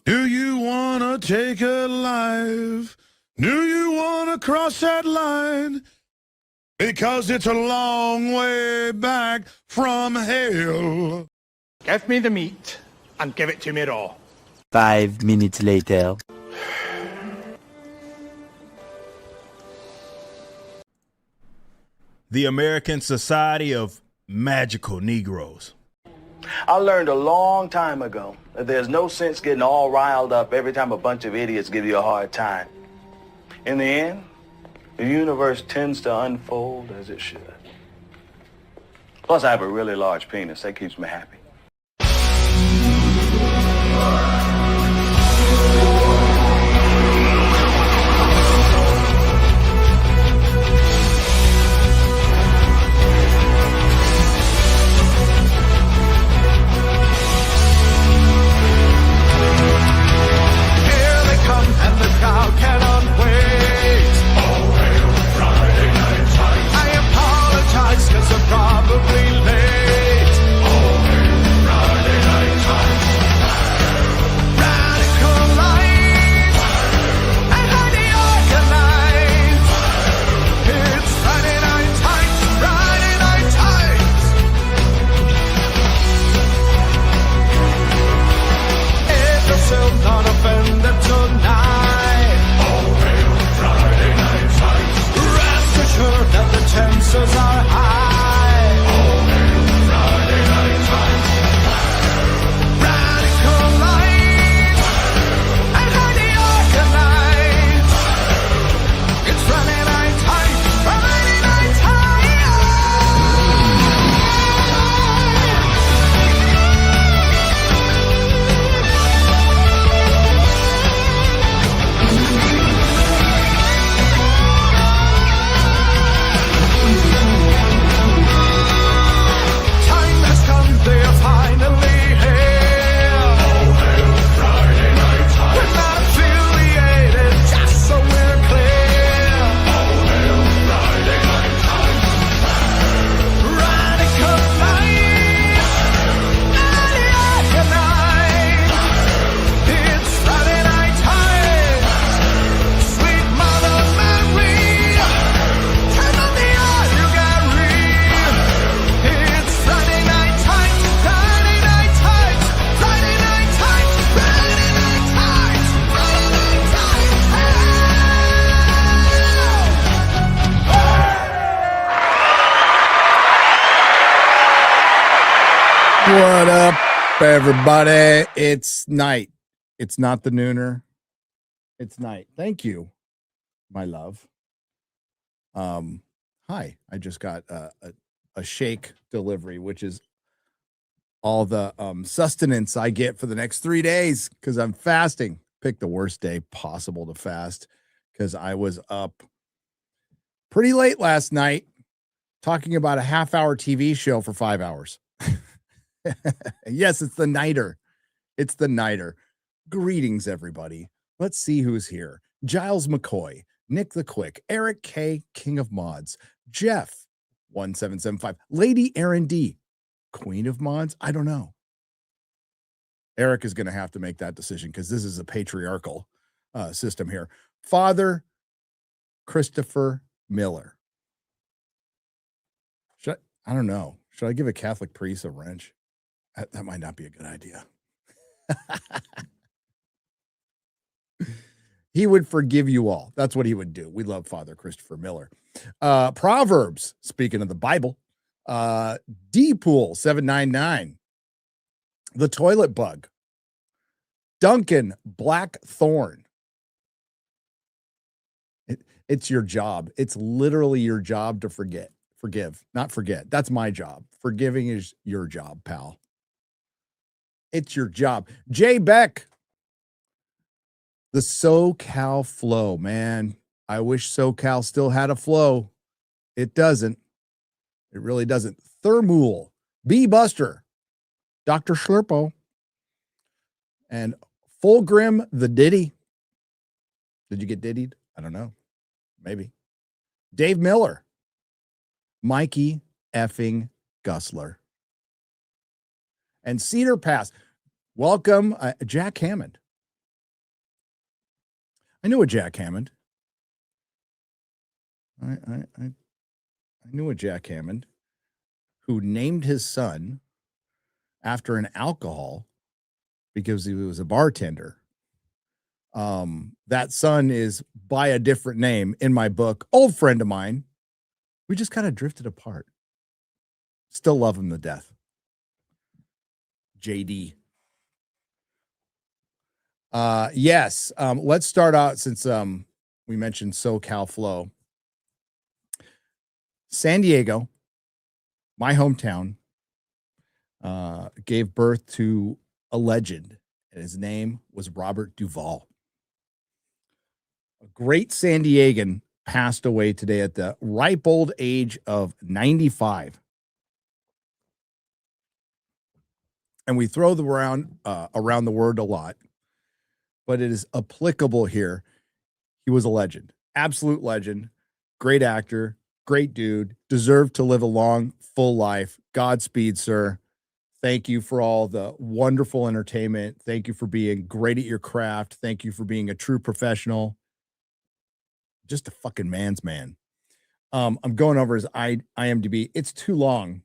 Do you want to take a life? Do you want to cross that line? Because it's a long way back from hell. Give me the meat and give it to me raw. 5 minutes later. The American Society of Magical Negroes. I learned a long time ago that there's no sense getting all riled up every time a bunch of idiots give you a hard time. In the end, the universe tends to unfold as it should. Plus, I have a really large penis. That keeps me happy. What up, everybody? It's night. It's not the nooner. It's night. Thank you, my love. Hi. I just got a shake delivery, which is all the sustenance I get for the next 3 days because I'm fasting. Pick the worst day possible to fast because I was up pretty late last night talking about a half-hour TV show for 5 hours. Yes, it's the Nighter. It's the Nighter. Greetings, everybody. Let's see who's here. Giles McCoy, Nick the Quick, Eric K, King of Mods, Jeff, 1775, Lady Aaron D, Queen of Mods. I don't know. Eric is going to have to make that decision because this is a patriarchal system here. Father Christopher Miller. I don't know. Should I give a Catholic priest a wrench? That might not be a good idea. He would forgive you all. That's what he would do. We love Father Christopher Miller. Proverbs, speaking of the Bible, D-Pool 799, The Toilet Bug, Duncan Blackthorn. It's your job. It's literally your job to forgive, not forget. That's my job. Forgiving is your job, pal. It's your job. Jay Beck, the SoCal flow, man. I wish SoCal still had a flow. It doesn't. It really doesn't. Thermool, B Buster, Dr. Schlurpo, and Fulgrim the Diddy. Did you get diddied? I don't know. Maybe. Dave Miller, Mikey effing Gussler, and Cedar Pass. Welcome, Jack Hammond. I knew a Jack Hammond. I knew a Jack Hammond who named his son after an alcohol because he was a bartender. That son is by a different name in my book. Old friend of mine. We just kind of drifted apart. Still love him to death. JD. Yes. Let's start out since we mentioned SoCal Flow. San Diego, my hometown, gave birth to a legend, and his name was Robert Duvall. A great San Diegan passed away today at the ripe old age of 95. And we throw the around the word a lot, but it is applicable here. He was a legend, absolute legend, great actor, great dude, deserved to live a long, full life. Godspeed, sir. Thank you for all the wonderful entertainment. Thank you for being great at your craft. Thank you for being a true professional. Just a fucking man's man. I'm going over his IMDb. It's too long.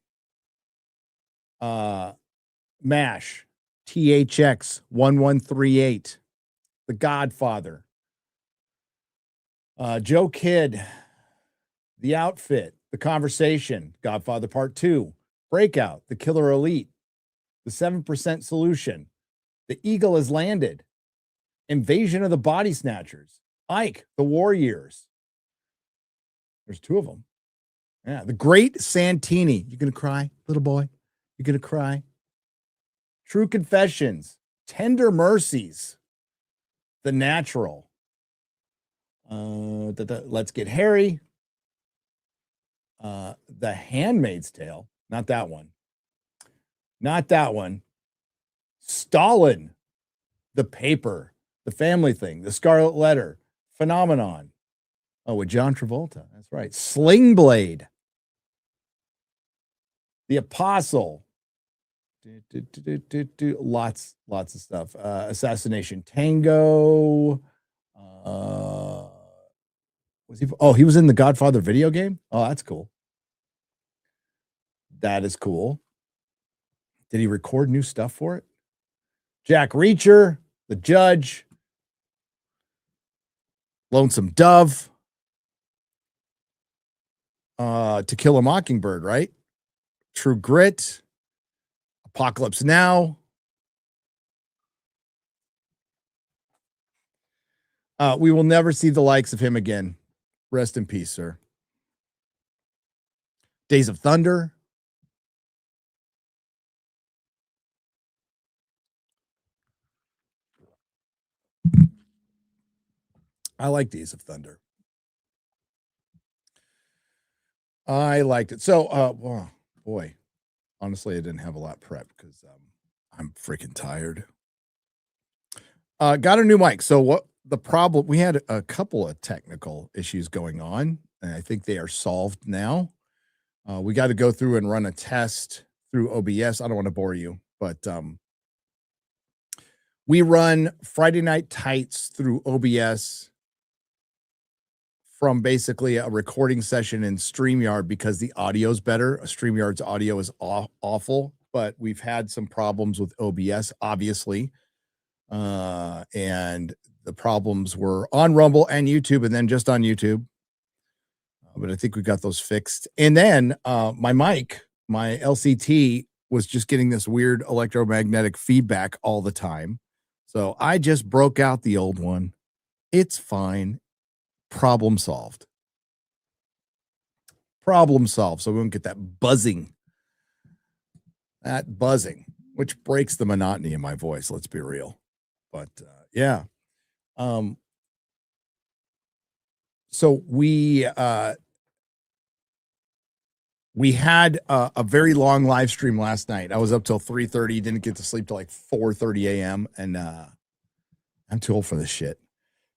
MASH, THX 1138, The Godfather, Joe Kidd, The Outfit, The Conversation, Godfather Part 2, Breakout, The Killer Elite, The 7% Solution, The Eagle Has Landed, Invasion of the Body Snatchers, Ike, The War Years. There's two of them. Yeah, The Great Santini. You gonna cry, little boy? You gonna cry? True Confessions, Tender Mercies, The Natural, Let's Get Harry, The Handmaid's Tale, not that one. Stalin, The Paper, The Family Thing, The Scarlet Letter, Phenomenon. Oh, with John Travolta, that's right. Sling Blade, The Apostle. Lots of stuff. Assassination Tango. Was he? Oh, he was in the Godfather video game. Oh, that's cool. That is cool. Did he record new stuff for it? Jack Reacher, The Judge, Lonesome Dove, To Kill a Mockingbird, right? True Grit. Apocalypse Now. We will never see the likes of him again. Rest in peace, sir. Days of Thunder. I like Days of Thunder. I liked it. So, oh, boy. Honestly, I didn't have a lot prepped because I'm freaking tired. Got a new mic. So what the problem, we had a couple of technical issues going on, and I think they are solved now. We got to go through and run a test through OBS. I don't want to bore you, but we run Friday Night Tights through OBS from basically a recording session in StreamYard because the audio is better. StreamYard's audio is awful, but we've had some problems with OBS, obviously. And the problems were on Rumble and YouTube, and then just on YouTube. But I think we got those fixed. And then my mic, my LCT, was just getting this weird electromagnetic feedback all the time. So I just broke out the old one. It's fine. Problem solved. So we won't get that buzzing. Which breaks the monotony in my voice. Let's be real. But yeah. So we had a very long live stream last night. I was up till 3:30. Didn't get to sleep till like 4:30 a.m. And I'm too old for this shit.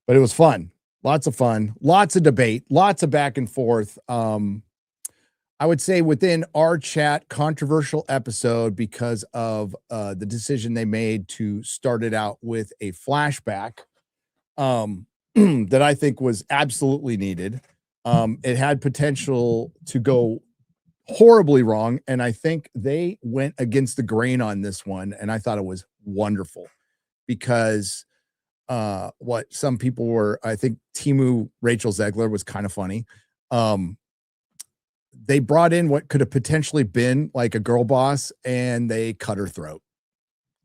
But it was fun. Lots of fun, lots of debate, lots of back and forth. I would say within our chat, controversial episode because of the decision they made to start it out with a flashback. that I think was absolutely needed. It had potential to go horribly wrong, and I think they went against the grain on this one, and I thought it was wonderful because what some people were, I think Timu Rachel Zegler was kind of funny. They brought in what could have potentially been like a girl boss, and they cut her throat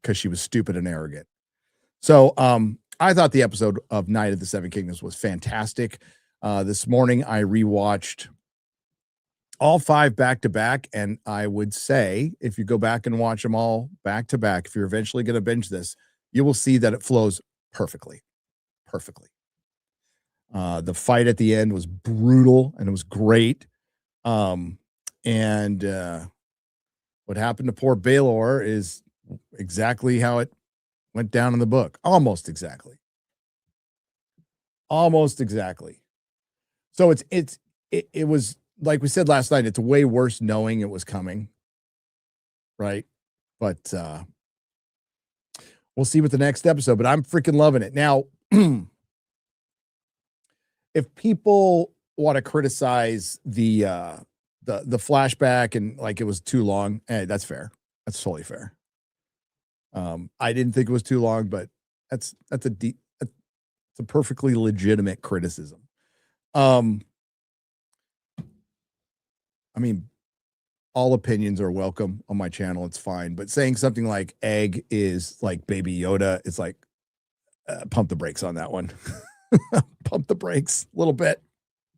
because she was stupid and arrogant. So I thought the episode of Night of the Seven Kingdoms was fantastic. This morning I rewatched all 5 back to back, and I would say if you go back and watch them all back to back, if you're eventually going to binge this, you will see that it flows perfectly. The fight at the end was brutal and it was great. What happened to poor Baelor is exactly how it went down in the book. Almost exactly. So it was, like we said last night, it's way worse knowing it was coming. Right. But we'll see with the next episode, but I'm freaking loving it. Now, if people want to criticize the flashback and like it was too long, hey, that's fair. That's totally fair. I didn't think it was too long, but it's a perfectly legitimate criticism. I mean, all opinions are welcome on my channel. It's fine. But saying something like egg is like Baby Yoda, it's like, pump the brakes on that one. Pump the brakes a little bit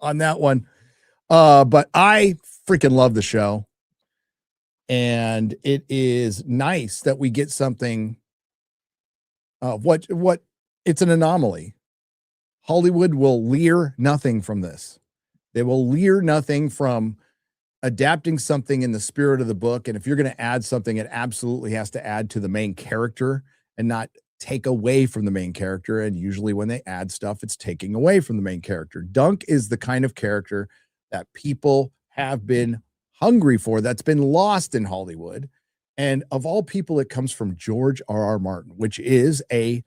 on that one. But I freaking love the show. And it is nice that we get something. What it's an anomaly. Hollywood will leer nothing from this. They will leer nothing from adapting something in the spirit of the book. And if you're going to add something, it absolutely has to add to the main character and not take away from the main character. And usually when they add stuff, it's taking away from the main character. Dunk is the kind of character that people have been hungry for, that's been lost in Hollywood. And of all people, it comes from George R.R. Martin, which is a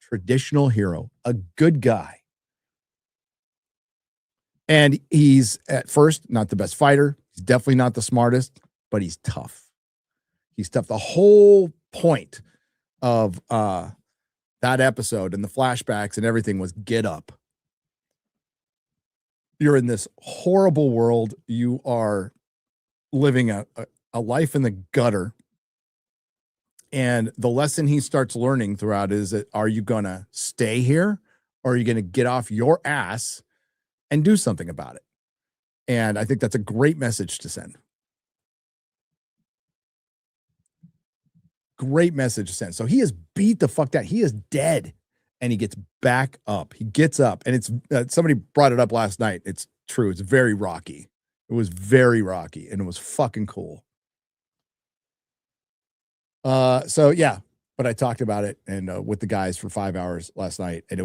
traditional hero, a good guy. And he's at first not the best fighter. He's definitely not the smartest, but he's tough. He's tough. The whole point of that episode and the flashbacks and everything was get up. You're in this horrible world. You are living a life in the gutter. And the lesson he starts learning throughout is that, are you going to stay here or are you going to get off your ass and do something about it? And I think that's a great message to send. Great message to send. So he is beat the fuck down. He is dead. And he gets back up. He gets up. And it's somebody brought it up last night. It's true. It's very Rocky. It was very Rocky. And it was fucking cool. So yeah. But I talked about it and with the guys for 5 hours last night. And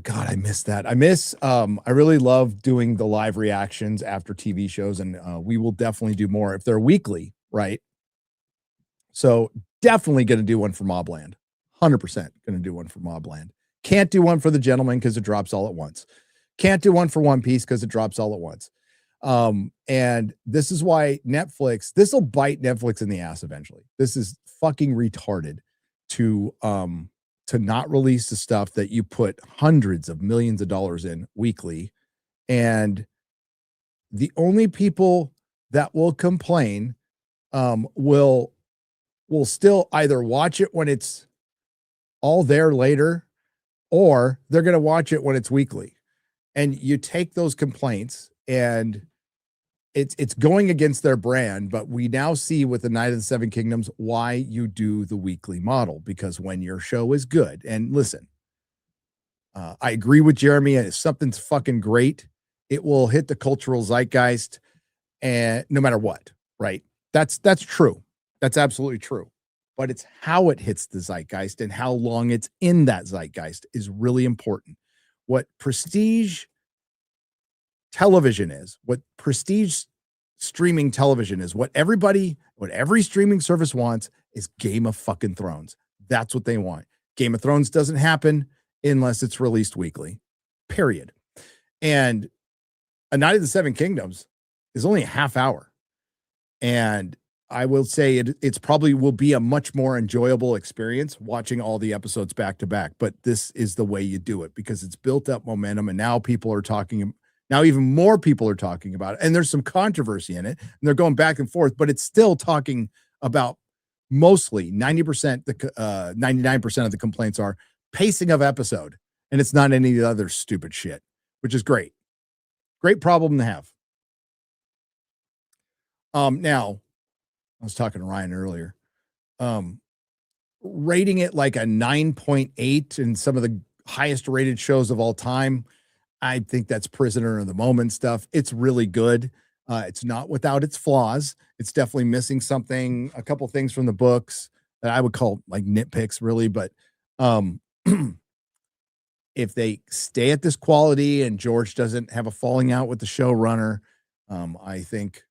God, I miss that. I really love doing the live reactions after TV shows. And we will definitely do more if they're weekly, right? So definitely going to do one for Mobland. 100% going to do one for Mobland. Can't do one for The Gentleman because it drops all at once. Can't do one for One Piece because it drops all at once. And this is why Netflix, this will bite Netflix in the ass eventually. This is fucking retarded to not release the stuff that you put hundreds of millions of dollars in weekly. And the only people that will complain will still either watch it when it's all there later, or they're going to watch it when it's weekly. And you take those complaints and it's going against their brand, but we now see with the Night of the Seven Kingdoms why you do the weekly model, because when your show is good, and listen, I agree with Jeremy, if something's fucking great, it will hit the cultural zeitgeist, and no matter what, right? That's true. That's absolutely true. But it's how it hits the zeitgeist and how long it's in that zeitgeist is really important. What prestige television is, what prestige streaming television is, what every streaming service wants is Game of fucking Thrones. That's what they want. Game of Thrones doesn't happen unless it's released weekly, period. And A Night of the Seven Kingdoms is only a half hour. And I will say it's probably will be a much more enjoyable experience watching all the episodes back to back. But this is the way you do it because it's built up momentum. And now people are talking. Now even more people are talking about it. And there's some controversy in it. And they're going back and forth. But it's still talking about mostly 90%, 99% of the complaints are pacing of episode. And it's not any of the other stupid shit, which is great. Great problem to have. Now, I was talking to Ryan earlier, rating it like a 9.8 in some of the highest rated shows of all time. I think that's prisoner of the moment stuff. It's really good. It's not without its flaws. It's definitely missing something, a couple things from the books that I would call like nitpicks really. But if they stay at this quality and George doesn't have a falling out with the showrunner, I think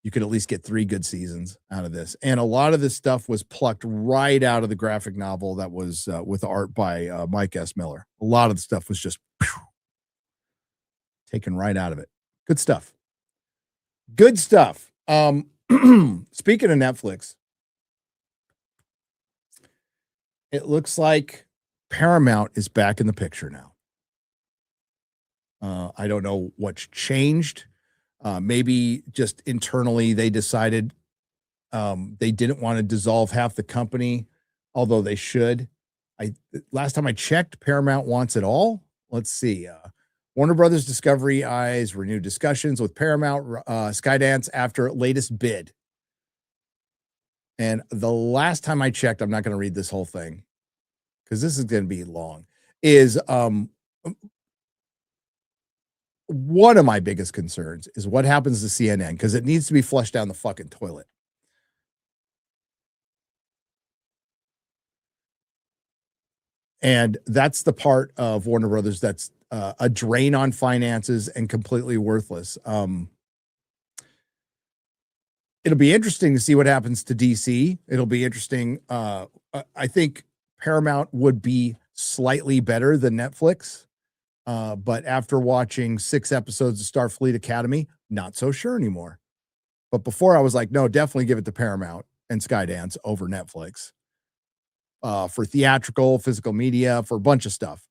you could at least get 3 good seasons out of this. And a lot of this stuff was plucked right out of the graphic novel that was with art by Mike S. Miller. A lot of the stuff was just taken right out of it. Good stuff. Good stuff. Speaking of Netflix, it looks like Paramount is back in the picture now. I don't know what's changed. Maybe just internally they decided they didn't want to dissolve half the company, although they should. Last time I checked, Paramount wants it all. Let's see. Warner Brothers Discovery Eyes renewed discussions with Paramount Skydance after latest bid. And the last time I checked, I'm not going to read this whole thing because this is going to be long, is one of my biggest concerns is what happens to CNN because it needs to be flushed down the fucking toilet. And that's the part of Warner Brothers that's a drain on finances and completely worthless. It'll be interesting to see what happens to DC. It'll be interesting. I think Paramount would be slightly better than Netflix. But after watching 6 episodes of Starfleet Academy, not so sure anymore. But before I was like, no, definitely give it to Paramount and Skydance over Netflix. For theatrical, physical media, for a bunch of stuff.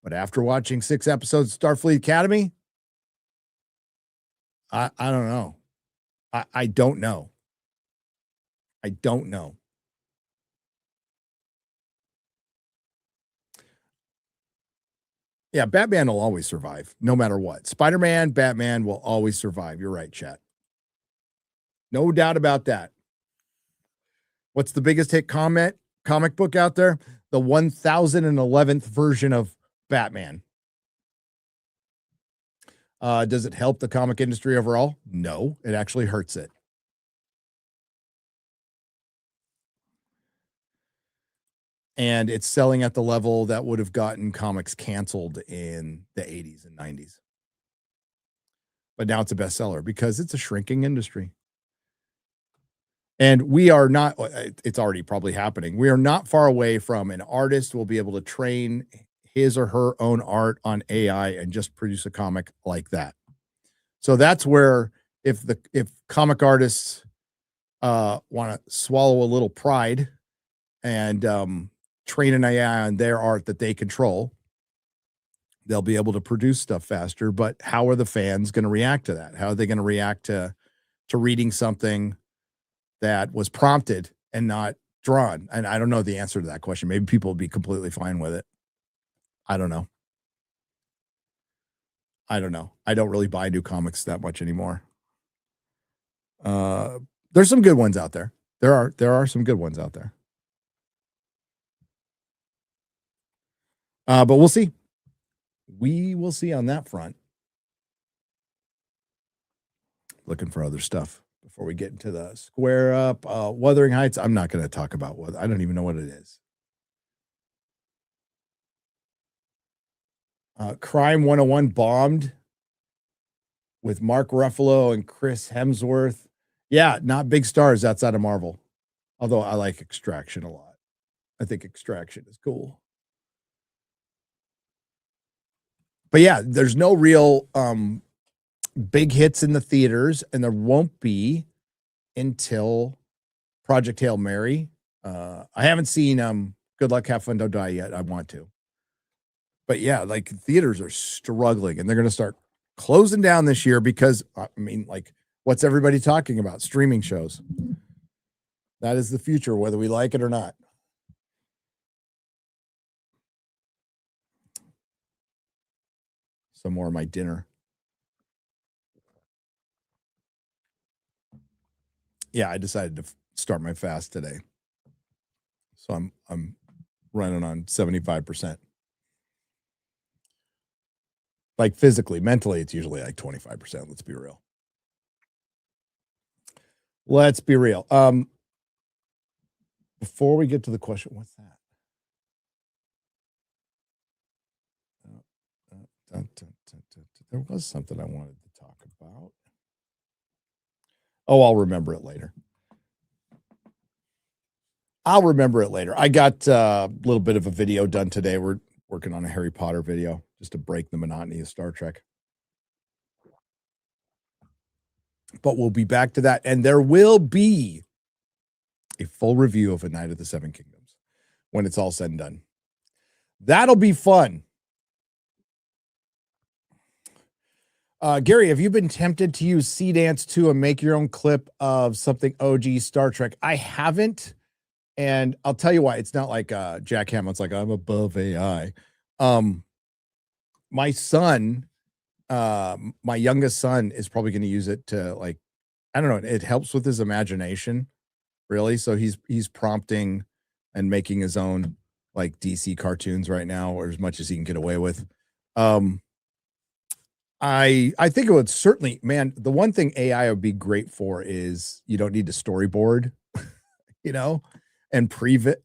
But after watching 6 episodes of Starfleet Academy, I don't know. I don't know. I don't know. Yeah, Batman will always survive, no matter what. Spider-Man, Batman will always survive. You're right, chat. No doubt about that. What's the biggest hit comic book out there? The 1011th version of Batman. Does it help the comic industry overall? No, it actually hurts it. And it's selling at the level that would have gotten comics canceled in the 80s and 90s. But now it's a bestseller because it's a shrinking industry. And we are not, it's already probably happening. We are not far away from an artist will be able to train his or her own art on AI and just produce a comic like that. So that's where if comic artists want to swallow a little pride and train an AI on their art that they control, they'll be able to produce stuff faster. But how are the fans going to react to that? How are they going to react to reading something that was prompted and not drawn? And I don't know the answer to that question. Maybe people will be completely fine with it. I don't know. I don't really buy new comics that much anymore. There's some good ones out there. There are some good ones out there. But we'll see. We will see on that front. Looking for other stuff before we get into the square up. Wuthering Heights. I'm not going to talk about what. I don't even know what it is. Crime 101 bombed with Mark Ruffalo and Chris Hemsworth. Yeah, not big stars outside of Marvel. Although I like Extraction a lot. I think Extraction is cool. But yeah, there's no real big hits in the theaters, and there won't be until Project Hail Mary. I haven't seen Good Luck, Have Fun, Don't Die yet. I want to. But yeah, like theaters are struggling, and they're going to start closing down this year because, I mean, like, what's everybody talking about? Streaming shows. That is the future, whether we like it or not. Some more of my dinner. Yeah, I decided to start my fast today. So I'm running on 75%. Like physically, mentally, it's usually like 25%. Let's be real. Let's be real. Before we get to the question, what's that? There was something I wanted to talk about. Oh, I'll remember it later. I got a little bit of a video done today. We're working on a Harry Potter video just to break the monotony of Star Trek. But we'll be back to that. And there will be a full review of A Night of the Seven Kingdoms when it's all said and done. That'll be fun. Gary, have you been tempted to use Sea Dance 2 and make your own clip of something OG Star Trek? I haven't. And I'll tell you why. It's not like Jack Hammett's like, I'm above AI. My son, my youngest son is probably going to use it to, like, I don't know. It helps with his imagination, really. So he's prompting and making his own like DC cartoons right now, or as much as he can get away with. I think it would certainly, man, the one thing AI would be great for is you don't need to storyboard, you know, and previs,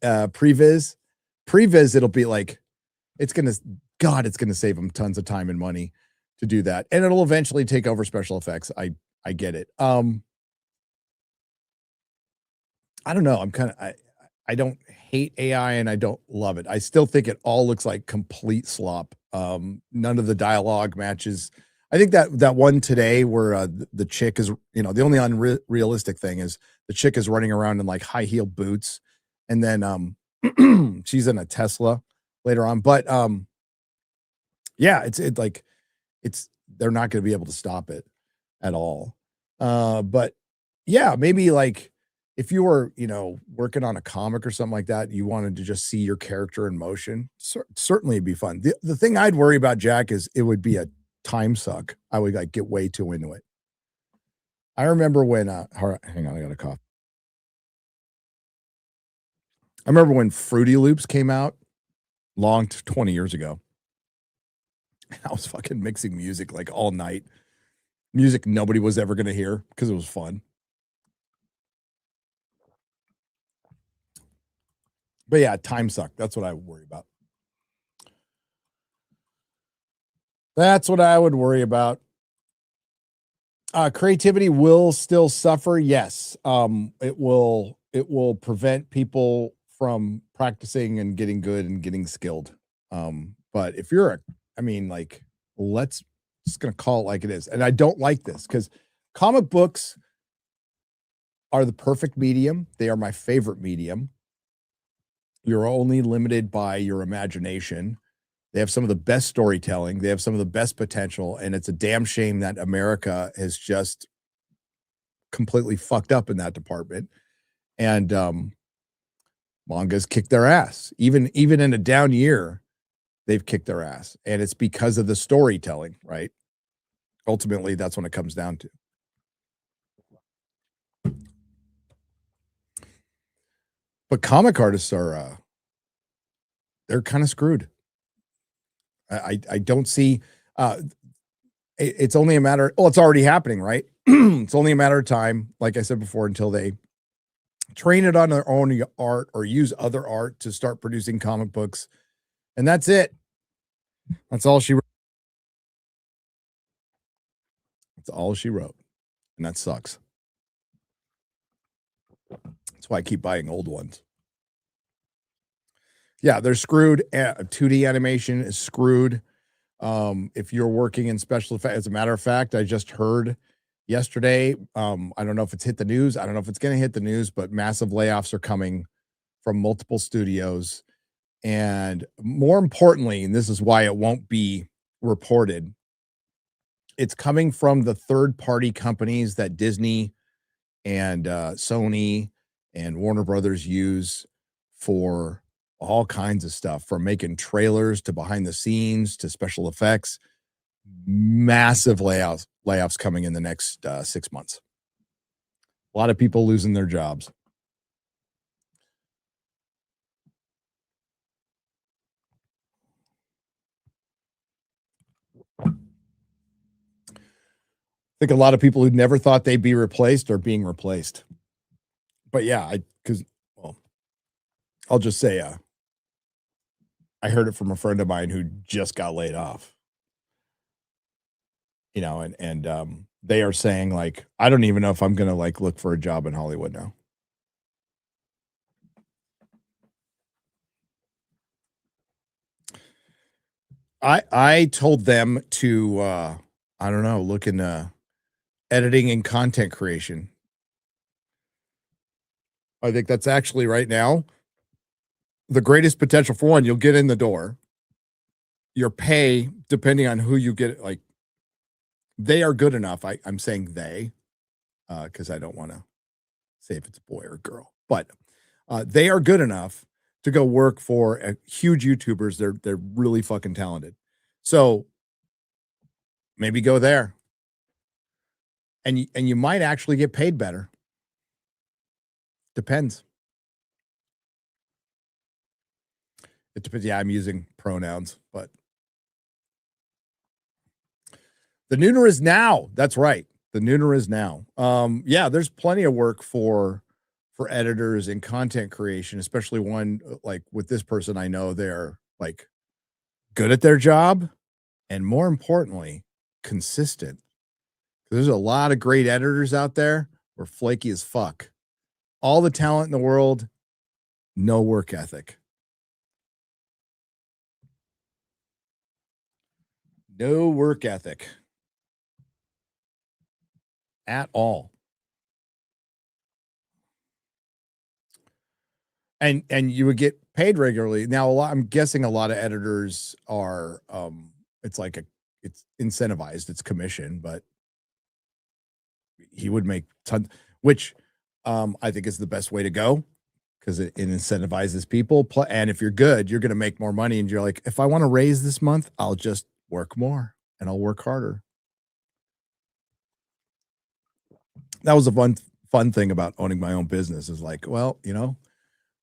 it'll be like, it's going to save them tons of time and money to do that. And it'll eventually take over special effects. I get it. I don't know. I don't hate AI and I don't love it. I still think it all looks like complete slop. None of the dialogue matches. I think that one today where the chick is, you know, the only unrealistic thing is the chick is running around in like high heel boots, and then she's in a Tesla later on. But yeah, they're not going to be able to stop it at all. But yeah, maybe like if you were, you know, working on a comic or something like that, you wanted to just see your character in motion, certainly it'd be fun. The thing I'd worry about, Jack, is it would be a time suck. I would like get way too into it. I remember when hang on, I got a cough. I remember when Fruity Loops came out 20 years ago. I was fucking mixing music like all night. Music nobody was ever going to hear because it was fun. But yeah, time suck. That's what I would worry about. Creativity will still suffer. Yes. It will prevent people from practicing and getting good and getting skilled. But if you're just going to call it like it is. And I don't like this because comic books are the perfect medium. They are my favorite medium. You're only limited by your imagination. They have some of the best storytelling. They have some of the best potential. And it's a damn shame that America has just completely fucked up in that department. And manga's kicked their ass. Even in a down year, they've kicked their ass. And it's because of the storytelling, right? Ultimately, that's when it comes down to. But comic artists are they're kind of screwed. I don't see it's only a matter, it's already happening, right? It's only a matter of time, like I said before, until they train it on their own art or use other art to start producing comic books. And that's it. That's all she wrote. That's all she wrote. And that sucks. That's why I keep buying old ones. Yeah, they're screwed. 2D animation is screwed. If you're working in special effects, as a matter of fact, I just heard yesterday, I don't know if it's hit the news. I don't know if it's going to hit the news, but massive layoffs are coming from multiple studios. And more importantly, and this is why it won't be reported, it's coming from the third-party companies that Disney and Sony and Warner Brothers use for all kinds of stuff, from making trailers to behind the scenes to special effects. Massive layoffs coming in the next 6 months. A lot of people losing their jobs. I think a lot of people who never thought they'd be replaced are being replaced. But yeah, I'll just say, I heard it from a friend of mine who just got laid off. You know, and they are saying, like, I don't even know if I'm going to like look for a job in Hollywood now. I told them to I don't know, look into editing and content creation. I think that's actually right now the greatest potential. For one, you'll get in the door. Your pay, depending on who you get, like, they are good enough. I'm saying they, because I don't want to say if it's a boy or a girl, but they are good enough to go work for huge YouTubers. They're really fucking talented. So maybe go there, and you might actually get paid better. Depends. It depends. Yeah, I'm using pronouns, but the nooner is now. That's right. The nooner is now. Yeah, there's plenty of work for editors and content creation, especially one like with this person. I know they're like good at their job, and more importantly, consistent. There's a lot of great editors out there who are flaky as fuck. All the talent in the world, no work ethic. No work ethic at all. And you would get paid regularly. Now, I'm guessing a lot of editors are it's incentivized, it's commission, but he would make tons, which I think is the best way to go, because it incentivizes people. And if you're good, you're going to make more money. And you're like, if I want to raise this month, I'll just work more and I'll work harder. That was a fun thing about owning my own business, is like, well, you know,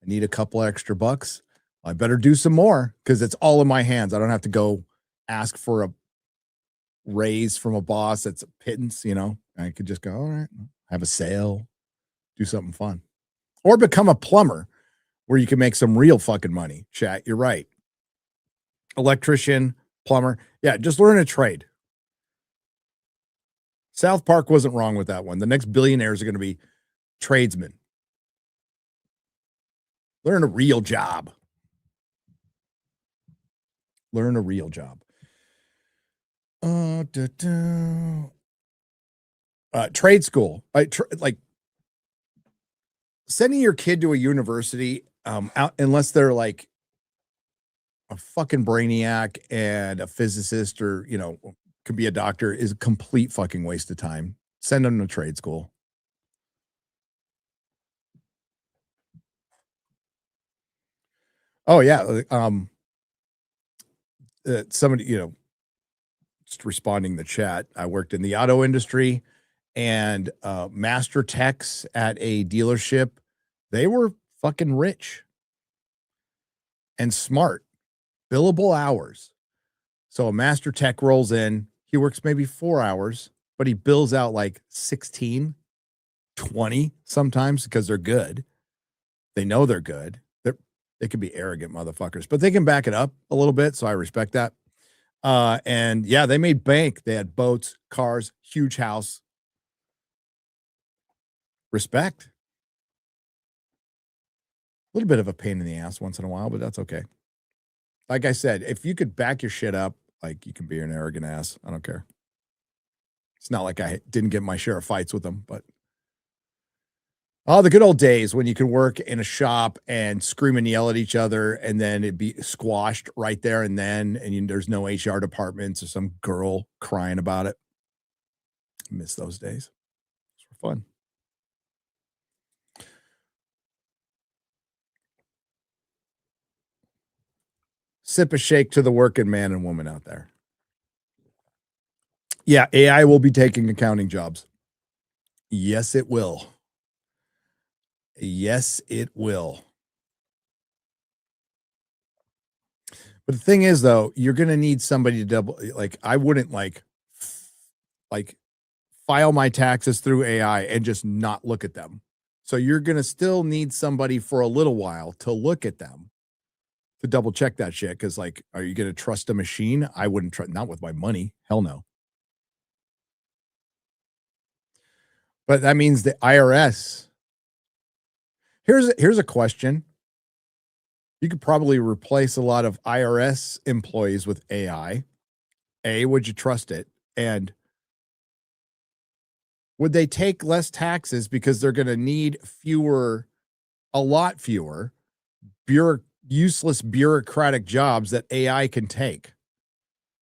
I need a couple extra bucks. I better do some more, because it's all in my hands. I don't have to go ask for a raise from a boss that's a pittance, you know. I could just go, all right, have a sale, do something fun, or become a plumber where you can make some real fucking money. Chat, you're right. Electrician, plumber. Yeah, just learn a trade. South Park wasn't wrong with that one. The next billionaires are going to be tradesmen. Learn a real job. Learn a real job. Trade school. Like sending your kid to a university, out, unless they're like a fucking brainiac and a physicist, or, you know, could be a doctor, is a complete fucking waste of time. Send them to trade school. Oh yeah. Somebody, you know, just responding in the chat. I worked in the auto industry, and master techs at a dealership, they were fucking rich and smart. Billable hours. So a master tech rolls in, he works maybe 4 hours, but he bills out like 16, 20 sometimes, because they're good. They know they're good. They can be arrogant motherfuckers, but they can back it up a little bit. So I respect that. And yeah, they made bank. They had boats, cars, huge house. Respect. A little bit of a pain in the ass once in a while, but that's okay. Like I said, if you could back your shit up like you can be an arrogant ass. I don't care. It's not like I didn't get my share of fights with them, but oh, the good old days when you could work in a shop and scream and yell at each other, and then it'd be squashed right there and then, and there's no HR departments or some girl crying about it. I miss those days. Those were fun. Sip a shake to the working man and woman out there. Yeah, AI will be taking accounting jobs. Yes, it will. Yes, it will. But the thing is, though, you're going to need somebody to double, like, I wouldn't like file my taxes through AI and just not look at them. So you're going to still need somebody for a little while to look at them, to double check that shit. Cause like, are you going to trust a machine? I wouldn't trust, not with my money. Hell no. But that means the IRS. Here's a question. You could probably replace a lot of IRS employees with AI. Would you trust it? And would they take less taxes because they're going to need a lot fewer useless bureaucratic jobs that AI can take?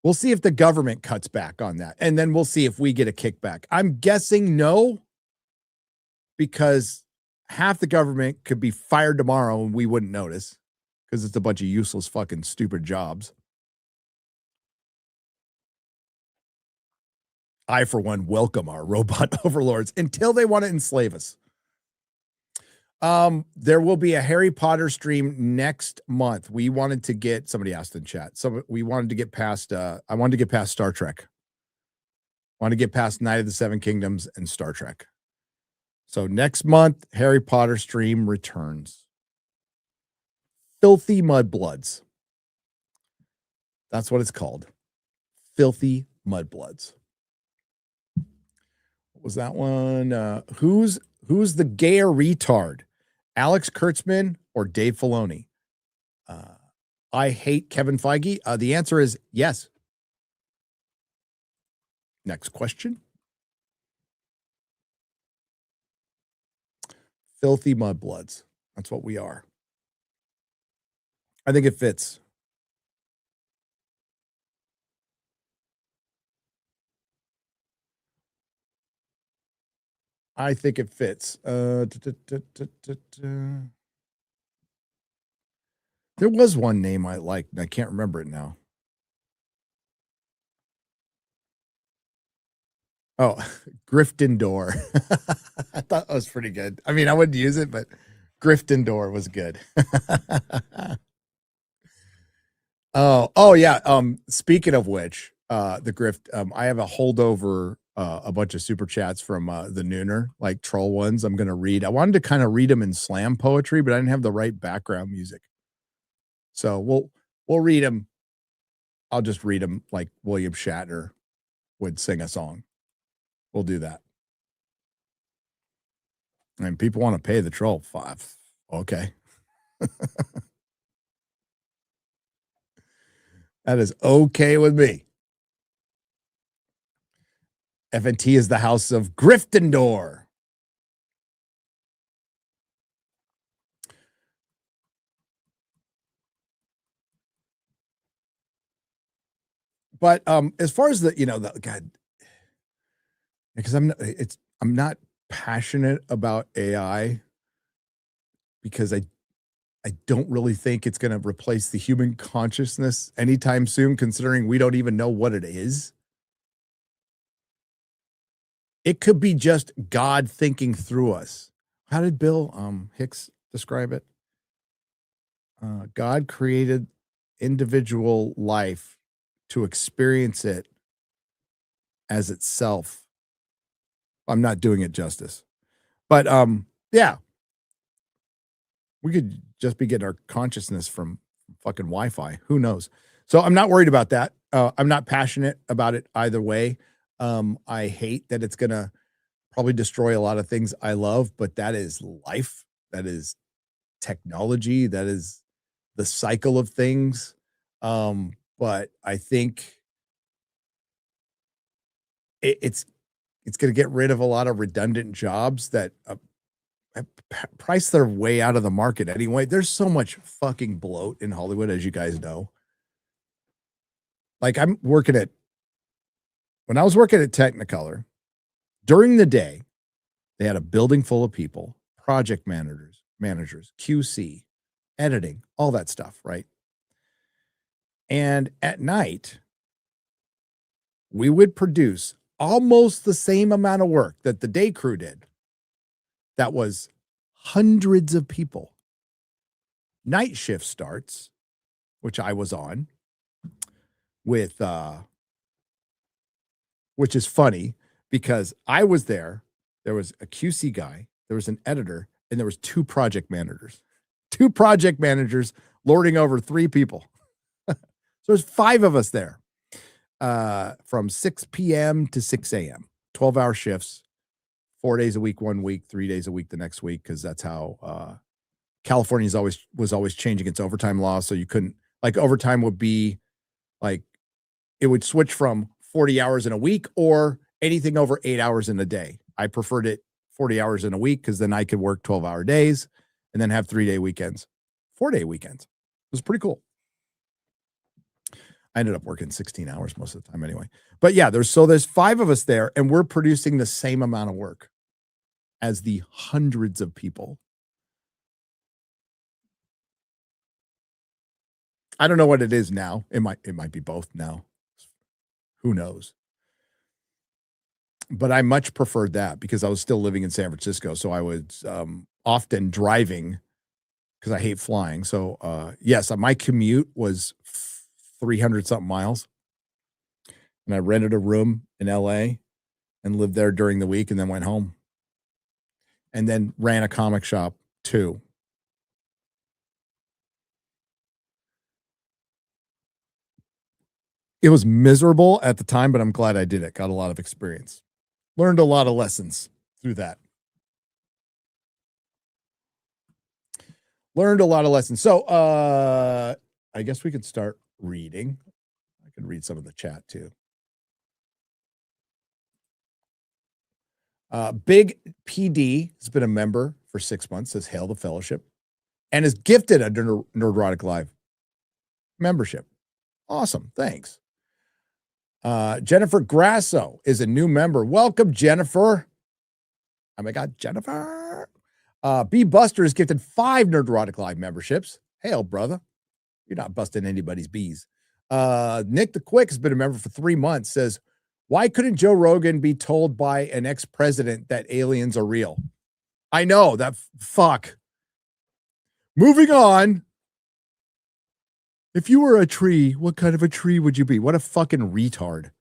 We'll see if the government cuts back on that. And then we'll see if we get a kickback. I'm guessing no, because half the government could be fired tomorrow and we wouldn't notice, because it's a bunch of useless fucking stupid jobs. I, for one, welcome our robot overlords until they want to enslave us. There will be a Harry Potter stream next month. We wanted to get, somebody asked in chat, so we wanted to get past, I wanted to get past Star Trek. I want to get past Night of the Seven Kingdoms and Star Trek. So next month, Harry Potter stream returns. Filthy Mudbloods. That's what it's called. Filthy Mudbloods. What was that one? Who's the gayer retard? Alex Kurtzman or Dave Filoni? I hate Kevin Feige. The answer is yes. Next question. Filthy Mudbloods. That's what we are. I think it fits. I think it fits. There was one name I liked, and I can't remember it now. Oh, Gryffindor. I thought that was pretty good. I mean, I wouldn't use it, but Gryffindor was good. Oh yeah. Speaking of which, the Grift, I have a holdover, a bunch of super chats from the Nooner, like troll ones. I'm gonna read. I wanted to kind of read them in slam poetry, but I didn't have the right background music. So we'll read them. I'll just read them like William Shatner would sing a song. We'll do that. And people want to pay the troll. 5. Okay. That is okay with me. FNT is the house of Gryffindor. But as far as the God, because I'm not passionate about AI, because I don't really think it's going to replace the human consciousness anytime soon, considering we don't even know what it is. It could be just God thinking through us. How did Bill Hicks describe it? God created individual life to experience it as itself. I'm not doing it justice. But yeah. We could just be getting our consciousness from fucking Wi-Fi. Who knows? So I'm not worried about that. I'm not passionate about it either way. I hate that it's going to probably destroy a lot of things I love, but that is life. That is technology. That is the cycle of things. But I think it's going to get rid of a lot of redundant jobs that price their way out of the market anyway. There's so much fucking bloat in Hollywood, as you guys know. Like when I was working at Technicolor, during the day, they had a building full of people, project managers, QC, editing, all that stuff, right? And at night, we would produce almost the same amount of work that the day crew did. That was hundreds of people. Night shift starts, which I was on, with which is funny because I was there. There was a QC guy, there was an editor, and there was two project managers. Two project managers lording over three people. So there's 5 of us there. From 6 p.m. to 6 a.m. 12-hour shifts, 4 days a week, 1 week, 3 days a week the next week, because that's how California was always changing its overtime law. So you couldn't, like, overtime would be like, it would switch from 40 hours in a week or anything over 8 hours in a day. I preferred it 40 hours in a week because then I could work 12-hour days and then have 3-day weekends, 4-day weekends. It was pretty cool. I ended up working 16 hours most of the time anyway. But yeah, there's 5 of us there, and we're producing the same amount of work as the hundreds of people. I don't know what it is now. It might be both now. Who knows? But I much preferred that because I was still living in San Francisco. So I was often driving because I hate flying. So yes, my commute was 300 something miles. And I rented a room in LA and lived there during the week and then went home. And then ran a comic shop too. It was miserable at the time, but I'm glad I did it. Got a lot of experience. Learned a lot of lessons through that. Learned a lot of lessons. So I guess we could start reading. I could read some of the chat too. Big PD has been a member for 6 months, says hail the fellowship, and is gifted a Nerdrotic Live membership. Awesome. Thanks. Jennifer Grasso is a new member. Welcome, Jennifer. Oh my God, Jennifer. B Buster is gifted 5 Nerdrotic Live memberships. Hail, brother. You're not busting anybody's bees. Nick the Quick has been a member for 3 months, says, why couldn't Joe Rogan be told by an ex-president that aliens are real? I know, that fuck. Moving on. If you were a tree, what kind of a tree would you be? What a fucking retard.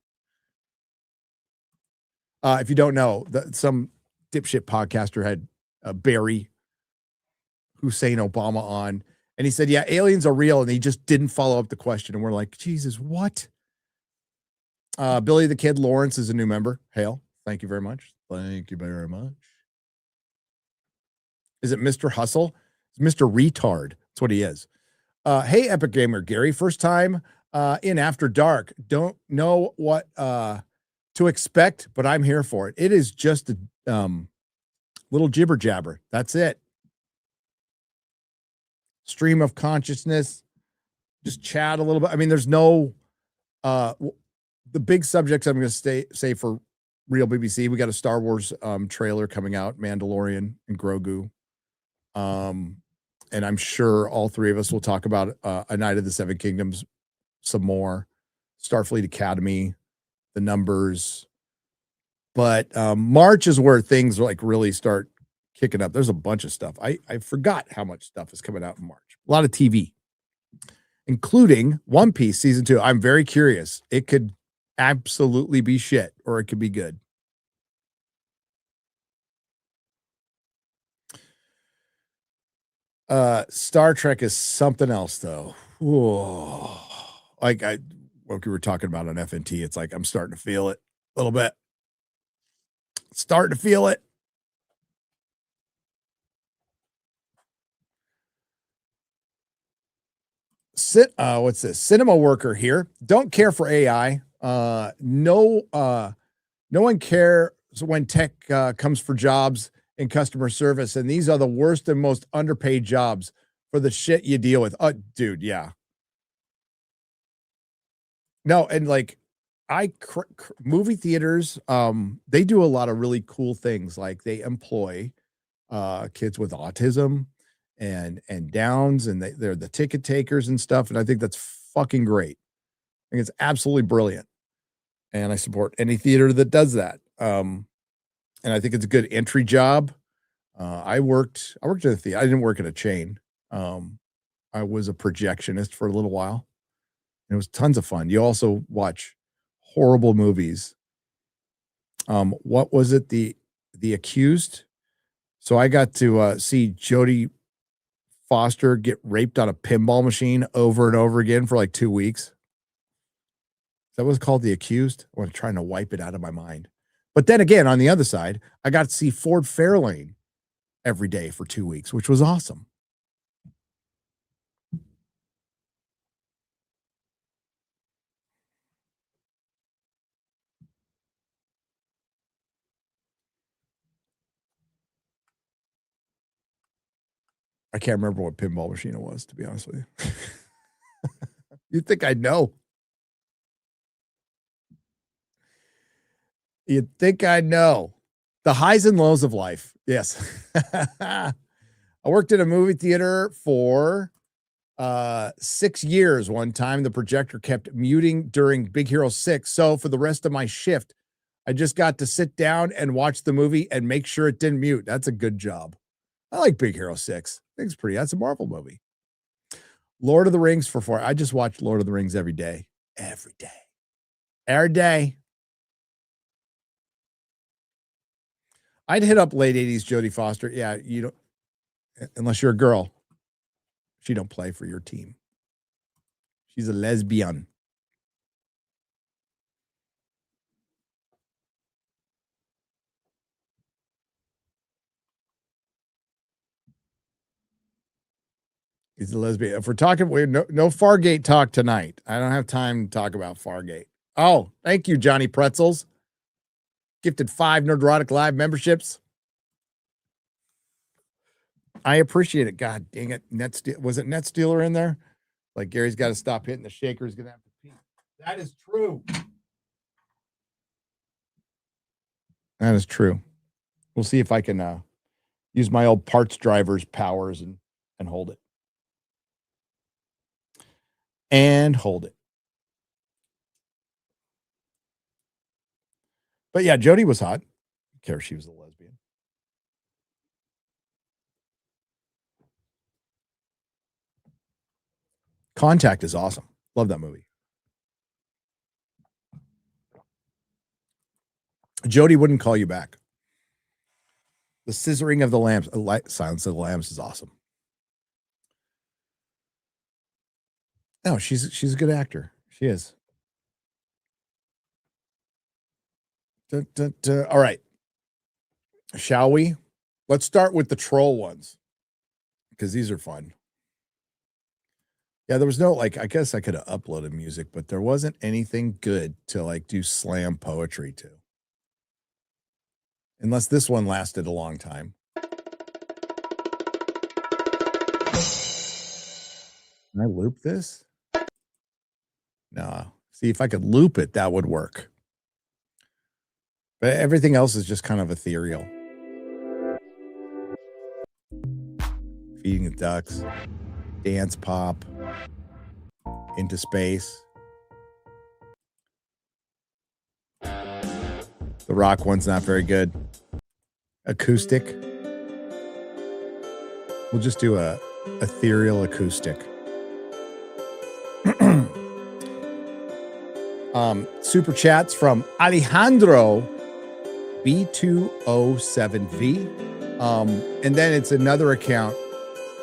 If you don't know, some dipshit podcaster had Barry Hussein Obama on, and he said, yeah, aliens are real, and he just didn't follow up the question. And we're like, Jesus, what? Billy the Kid Lawrence is a new member. Hail. Thank you very much. Thank you very much. Is it Mr. Hustle? It's Mr. Retard. That's what he is. Hey, Epic Gamer Gary. First time in After Dark. Don't know what to expect, but I'm here for it. It is just a little jibber jabber. That's it. Stream of consciousness. Just chat a little bit. I mean, there's no the big subjects I'm going to say for real BBC. We got a Star Wars trailer coming out, Mandalorian and Grogu. And I'm sure all 3 of us will talk about A Night of the Seven Kingdoms some more, Starfleet Academy, the numbers. But March is where things like really start kicking up. There's a bunch of stuff. I forgot how much stuff is coming out in March. A lot of TV, including One Piece season 2. I'm very curious. It could absolutely be shit or it could be good. Star Trek is something else though. Whoa. Like what we were talking about on FNT, it's like I'm starting to feel it a little bit. Starting to feel it. What's this? Cinema worker here. Don't care for AI. No No one cares when tech comes for jobs in customer service, and these are the worst and most underpaid jobs for the shit you deal with. Oh, dude, yeah. No, and like movie theaters, they do a lot of really cool things. Like they employ kids with autism and Downs, and they're the ticket takers and stuff. And I think that's fucking great. I think it's absolutely brilliant. And I support any theater that does that. And I think it's a good entry job. I worked at a theater. I didn't work at a chain. I was a projectionist for a little while. It was tons of fun. You also watch horrible movies. What was it? The Accused. So I got to see Jodie Foster get raped on a pinball machine over and over again for like 2 weeks. That was called The Accused. I was trying to wipe it out of my mind. But then again, on the other side, I got to see Ford Fairlane every day for 2 weeks, which was awesome. I can't remember what pinball machine it was, to be honest with you. You'd think I'd know. You'd think I'd know. The highs and lows of life. Yes. I worked in a movie theater for 6 years. One time the projector kept muting during Big Hero 6. So for the rest of my shift, I just got to sit down and watch the movie and make sure it didn't mute. That's a good job. I like Big Hero 6. I think it's pretty. That's a Marvel movie. Lord of the Rings for 4. I just watch Lord of the Rings every day. Every day. Every day. I'd hit up late 80s Jodie Foster. Yeah, you don't, unless you're a girl. She don't play for your team. She's a lesbian. He's a lesbian. If we're talking, no Fargate talk tonight. I don't have time to talk about Fargate. Oh, thank you, Johnny Pretzels. Gifted 5 Nerdrotic Live memberships. I appreciate it. God dang it. Was it Net Stealer in there? Like Gary's got to stop hitting the shaker. He's going to have to pee. That is true. That is true. We'll see if I can use my old parts driver's powers and hold it. And hold it. But yeah, Jodie was hot. I don't care if she was a lesbian. Contact is awesome. Love that movie. Jodie wouldn't call you back. The Scissoring of the Lambs, Silence of the Lambs is awesome. No, she's a good actor. She is. All right. Shall we? Let's start with the troll ones because these are fun. Yeah, there was no, I guess I could have uploaded music, but there wasn't anything good to do slam poetry to. Unless this one lasted a long time. Can I loop this? No. See, if I could loop it, that would work. But everything else is just kind of ethereal. Feeding the Ducks. Dance Pop. Into Space. The rock one's not very good. Acoustic. We'll just do a ethereal acoustic. Super chats from Alejandro B207V. And then it's another account.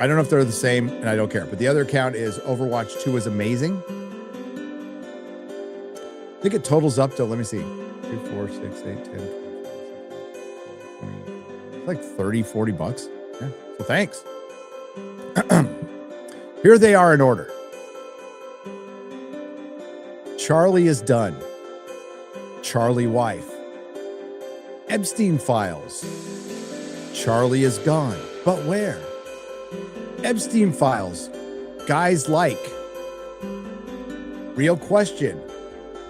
I don't know if they're the same, and I don't care. But the other account is Overwatch 2 is amazing. I think it totals up to, let me see, 2, 4, 6, 8, 10, 20, like 30, 40 bucks. Yeah. So thanks. Here they are in order. Charlie is done. Charlie wife. Epstein Files. Charlie is gone, but where? Epstein Files. Guys like. Real question.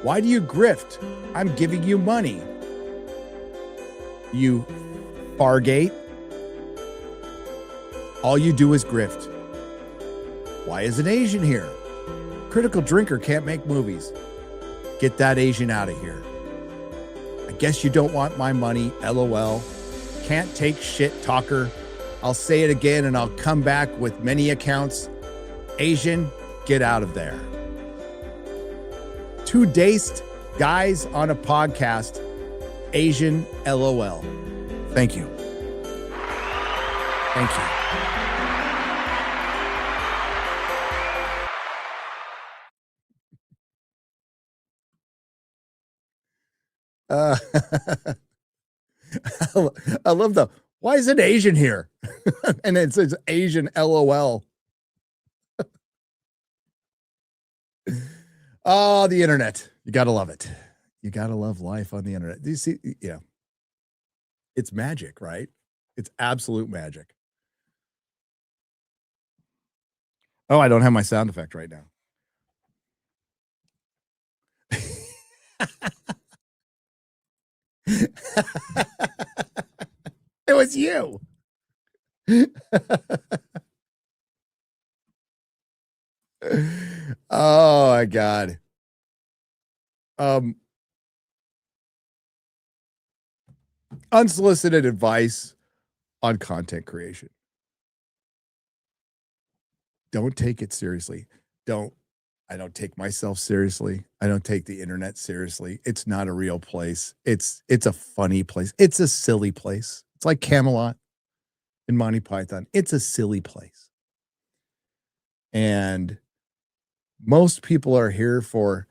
Why do you grift? I'm giving you money. You Fargate. All you do is grift. Why is an Asian here? Critical drinker can't make movies. Get that Asian out of here. I guess you don't want my money, LOL. Can't take shit, talker. I'll say it again and I'll come back with many accounts. Asian, get out of there. Two daced guys on a podcast. Asian, LOL. Thank you. Thank you. I love the, why is an Asian here? And it says Asian LOL. Oh, the internet. You got to love it. You got to love life on the internet. Do you see? Yeah. It's magic, right? It's absolute magic. Oh, I don't have my sound effect right now. It was you. Oh my God. Unsolicited advice on content creation. Don't take it seriously. I don't take myself seriously. I don't take the internet seriously. It's not a real place. It's a funny place. It's a silly place. It's like Camelot and Monty Python. It's a silly place. And most people are here for,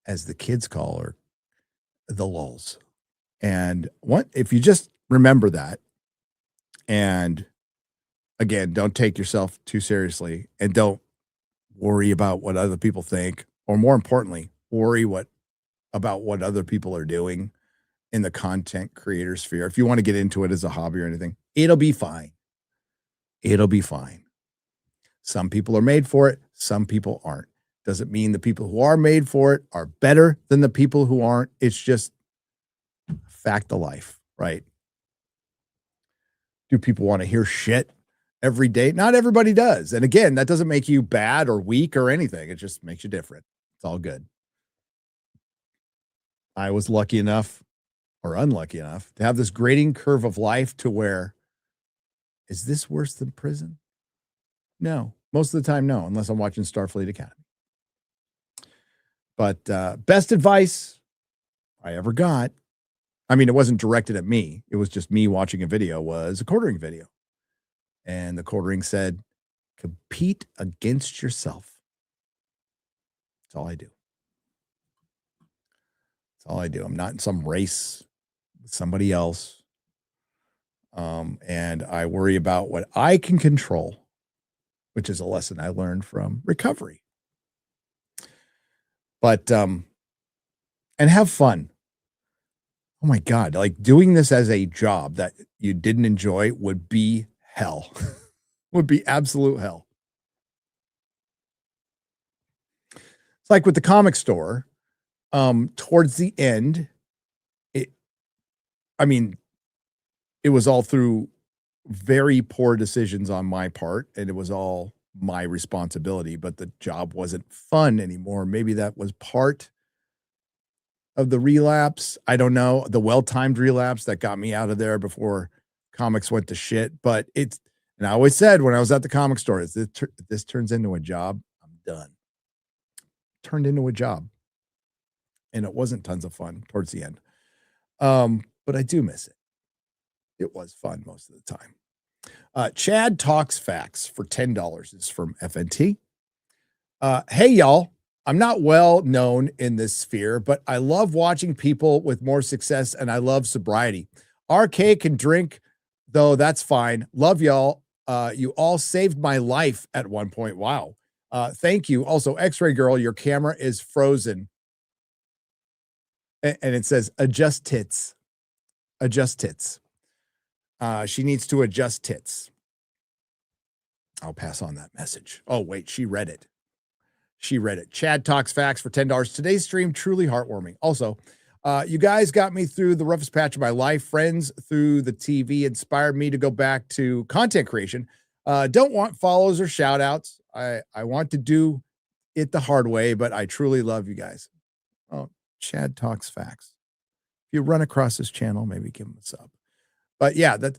as the kids call her, the lulz. And what if you just remember that, and again, don't take yourself too seriously, and don't worry about what other people think, or more importantly, worry about what other people are doing in the content creator sphere. If you want to get into it as a hobby or anything, it'll be fine. It'll be fine. Some people are made for it. Some people aren't. Doesn't mean the people who are made for it are better than the people who aren't. It's just fact of life, right? Do people want to hear shit every day? Not everybody does. And again, that doesn't make you bad or weak or anything. It just makes you different. It's all good. I was lucky enough, or unlucky enough, to have this grading curve of life to where, is this worse than prison? No. Most of the time, no, unless I'm watching Starfleet Academy. But best advice I ever got, I mean, it wasn't directed at me. It was just me watching a video, was a quartering video. And the quartering said, compete against yourself. That's all I do. That's all I do. I'm not in some race with somebody else. And I worry about what I can control, which is a lesson I learned from recovery. But, and have fun. Oh my God. Like, doing this as a job that you didn't enjoy would be hell. Would be absolute hell. It's like with the comic store, towards the end, it was all through very poor decisions on my part, and it was all my responsibility, but the job wasn't fun anymore. Maybe that was part of the relapse. I don't know, the well-timed relapse that got me out of there before comics went to shit. But and I always said when I was at the comic store, this turns into a job, I'm done. Turned into a job. And it wasn't tons of fun towards the end. But I do miss it. It was fun most of the time. Chad Talks Facts for $10 is from FNT. Hey, y'all. I'm not well known in this sphere, but I love watching people with more success, and I love sobriety. RK can drink, though that's fine. Love y'all. You all saved my life at one point. Wow. Thank you. Also, X-Ray Girl, your camera is frozen. And it says, adjust tits. adjust tits. She needs to adjust tits. I'll pass on that message. Oh, wait, she read it. She read it. Chad Talks Facts for $10. Today's stream, truly heartwarming. Also, you guys got me through the roughest patch of my life. Friends through the TV inspired me to go back to content creation. Don't want follows or shout outs. I want to do it the hard way, but I truly love you guys. Oh, Chad Talks Facts. If you run across this channel, maybe give him a sub. But yeah, that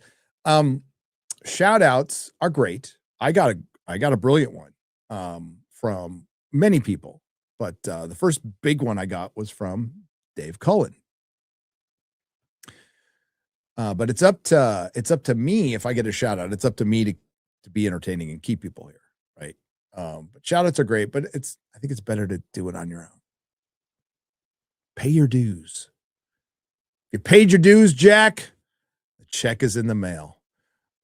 shout outs are great. I got a brilliant one from many people, but the first big one I got was from Dave Cullen. But it's up to me if I get a shout out. It's up to me to be entertaining and keep people here, right? But shout outs are great, but I think it's better to do it on your own. Pay your dues. You paid your dues, Jack. The check is in the mail.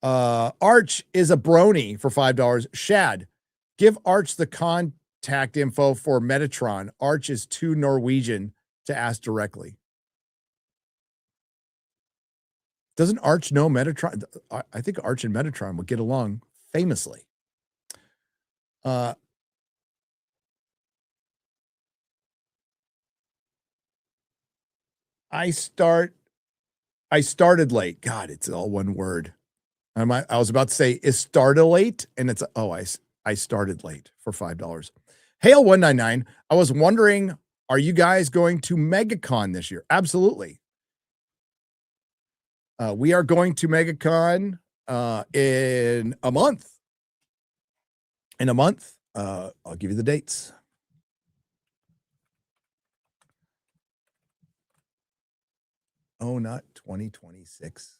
Arch is a brony for $5. Shad, give Arch the contact info for Metatron. Arch is too Norwegian to ask directly. Doesn't Arch know Metatron? I think Arch and Metatron would get along famously. I started late. God, it's all one word. I was about to say is started late, and it's I started late for $5. Hail 199. I was wondering, are you guys going to MegaCon this year? Absolutely. We are going to MegaCon in a month. In a month, I'll give you the dates. Oh, not 2026.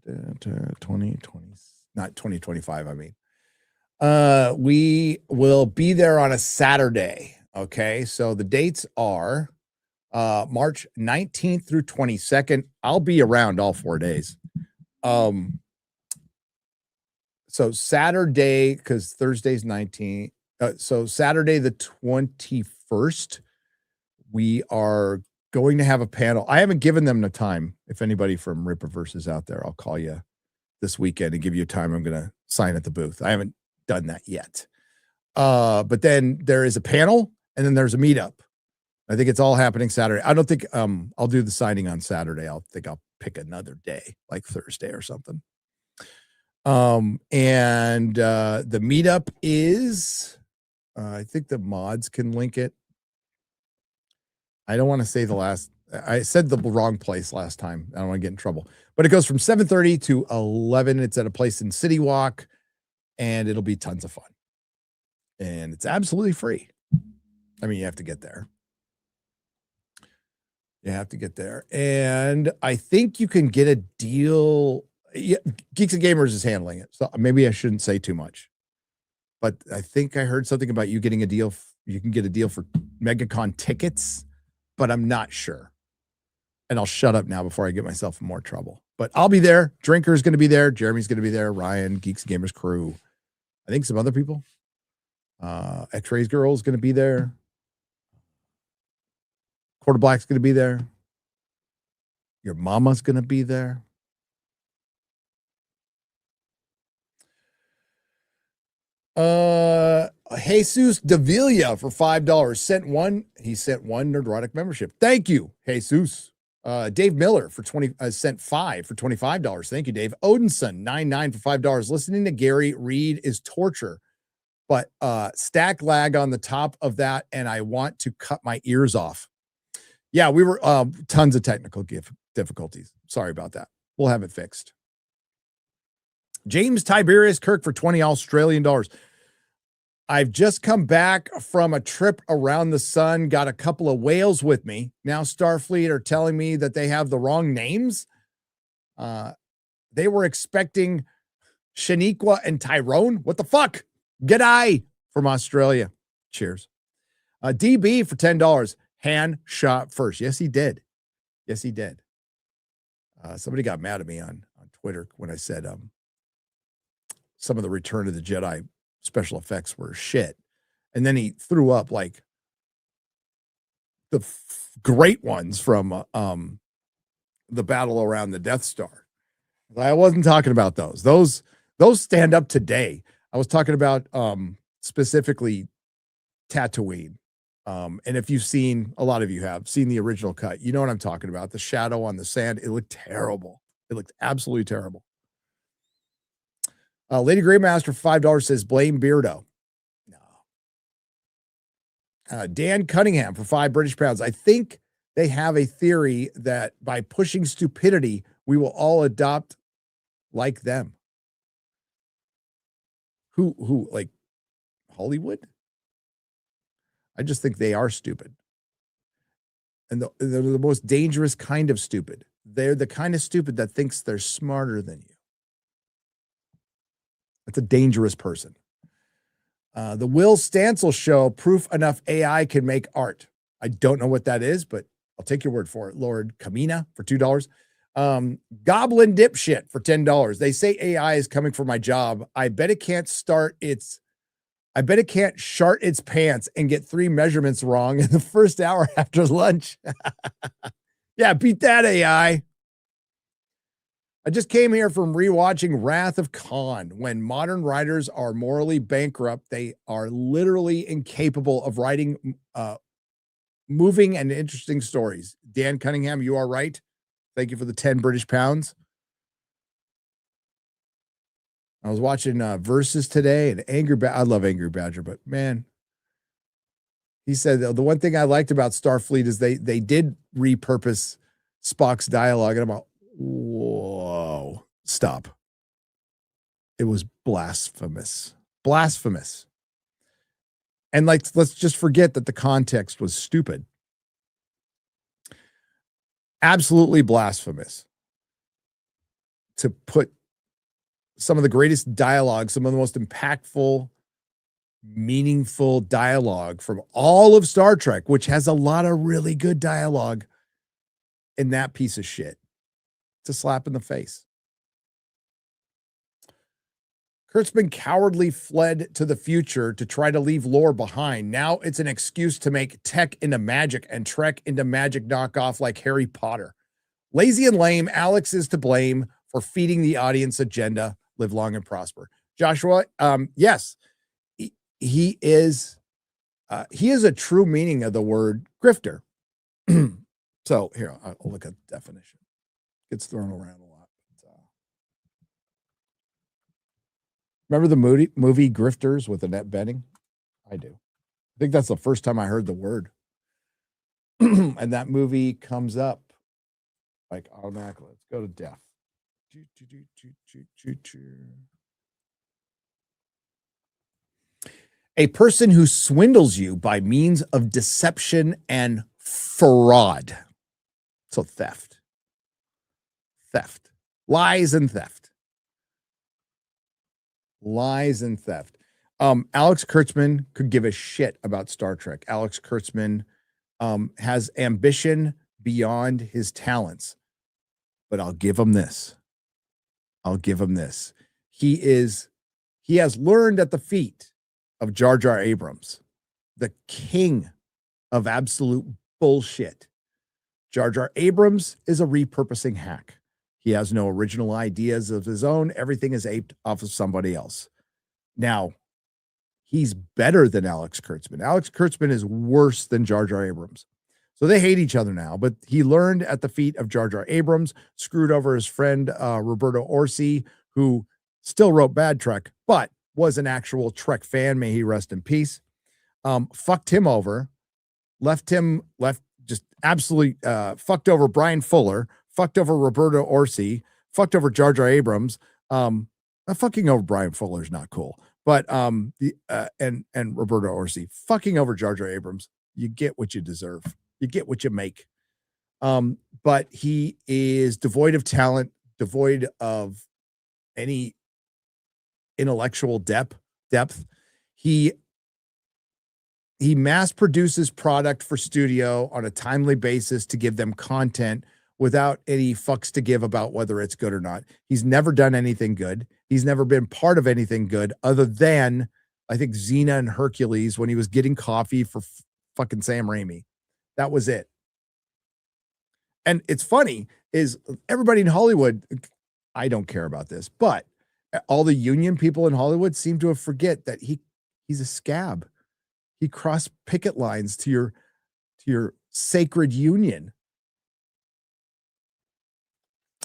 2020, not 2025, I mean. We will be there on a Saturday. Okay, so the dates are March 19th through 22nd. I'll be around all 4 days. So Saturday, because Thursday's 19th. So Saturday the 21st, we are going to have a panel. I haven't given them the time. If anybody from Rippaverse is out there, I'll call you this weekend and give you a time. I'm going to sign at the booth. I haven't done that yet. But then there is a panel and then there's a meetup. I think it's all happening Saturday. I don't think I'll do the signing on Saturday. I'll pick another day, like Thursday or something. And the meetup is, I think the mods can link it. I don't want to say I said the wrong place last time. I don't want to get in trouble, but it goes from 7:30 to 11. It's at a place in City Walk and it'll be tons of fun and it's absolutely free. I mean, you have to get there. You have to get there. And I think you can get a deal. Yeah, Geeks and Gamers is handling it. So maybe I shouldn't say too much, but I think I heard something about you getting a deal. You can get a deal for MegaCon tickets, but I'm not sure. And I'll shut up now before I get myself in more trouble. But I'll be there. Drinker's going to be there. Jeremy's going to be there. Ryan, Geeks and Gamers crew. I think some other people. X-Rays Girl's going to be there. Quarter Black's going to be there. Your mama's going to be there. Jesus Davila for $5 he sent one Nerdrotic membership. Thank you, Jesus. Dave Miller for sent $5 for $25. Thank you, Dave. Odinson, $9.9 for $5. Listening to Gary Reed is torture, but stack lag on the top of that, and I want to cut my ears off. Yeah, we were tons of technical difficulties. Sorry about that. We'll have it fixed. James Tiberius Kirk for $20 Australian dollars. I've just come back from a trip around the sun, got a couple of whales with me. Now Starfleet are telling me that they have the wrong names. They were expecting Shaniqua and Tyrone. What the fuck? G'day from Australia. Cheers. DB for $10. Hand shot first. Yes, he did. Yes, he did. Somebody got mad at me on Twitter when I said some of the Return of the Jedi special effects were shit. And then he threw up like the great ones from the battle around the Death Star. I wasn't talking about those. Those stand up today. I was talking about specifically Tatooine. And if you've seen, a lot of you have seen the original cut, you know what I'm talking about. The shadow on the sand, it looked terrible. It looked absolutely terrible. Lady Greymaster for $5 says, blame Beardo. No. Dan Cunningham for £5 I think they have a theory that by pushing stupidity, we will all adopt like them. Who like Hollywood? I just think they are stupid. And they're the most dangerous kind of stupid. They're the kind of stupid that thinks they're smarter than you. That's a dangerous person. The Will Stancil show, proof enough AI can make art. I don't know what that is, but I'll take your word for it. Lord Kamina for $2. Goblin Dipshit for $10. They say AI is coming for my job. I bet it can't shart its pants and get 3 measurements wrong in the first hour after lunch. Yeah, beat that AI. I just came here from rewatching Wrath of Khan. When modern writers are morally bankrupt, they are literally incapable of writing moving and interesting stories. Dan Cunningham, you are right. Thank you for the 10 British pounds. I was watching Versus today, and I love Angry Badger, but man, he said the one thing I liked about Starfleet is they did repurpose Spock's dialogue, and I'm like, whoa, stop. It was blasphemous. Blasphemous. And let's just forget that the context was stupid. Absolutely blasphemous to put some of the greatest dialogue, some of the most impactful, meaningful dialogue from all of Star Trek, which has a lot of really good dialogue, in that piece of shit. It's a slap in the face. Kurtzman cowardly fled to the future to try to leave lore behind. Now it's an excuse to make tech into magic and Trek into magic knockoff like Harry Potter. Lazy and lame, Alex is to blame for feeding the audience agenda. Live long and prosper. Joshua, yes, he is a true meaning of the word grifter. So here, I'll look at the definition. Gets thrown around a lot. Remember the movie Grifters with Annette Bening? I do. I think that's the first time I heard the word. And that movie comes up like automatically. Let's go to death. A person who swindles you by means of deception and fraud. So theft. Lies and theft. Alex Kurtzman could give a shit about Star Trek. Alex Kurtzman has ambition beyond his talents. But I'll give him this. He has learned at the feet of Jar Jar Abrams, the king of absolute bullshit. Jar Jar Abrams is a repurposing hack. He has no original ideas of his own. Everything is aped off of somebody else. Now, he's better than Alex Kurtzman. Alex Kurtzman is worse than Jar Jar Abrams. So they hate each other now, but he learned at the feet of Jar Jar Abrams, screwed over his friend Roberto Orci, who still wrote Bad Trek, but was an actual Trek fan. May he rest in peace. Fucked him over, left just absolutely fucked over Brian Fuller, fucked over Roberto Orci, fucked over Jar Jar Abrams. Fucking over Brian Fuller is not cool, but and Roberto Orci fucking over Jar Jar Abrams. You get what you deserve. You get what you make. But he is devoid of talent, devoid of any intellectual depth. He mass produces product for studio on a timely basis to give them content without any fucks to give about whether it's good or not. He's never done anything good. He's never been part of anything good other than, I think, Xena and Hercules when he was getting coffee for fucking Sam Raimi. That was it. And it's funny. is everybody in Hollywood. I don't care about this, but all the union people in Hollywood seem to forget that he's a scab. He crossed picket lines to your sacred union.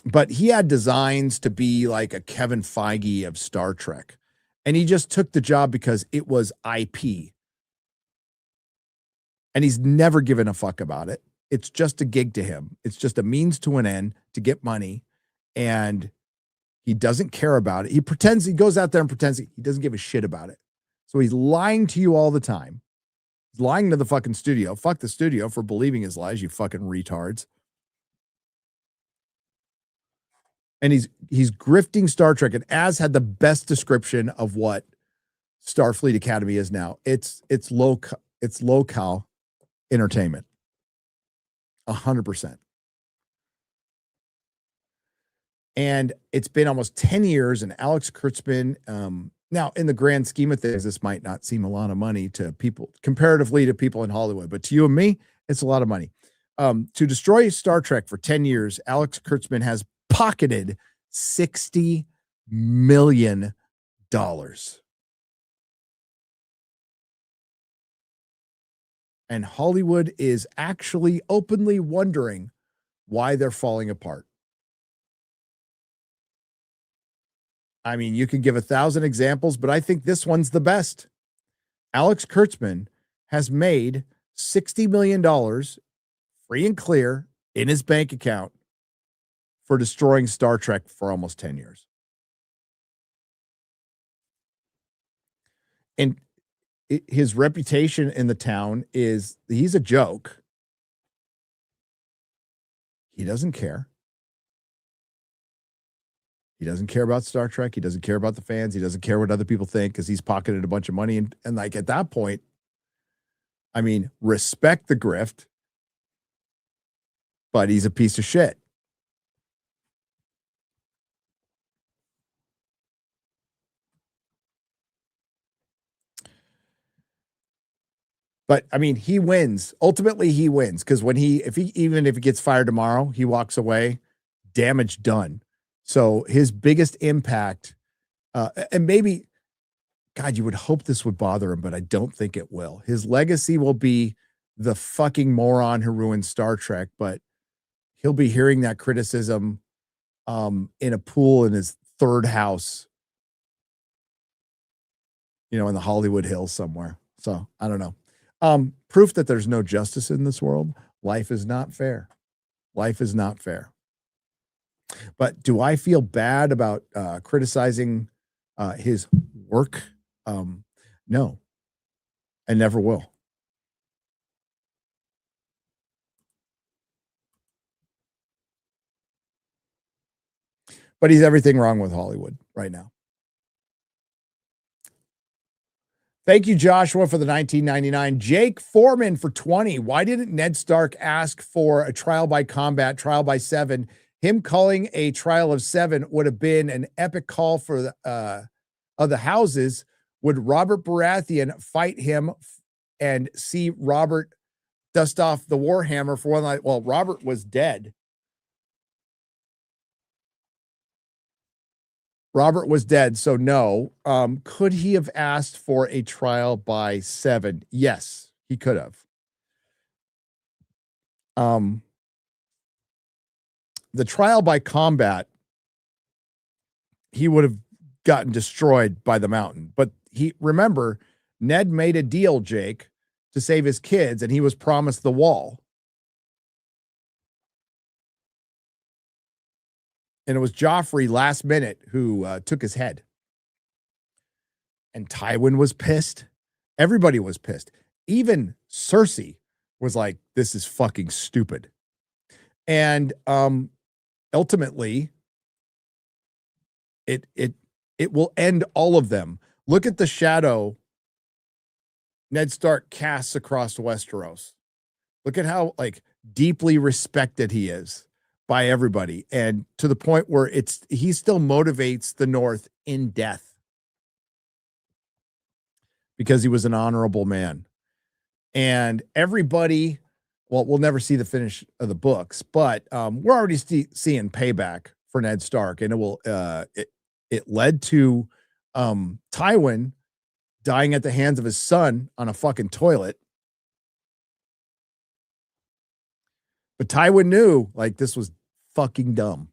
But he had designs to be like a Kevin Feige of Star Trek. And he just took the job because it was IP. And he's never given a fuck about it. It's just a gig to him. It's just a means to an end to get money. And he doesn't care about it. He goes out there and pretends he doesn't give a shit about it. So he's lying to you all the time. He's lying to the fucking studio. Fuck the studio for believing his lies, you fucking retards. And he's grifting Star Trek, and Az had the best description of what Starfleet Academy is now. It's low-cal entertainment. 100%. And it's been almost 10 years, and Alex Kurtzman, now in the grand scheme of things, this might not seem a lot of money to people, comparatively to people in Hollywood, but to you and me, it's a lot of money. To destroy Star Trek for 10 years, Alex Kurtzman has pocketed $60 million. And Hollywood is actually openly wondering why they're falling apart. I mean, you could give 1,000 examples, but I think this one's the best. Alex Kurtzman has made $60 million free and clear in his bank account for destroying Star Trek for almost 10 years. And his reputation in the town is he's a joke. He doesn't care. He doesn't care about Star Trek. He doesn't care about the fans. He doesn't care what other people think because he's pocketed a bunch of money. And like at that point, I mean, respect the grift, but he's a piece of shit. But I mean, he wins. Ultimately, he wins because even if he gets fired tomorrow, he walks away, damage done. So his biggest impact, and maybe, God, you would hope this would bother him, but I don't think it will. His legacy will be the fucking moron who ruined Star Trek, but he'll be hearing that criticism in a pool in his third house, in the Hollywood Hills somewhere. So I don't know. Proof that there's no justice in this world. Life is not fair. Life is not fair. But do I feel bad about criticizing his work? No, I never will. But he's everything wrong with Hollywood right now. Thank you, Joshua, for the 1999. Jake Foreman for 20. Why didn't Ned Stark ask for a trial by combat, trial by 7? Him calling a trial of 7 would have been an epic call for the houses. Would Robert Baratheon fight him and see Robert dust off the Warhammer for one night? Well, Robert was dead. Robert was dead, so no. Could he have asked for a trial by 7? Yes, he could have. The trial by combat, he would have gotten destroyed by the mountain. But remember, Ned made a deal, Jake, to save his kids, and he was promised the wall. And it was Joffrey last minute who took his head. And Tywin was pissed. Everybody was pissed. Even Cersei was like, this is fucking stupid. And ultimately, it will end all of them. Look at the shadow Ned Stark casts across Westeros. Look at how deeply respected he is by everybody, and to the point where he still motivates the North in death because he was an honorable man. And everybody well, we'll never see the finish of the books, but we're already seeing payback for Ned Stark, and it led to Tywin dying at the hands of his son on a fucking toilet. But Tywin knew, like, this was fucking dumb.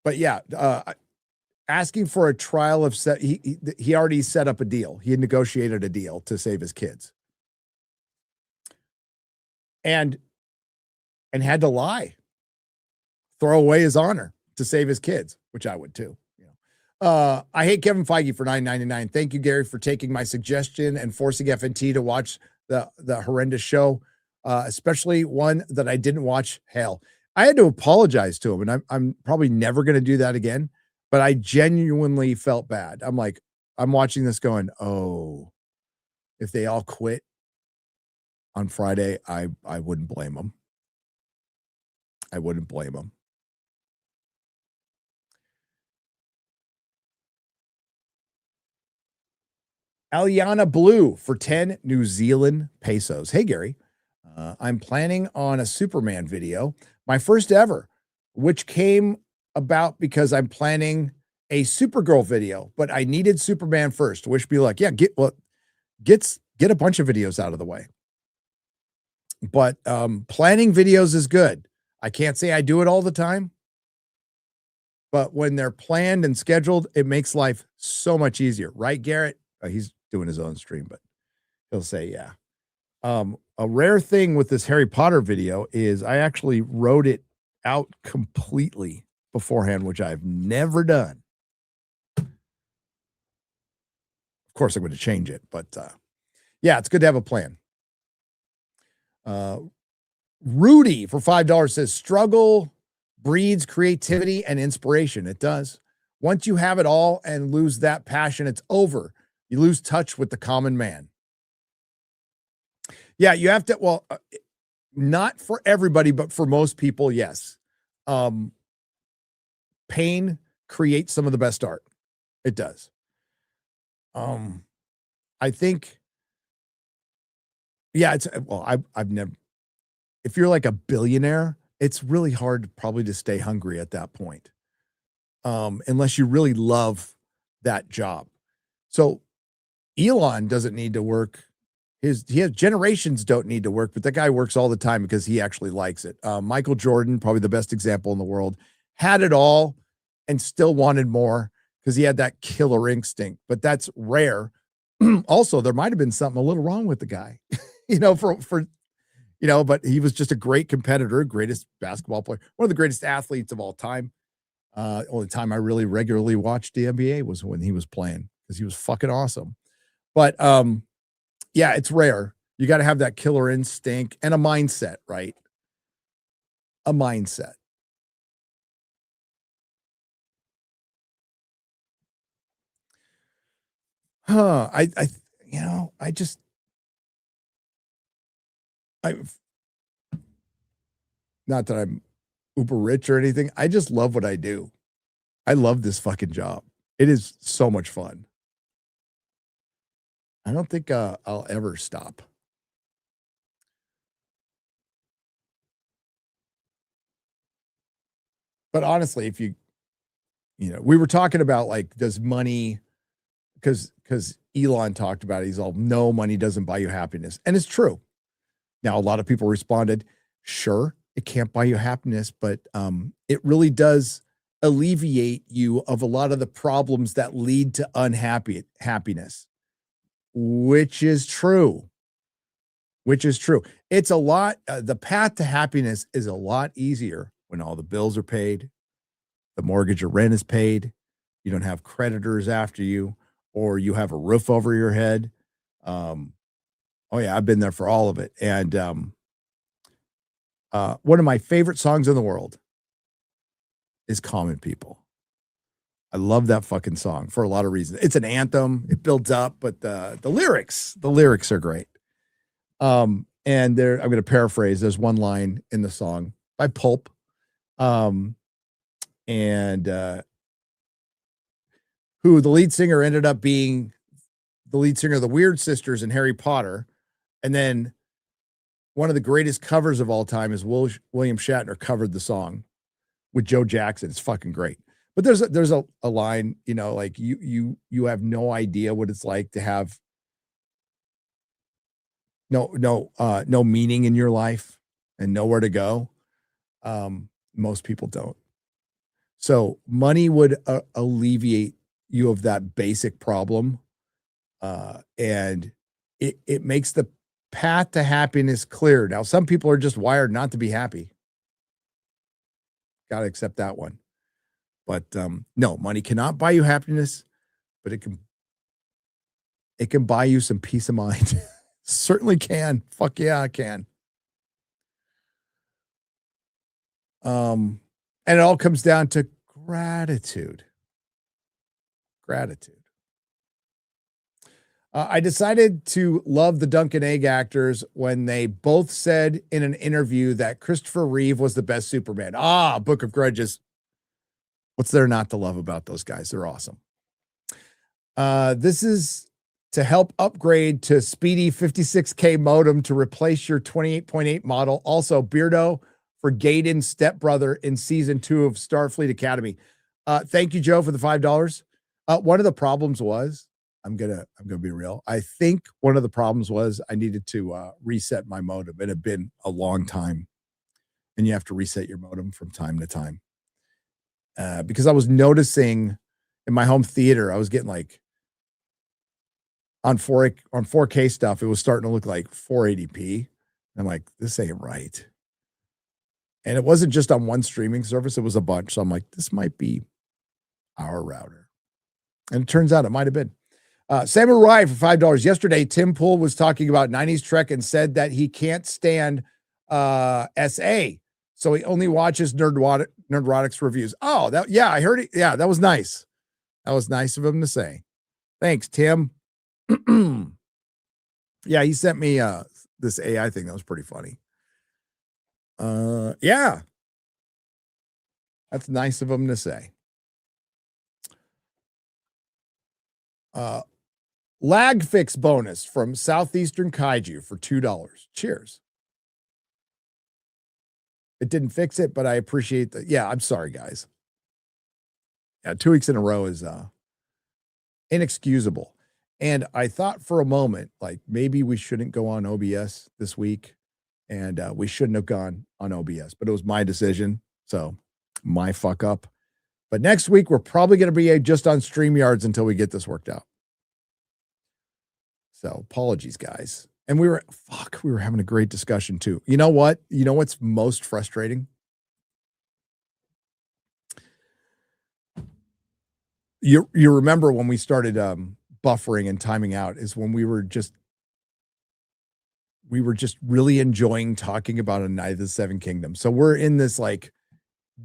But yeah, asking for a trial of he already set up a deal. He had negotiated a deal to save his kids, and had to lie, throw away his honor to save his kids, which I would too. I hate Kevin Feige for $9.99. Thank you, Gary, for taking my suggestion and forcing FNT to watch the horrendous show, especially one that I didn't watch. Hell, I had to apologize to him, and I'm probably never going to do that again. But I genuinely felt bad. I'm like, I'm watching this going, oh, if they all quit on Friday, I wouldn't blame them. I wouldn't blame them. Aliana Blue for 10 New Zealand pesos. Hey, Gary, I'm planning on a Superman video, my first ever, which came about because I'm planning a Supergirl video, but I needed Superman first. Wish me luck. Yeah, get a bunch of videos out of the way. But planning videos is good. I can't say I do it all the time, but when they're planned and scheduled, it makes life so much easier. Right, Garrett? He's doing his own stream, but he'll say, yeah. A rare thing with this Harry Potter video is I actually wrote it out completely beforehand, which I've never done. Of course, I'm going to change it, but yeah, it's good to have a plan. Rudy for $5 says, struggle breeds creativity and inspiration. It does. Once you have it all and lose that passion, it's over. You lose touch with the common man. Yeah, you have to, well, not for everybody, but for most people, yes. Pain creates some of the best art. It does. I think, yeah, it's, well, I've never, if you're like a billionaire, it's really hard probably to stay hungry at that point. Unless you really love that job. So Elon doesn't need to work. His generations don't need to work, but that guy works all the time because he actually likes it. Michael Jordan, probably the best example in the world, had it all and still wanted more because he had that killer instinct, but that's rare. Also, there might've been something a little wrong with the guy, but he was just a great competitor, greatest basketball player, one of the greatest athletes of all time. Only time I really regularly watched the NBA was when he was playing because he was fucking awesome. But yeah, it's rare. You got to have that killer instinct and a mindset, right? A mindset. I not that I'm uber rich or anything. I just love what I do. I love this fucking job. It is so much fun. I don't think I'll ever stop. But honestly, if we were talking about like, does money, because Elon talked about it, he's all, no, money doesn't buy you happiness. And it's true. Now, a lot of people responded, sure, it can't buy you happiness, but it really does alleviate you of a lot of the problems that lead to happiness, which is true. It's a lot. The path to happiness is a lot easier when all the bills are paid, the mortgage or rent is paid, you don't have creditors after you, or you have a roof over your head. Oh yeah, I've been there for all of it. And one of my favorite songs in the world is Common People. I love that fucking song for a lot of reasons. It's an anthem. It builds up, but the lyrics are great. And I'm going to paraphrase. There's one line in the song by Pulp. who the lead singer ended up being the lead singer of the Weird Sisters in Harry Potter. And then one of the greatest covers of all time is William Shatner covered the song with Joe Jackson. It's fucking great. But there's a line, you know, like you have no idea what it's like to have no meaning in your life and nowhere to go. Most people don't. So money would alleviate you of that basic problem. And it makes the path to happiness clear. Now, some people are just wired not to be happy. Got to accept that one. But no, money cannot buy you happiness, but it can buy you some peace of mind. Certainly can. Fuck yeah, it can. And it all comes down to gratitude. Gratitude. I decided to love the Duncan Egg actors when they both said in an interview that Christopher Reeve was the best Superman. Book of Grudges. What's there not to love about those guys? They're awesome. This is to help upgrade to speedy 56K modem to replace your 28.8 model. Also, Beardo for Gaydon's stepbrother in season 2 of Starfleet Academy. Thank you, Joe, for the $5. One of the problems was, I'm gonna be real. I think one of the problems was I needed to reset my modem. It had been a long time, and you have to reset your modem from time to time. Because I was noticing in my home theater, I was getting like on 4K stuff, it was starting to look like 480p. I'm like, this ain't right. And it wasn't just on one streaming service, it was a bunch. So I'm like, this might be our router. And it turns out it might have been. Samurai for $5. Yesterday, Tim Pool was talking about 90s Trek and said that he can't stand SA. So he only watches Nerdrotic's reviews. Oh, I heard it. Yeah, that was nice. That was nice of him to say. Thanks, Tim. Yeah, he sent me this AI thing. That was pretty funny. Yeah. That's nice of him to say. Lag fix bonus from Southeastern Kaiju for $2. Cheers. It didn't fix it, but I appreciate that. Yeah, I'm sorry, guys. Yeah, 2 weeks in a row is inexcusable. And I thought for a moment, like maybe we shouldn't go on OBS this week, and we shouldn't have gone on OBS, but it was my decision. So my fuck up. But next week, we're probably going to be just on StreamYards until we get this worked out. So apologies, guys. And we were having a great discussion too. You know what? You know what's most frustrating? You remember when we started buffering and timing out is when we were just really enjoying talking about A Night of the Seven Kingdoms. So we're in this like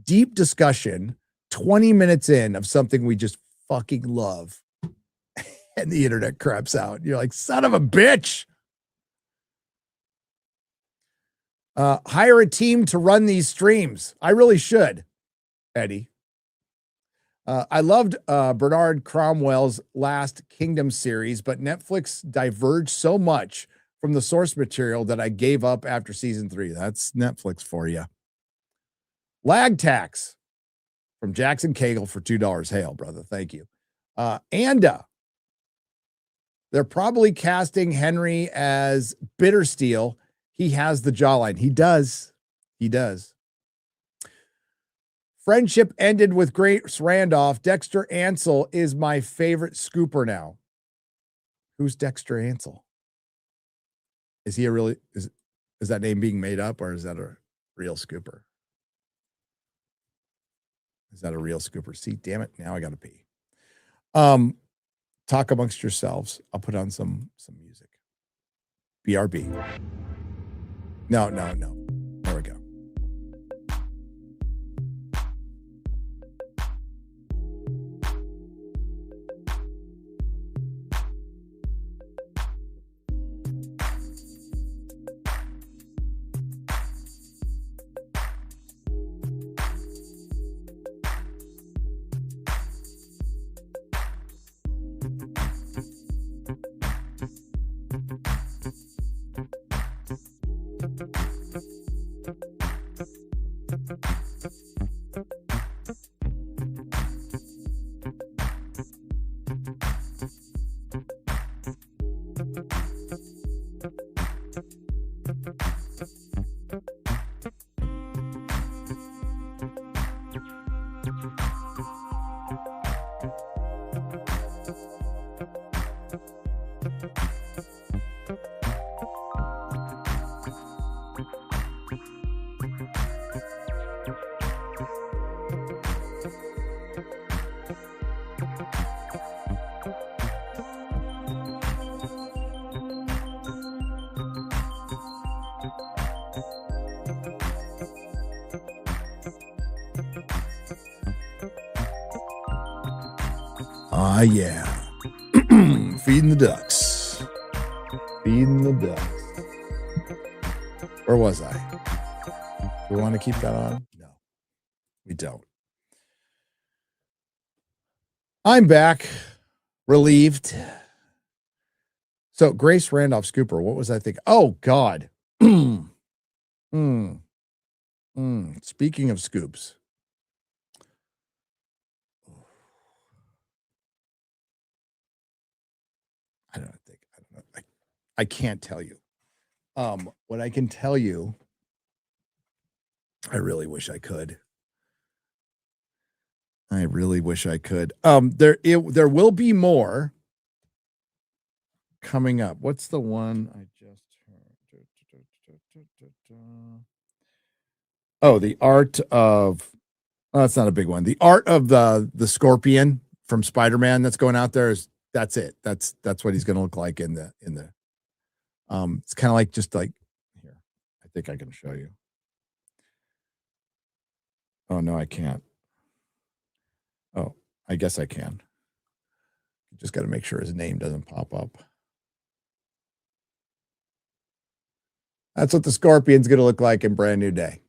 deep discussion, 20 minutes in of something we just fucking love. And the internet craps out. You're like, son of a bitch. Hire a team to run these streams. I really should, Eddie. I loved Bernard Cromwell's Last Kingdom series, but Netflix diverged so much from the source material that I gave up after season 3. That's Netflix for you. Lag tax from Jackson Cagle for $2. Hail, brother. Thank you. Anda. They're probably casting Henry as Bittersteel. He has the jawline. He does. He does. Friendship ended with Grace Randolph. Dexter Ansel is my favorite scooper now. Who's Dexter Ansel? Is he a really, is that name being made up, or is that a real scooper? Is that a real scooper? See, damn it. Now I got to pee. Talk amongst yourselves. I'll put on some music. BRB. No. There we go. Ah, yeah. Feeding the ducks. Feeding the ducks. Where was I? Do we want to keep that on? No, we don't. I'm back. Relieved. So Grace Randolph Scooper, what was I thinking? Oh, God. Speaking of scoops. I don't know. I can't tell you. What I can tell you, I really wish I could. I really wish I could. There will be more coming up. What's the one I just heard? Oh, the art of. Oh, that's not a big one. The art of the scorpion from Spider-Man that's going out there is that's it. That's what he's going to look like in the. It's kind of like just like here. I think I can show you. Oh no, I can't. Oh, I guess I can. Just got to make sure his name doesn't pop up. That's what the scorpion's going to look like in Brand New Day.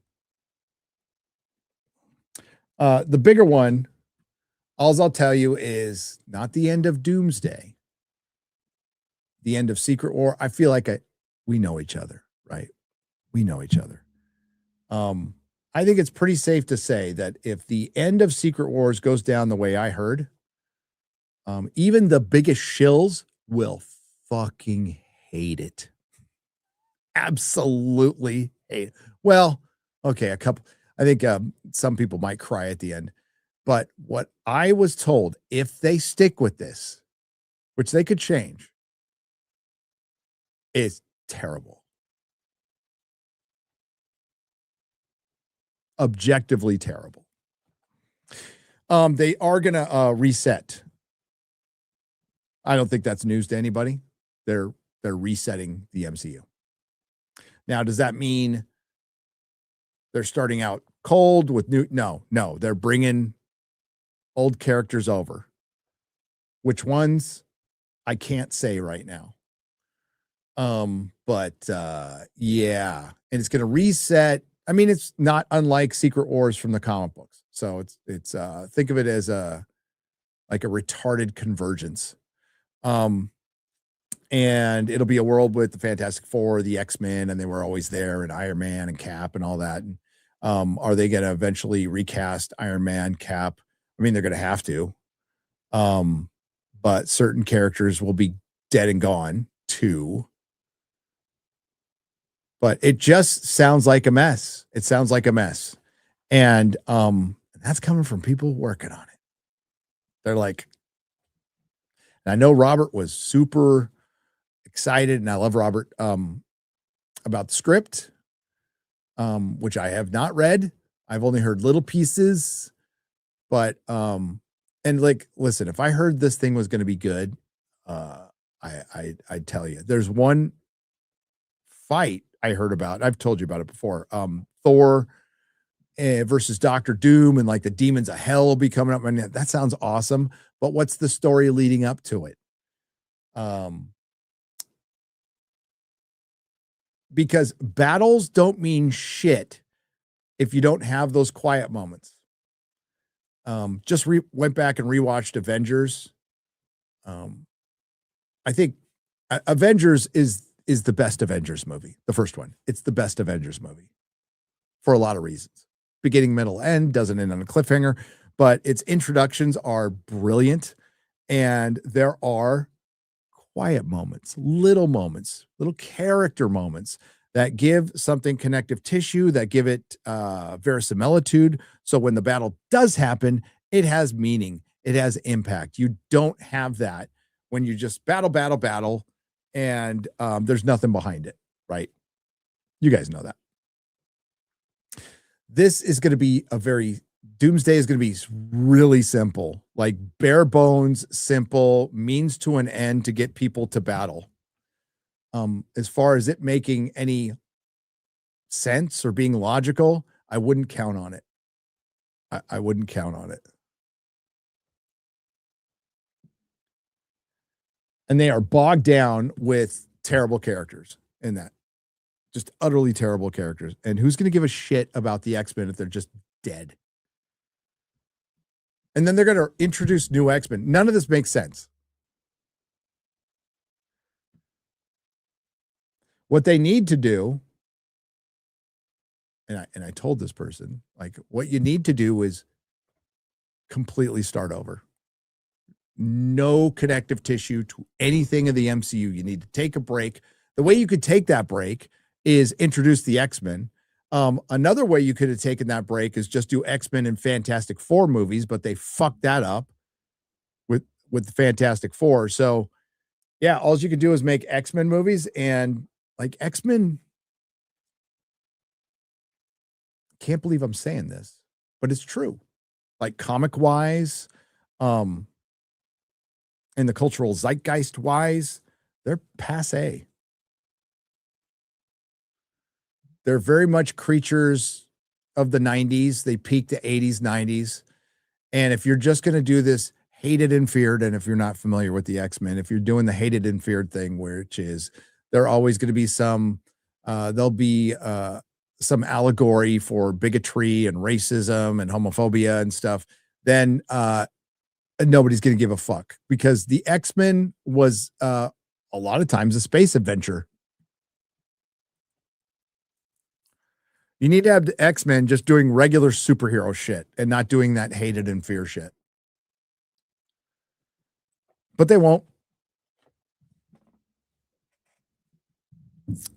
The bigger one, all I'll tell you is not the end of Doomsday. The end of Secret War. I feel like we know each other, right? We know each other. I think it's pretty safe to say that if the end of Secret Wars goes down the way I heard, even the biggest shills will fucking hate it. Absolutely hate it. Well, okay, I think some people might cry at the end. But what I was told, if they stick with this, which they could change, is terrible. Objectively terrible. They are going to reset. I don't think that's news to anybody. They're resetting the MCU. Now, does that mean they're starting out cold with new? No, they're bringing old characters over. Which ones? I can't say right now. But yeah, and it's going to reset. I mean, it's not unlike Secret Wars from the comic books. So it's think of it as like a retarded convergence. And it'll be a world with the Fantastic Four, the X-Men, and they were always there, and Iron Man and Cap and all that. And, are they going to eventually recast Iron Man, Cap? I mean, they're going to have to. But certain characters will be dead and gone too. But it just sounds like a mess. It sounds like a mess. And that's coming from people working on it. They're like, and I know Robert was super excited, and I love Robert about the script, which I have not read. I've only heard little pieces, but and like, listen, if I heard this thing was going to be good, I'd tell you. There's one fight I heard about. I've told you about it before. Thor versus Doctor Doom, and like the demons of hell will be coming up. I mean, that sounds awesome. But what's the story leading up to it? Because battles don't mean shit if you don't have those quiet moments. Just went back and rewatched Avengers. I think Avengers is the best Avengers movie. The first one. It's the best Avengers movie for a lot of reasons. Beginning, middle, end, doesn't end on a cliffhanger, but its introductions are brilliant. And there are quiet moments, little character moments that give something connective tissue, that give it verisimilitude. So when the battle does happen, it has meaning. It has impact. You don't have that when you just battle, and there's nothing behind it, right? You guys know that. This is going to be Doomsday is going to be really simple, like bare bones, simple, means to an end to get people to battle. As far as it making any sense or being logical, I wouldn't count on it. I wouldn't count on it. And they are bogged down with terrible characters in that. Just utterly terrible characters. And who's going to give a shit about the X-Men if they're just dead? And then they're going to introduce new X-Men. None of this makes sense. What they need to do, and I told this person, like, what you need to do is completely start over. No connective tissue to anything in the MCU. You need to take a break. The way you could take that break is introduce the X-Men. Another way you could have taken that break is just do X-Men and Fantastic Four movies, but they fucked that up with the Fantastic Four. So yeah, all you could do is make X-Men movies, and like X-Men, can't believe I'm saying this, but it's true. Like comic wise, and the cultural zeitgeist wise, they're passe. They're very much creatures of the 90s. They peaked the 80s, 90s. And if you're just going to do this hated and feared, and if you're not familiar with the X-Men, if you're doing the hated and feared thing, which is there always going to be some, there'll be some allegory for bigotry and racism and homophobia and stuff, then nobody's going to give a fuck, because the X-Men was a lot of times a space adventure. You need to have the X-Men just doing regular superhero shit and not doing that hated and fear shit. But they won't.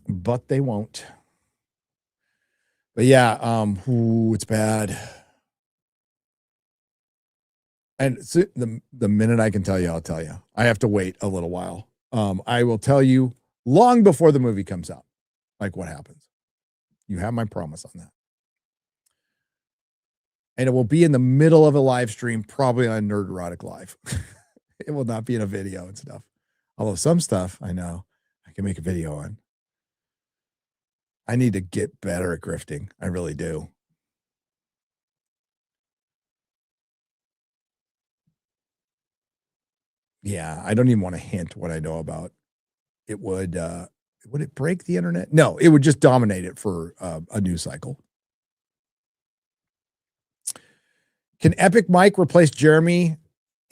But they won't. But yeah, it's bad. And so the minute I can tell you, I'll tell you. I have to wait a little while. I will tell you long before the movie comes out, like what happens. You have my promise on that. And it will be in the middle of a live stream, probably on Nerdrotic Live. It will not be in a video and stuff. Although some stuff I know I can make a video on. I need to get better at grifting. I really do. Yeah, I don't even want to hint what I know about. It would it break the internet? No, it would just dominate it for a news cycle. Can Epic Mike replace Jeremy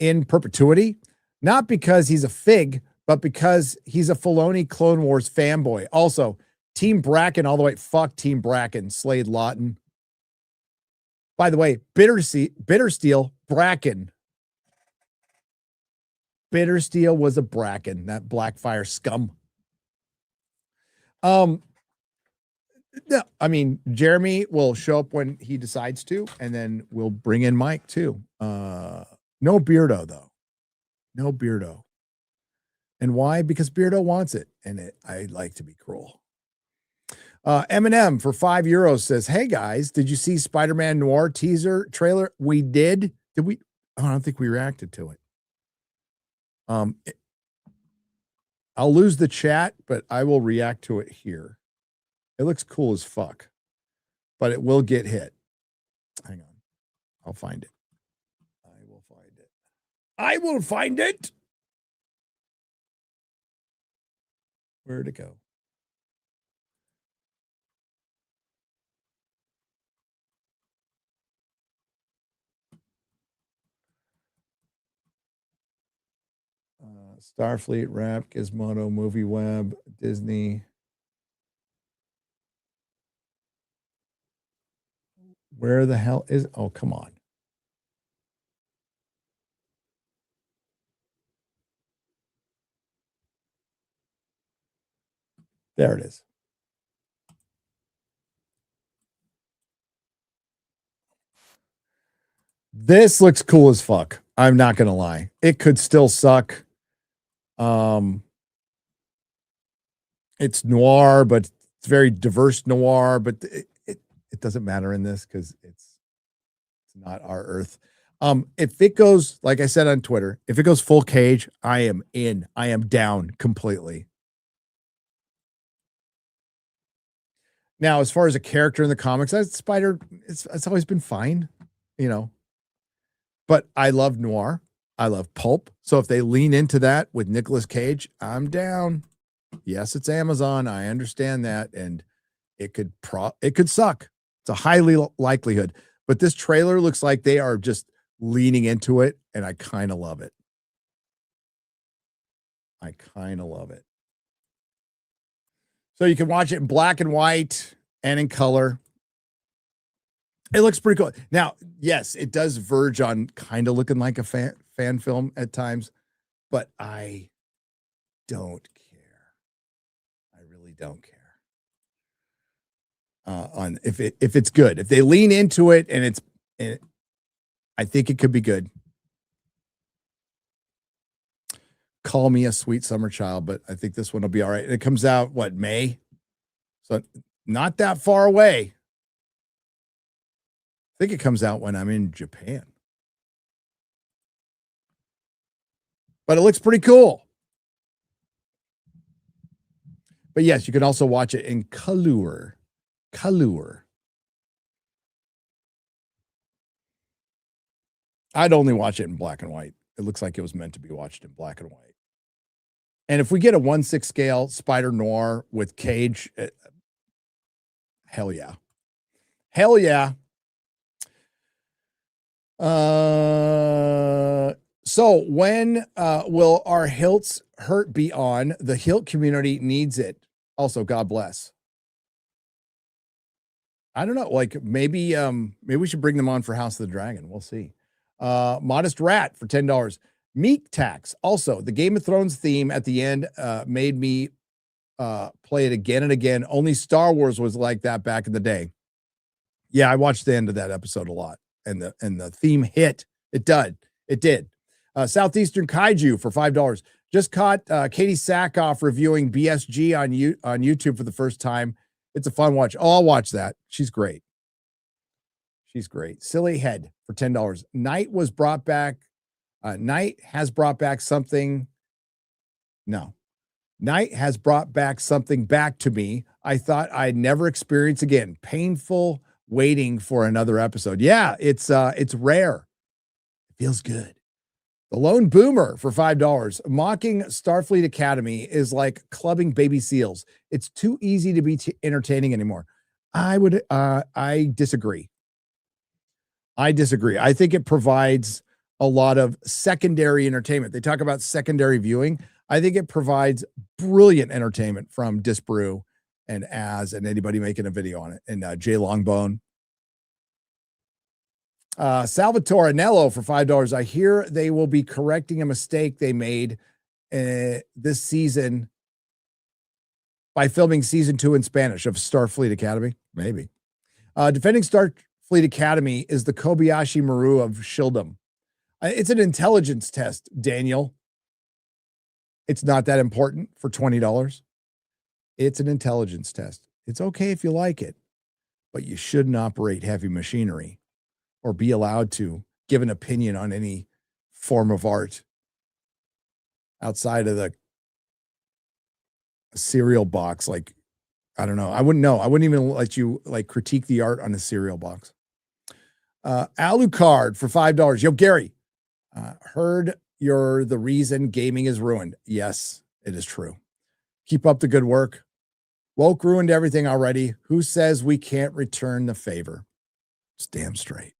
in perpetuity? Not because he's a fig, but because he's a Filoni Clone Wars fanboy. Also, Team Bracken all the way. Fuck Team Bracken. Slade Lawton. By the way, Bittersteel, Bracken. Bittersteel was a Bracken, that Blackfire scum. No, I mean, Jeremy will show up when he decides to, and then we'll bring in Mike too. No Beardo though. No Beardo. And why? Because Beardo wants it, and I like to be cruel. Eminem for €5 says, "Hey guys, did you see Spider-Man Noir teaser trailer? We did. Did we? Oh, I don't think we reacted to it. I'll lose the chat, but I will react to it here. It looks cool as fuck, but it will get hit. Hang on. I'll find it. I will find it. I will find it. Where'd it go? Starfleet, Rap, Gizmodo, Movie Web, Disney. Where the hell is? Oh, come on. There it is. This looks cool as fuck. I'm not going to lie. It could still suck. It's noir, but it's very diverse noir, but it doesn't matter in this because it's not our Earth. If it goes, like I said on Twitter, if it goes full Cage, I am in. I am down completely. Now, as far as a character in the comics, that Spider, it's always been fine, you know. But I love noir. I love pulp. So if they lean into that with Nicolas Cage, I'm down. Yes, it's Amazon. I understand that. And it could suck. It's a highly likelihood. But this trailer looks like they are just leaning into it. And I kind of love it. So you can watch it in black and white and in color. It looks pretty cool. Now, yes, it does verge on kind of looking like a fan film at times, but I don't care. I really don't care. On if it's good. If they lean into it and I think it could be good. Call Me a Sweet Summer Child, but I think this one will be all right. It comes out May? So not that far away. I think it comes out when I'm in Japan. But it looks pretty cool. But yes, you can also watch it in color. I'd only watch it in black and white. It looks like it was meant to be watched in black and white. And if we get a 1/6 scale Spider Noir with Cage, hell yeah. Hell yeah. So when will our Hilts hurt be on? The Hilt community needs it. Also, God bless. I don't know. Like maybe we should bring them on for House of the Dragon. We'll see. Modest Rat for $10. Meek Tax. Also, the Game of Thrones theme at the end made me play it again and again. Only Star Wars was like that back in the day. Yeah, I watched the end of that episode a lot. And the theme hit. It did. Southeastern Kaiju for $5. Just caught Katie Sackhoff reviewing BSG on YouTube for the first time. It's a fun watch. Oh, I'll watch that. She's great. Silly Head for $10. Night has brought back something. No. Night has brought back something back to me I thought I'd never experience again. Painful waiting for another episode. Yeah, it's rare. It feels good. The Lone Boomer for $5. Mocking Starfleet Academy is like clubbing baby seals. It's too easy to be entertaining anymore. I disagree. I think it provides a lot of secondary entertainment. They talk about secondary viewing. I think it provides brilliant entertainment from Disparu and and anybody making a video on it. And Jay Longbone. Salvatore Anello for $5. I hear they will be correcting a mistake they made this season by filming season 2 in Spanish of Starfleet Academy. Maybe. Defending Starfleet Academy is the Kobayashi Maru of Shieldom. It's an intelligence test, Daniel. It's not that important for $20. It's an intelligence test. It's okay if you like it, but you shouldn't operate heavy machinery or be allowed to give an opinion on any form of art outside of the cereal box. Like, I don't know. I wouldn't know. I wouldn't even let you critique the art on a cereal box. Alucard for $5. Yo, Gary, heard you're the reason gaming is ruined. Yes, it is true. Keep up the good work. Woke ruined everything already. Who says we can't return the favor? It's damn straight.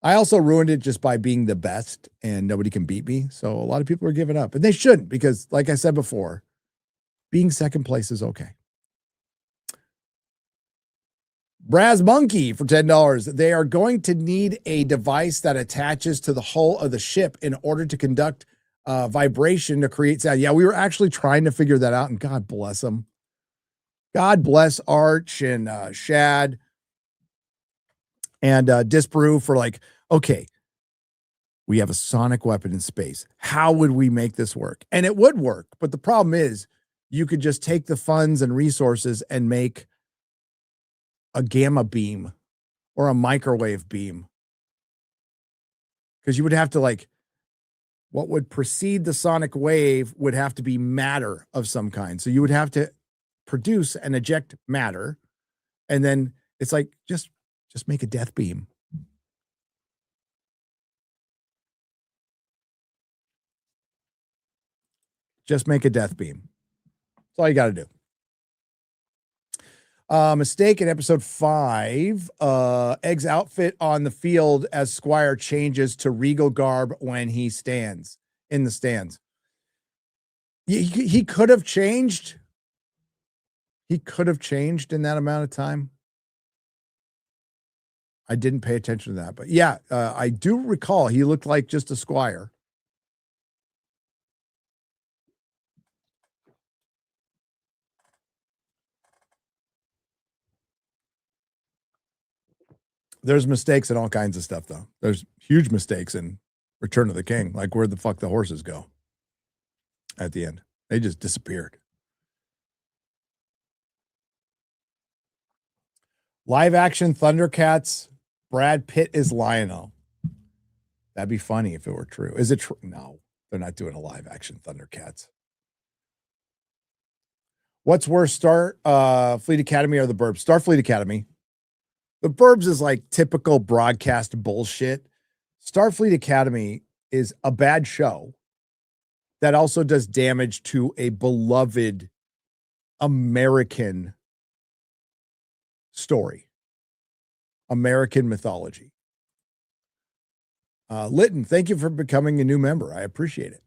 I also ruined it just by being the best and nobody can beat me. So a lot of people are giving up and they shouldn't, because like I said before, being second place is okay. Brass Monkey for $10. They are going to need a device that attaches to the hull of the ship in order to conduct vibration to create sound. Yeah, we were actually trying to figure that out, and God bless them. God bless Arch and Shad and Disparu for okay, we have a sonic weapon in space. How would we make this work? And it would work, but the problem is you could just take the funds and resources and make a gamma beam or a microwave beam. Because you would have to what would precede the sonic wave would have to be matter of some kind. So you would have to produce and eject matter. And then it's just make a death beam. Just make a death beam. That's all you got to do. Mistake in episode 5. Egg's outfit on the field as Squire changes to regal garb when he stands in the stands. He could have changed. He could have changed in that amount of time. I didn't pay attention to that, but yeah, I do recall he looked like just a Squire. There's mistakes in all kinds of stuff, though. There's huge mistakes in Return of the King, like where the fuck the horses go at the end. They just disappeared. Live action Thundercats. Brad Pitt is Lionel. That'd be funny if it were true. Is it true? No, they're not doing a live action Thundercats. What's worse, Fleet Academy or the Burbs? Starfleet Academy. The Burbs is like typical broadcast bullshit. Starfleet Academy is a bad show that also does damage to a beloved American story, American mythology. Litton, thank you for becoming a new member. I appreciate it.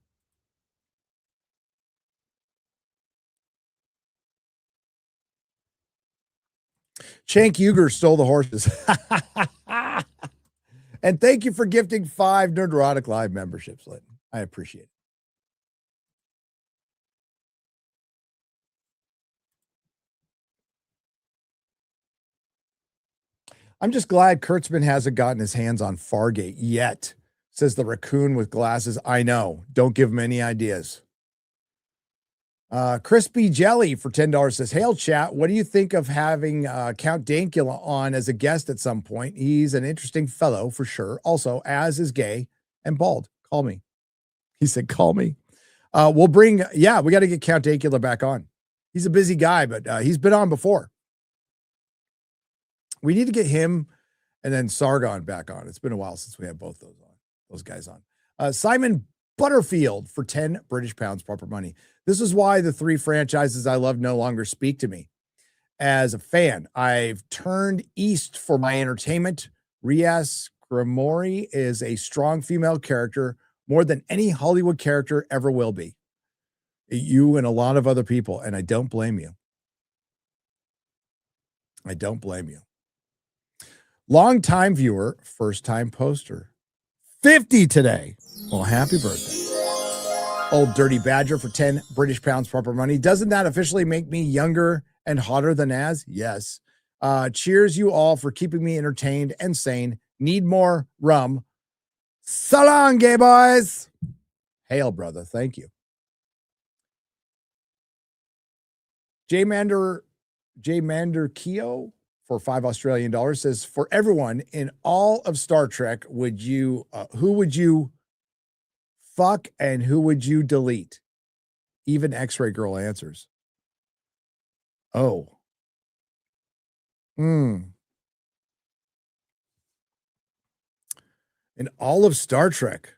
Shank Uger stole the horses. And thank you for gifting 5 Nerdrotic Live memberships, Litton. I appreciate it. I'm just glad Kurtzman hasn't gotten his hands on Fargate yet, says the raccoon with glasses. I know. Don't give him any ideas. Crispy Jelly for $10 says, hail chat. What do you think of having Count Dankula on as a guest at some point? He's an interesting fellow for sure. Also, Az is gay and bald. Call me. He said, call me. We got to get Count Dankula back on. He's a busy guy, but he's been on before. We need to get him and then Sargon back on. It's been a while since we had both those guys on. Simon Butterfield for 10 British pounds, proper money. This is why the 3 franchises I love no longer speak to me. As a fan, I've turned east for my entertainment. Rias Grimoire is a strong female character, more than any Hollywood character ever will be. You and a lot of other people, and I don't blame you. I don't blame you. Long-time viewer, first-time poster. 50 today. Well, happy birthday. Old Dirty Badger for 10 British pounds, proper money. Doesn't that officially make me younger and hotter than Az? Yes. Cheers you all for keeping me entertained and sane. Need more rum. So long, gay boys. Hail, brother. Thank you. J Mander Keo for $5 Australian says, for everyone in all of Star Trek, who would you fuck and who would you delete? Even X-Ray Girl answers. Oh. In all of Star Trek,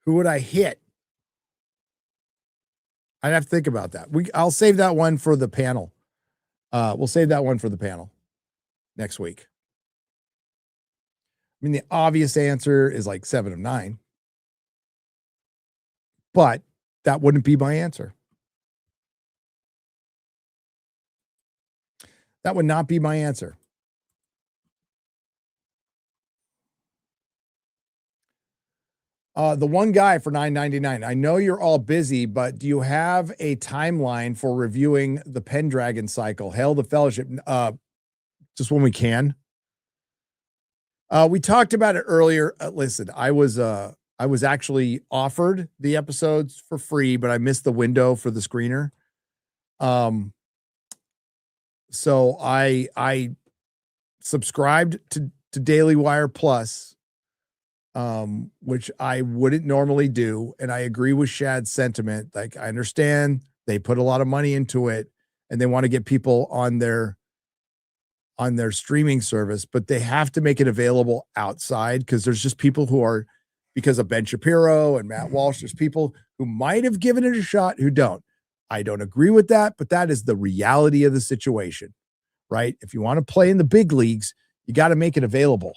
who would I hit? I'd have to think about that. I'll save that one for the panel. We'll save that one for the panel next week. I mean, the obvious answer is like 7 of 9. But that wouldn't be my answer. That would not be my answer. The one guy for $9.99. I know you're all busy, but do you have a timeline for reviewing the Pendragon cycle? Hail the Fellowship. Just when we can. We talked about it earlier. Listen, I was actually offered the episodes for free, but I missed the window for the screener. So I subscribed to Daily Wire Plus, which I wouldn't normally do. And I agree with Shad's sentiment. Like, I understand they put a lot of money into it and they want to get people on their streaming service, but they have to make it available outside because there's just people who are, because of Ben Shapiro and Matt Walsh, there's people who might have given it a shot, who don't. I don't agree with that, but that is the reality of the situation, right? If you want to play in the big leagues, you got to make it available.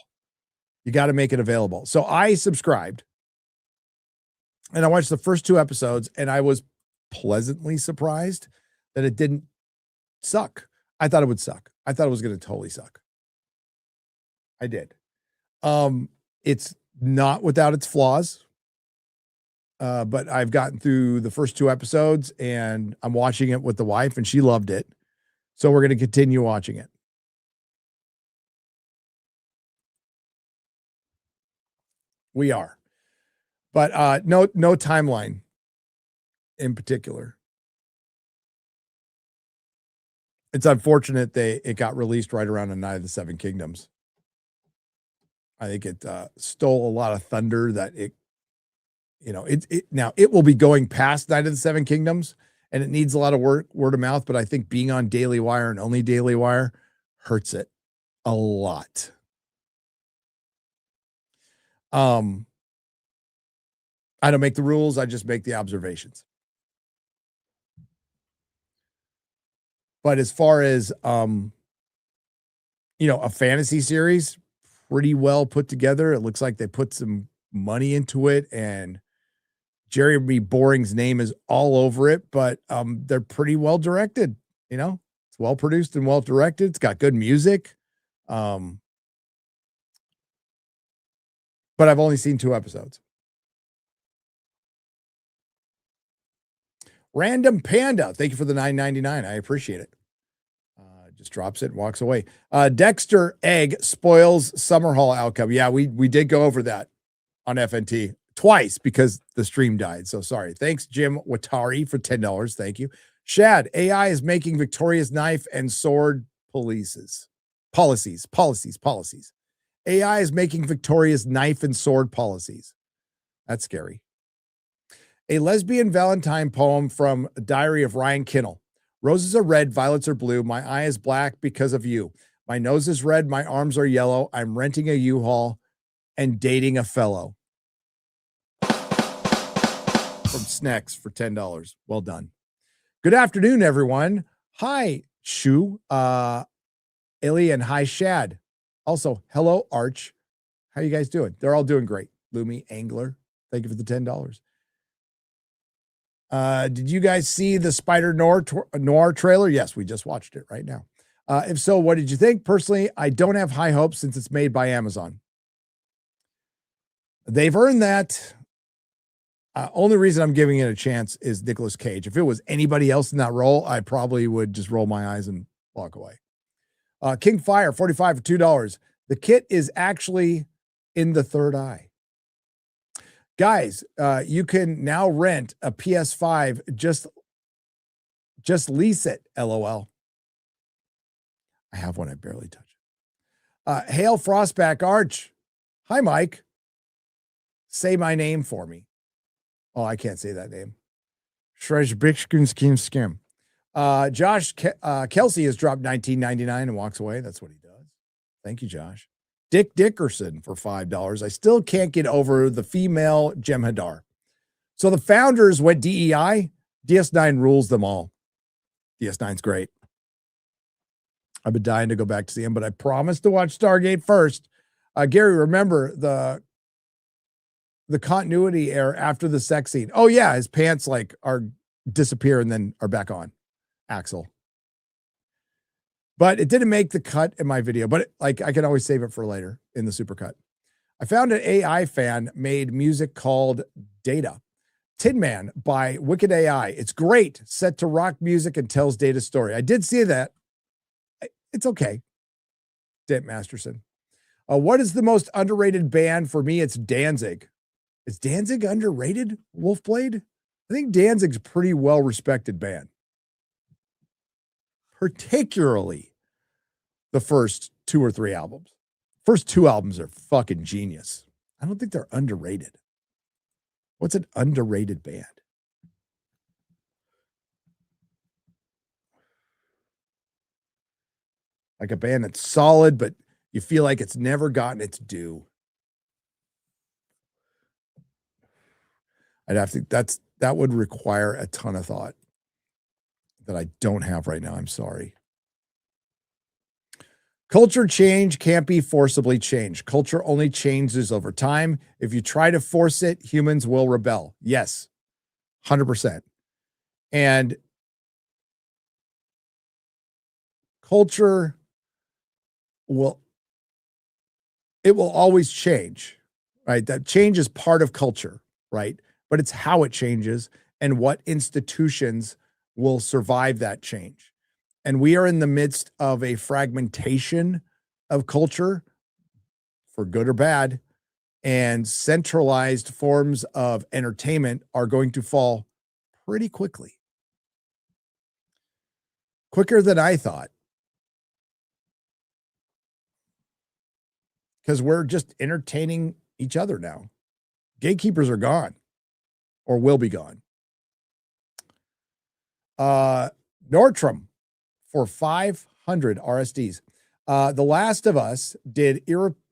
You got to make it available. So I subscribed and I watched the first 2 episodes and I was pleasantly surprised that it didn't suck. I thought it would suck. I thought it was going to totally suck. I did. It's not without its flaws. But I've gotten through the first 2 episodes and I'm watching it with the wife and she loved it. So we're going to continue watching it. We are. But no timeline in particular. It's unfortunate it got released right around the Night of the Seven Kingdoms. I think it stole a lot of thunder that now it will be going past Night of the Seven Kingdoms and it needs a lot of word of mouth, but I think being on Daily Wire and only Daily Wire hurts it a lot. I don't make the rules. I just make the observations. But as far as, a fantasy series, pretty well put together. It looks like they put some money into it and Jeremy Boring's name is all over it, but they're pretty well directed. It's well produced and well directed. It's got good music. But I've only seen 2 episodes. Random Panda, thank you for the $9.99. I appreciate it. Just drops it and walks away. Dexter Egg spoils Summer Hall outcome. Yeah, we did go over that on FNT twice because the stream died. So sorry. Thanks, Jim Watari, for $10. Thank you. Shad, AI is making Victoria's knife and sword policies. AI is making Victoria's knife and sword policies. That's scary. A lesbian Valentine poem from Diary of Ryan Kinnell. Roses are red, violets are blue. My eye is black because of you. My nose is red, my arms are yellow. I'm renting a U-Haul and dating a fellow. From Snacks for $10. Well done. Good afternoon, everyone. Hi, Shu, Illy, and hi, Shad. Also, hello, Arch. How you guys doing? They're all doing great. Lumi, Angler, thank you for the $10. Did you guys see the Spider Noir trailer? Yes, we just watched it right now. If so, what did you think? Personally, I don't have high hopes since it's made by Amazon. They've earned that. Only reason I'm giving it a chance is Nicolas Cage. If it was anybody else in that role, I probably would just roll my eyes and walk away. King Fire, 45 for $2. The kit is actually in the third eye. Guys, you can now rent a PS5. Just lease it, LOL. I have one. I barely touch it. Hail Frostback Arch. Hi, Mike. Say my name for me. Oh, I can't say that name. Skim. Josh Kelsey has dropped $19.99 and walks away. That's what he does. Thank you, Josh. Dick Dickerson for $5. I still can't get over the female Jem'Hadar. So the founders went DEI. DS9 rules them all. DS9's great. I've been dying to go back to see him, but I promised to watch Stargate first. Gary, remember the continuity error after the sex scene. Oh yeah, his pants are disappear and then are back on. Axel. But it didn't make the cut in my video, but I can always save it for later in the supercut. I found an AI fan made music called Data. Tin Man by Wicked AI. It's great, set to rock music and tells Data's story. I did see that. It's okay. Dent Masterson. What is the most underrated band? For me, it's Danzig. Is Danzig underrated, Wolfblade? I think Danzig's a pretty well-respected band. Particularly the first 2 or 3 albums. First 2 albums are fucking genius. I don't think they're underrated. What's an underrated band? Like a band that's solid, but you feel like it's never gotten its due. I'd have to, that would require a ton of thought that I don't have right now. I'm sorry. Culture change can't be forcibly changed. Culture only changes over time. If you try to force it, humans will rebel. Yes, 100%. And culture will always change, right? That change is part of culture, right? But it's how it changes and what institutions will survive that change. And we are in the midst of a fragmentation of culture, for good or bad, and centralized forms of entertainment are going to fall pretty quickly. Quicker than I thought. Because we're just entertaining each other now. Gatekeepers are gone or will be gone. Nordstrom for 500 RSDs. The Last of Us did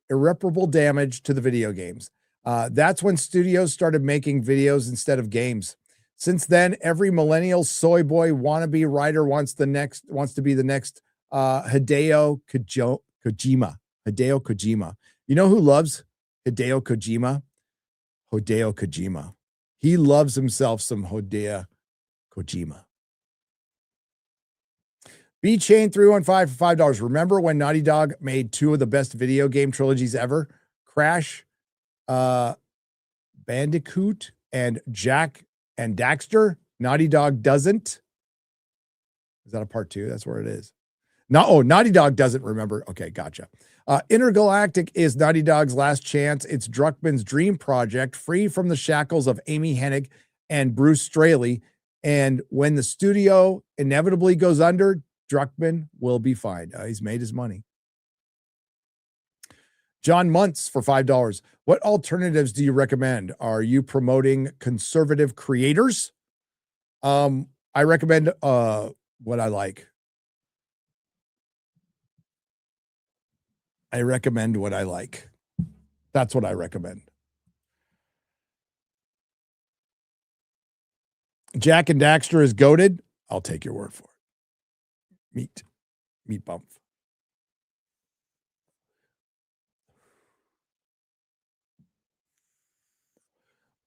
irreparable damage to the video games. That's when studios started making videos instead of games. Since then, every millennial soy boy wannabe writer wants to be the next Hideo Kojima. Hideo Kojima. You know who loves Hideo Kojima? Hideo Kojima. He loves himself some Hideo Kojima. B Chain 315 for $5. Remember when Naughty Dog made two of the best video game trilogies ever? Crash Bandicoot and Jack and Daxter? Naughty Dog doesn't. Is that a part two? That's where it is. Naughty Dog doesn't remember. Okay, gotcha. Intergalactic is Naughty Dog's last chance. It's Druckmann's dream project, free from the shackles of Amy Hennig and Bruce Straley. And when the studio inevitably goes under, Druckmann will be fine. He's made his money. John Muntz for $5. What alternatives do you recommend? Are you promoting conservative creators? I recommend what I like. I recommend what I like. That's what I recommend. Jack and Daxter is goated. I'll take your word for it. Meat bump.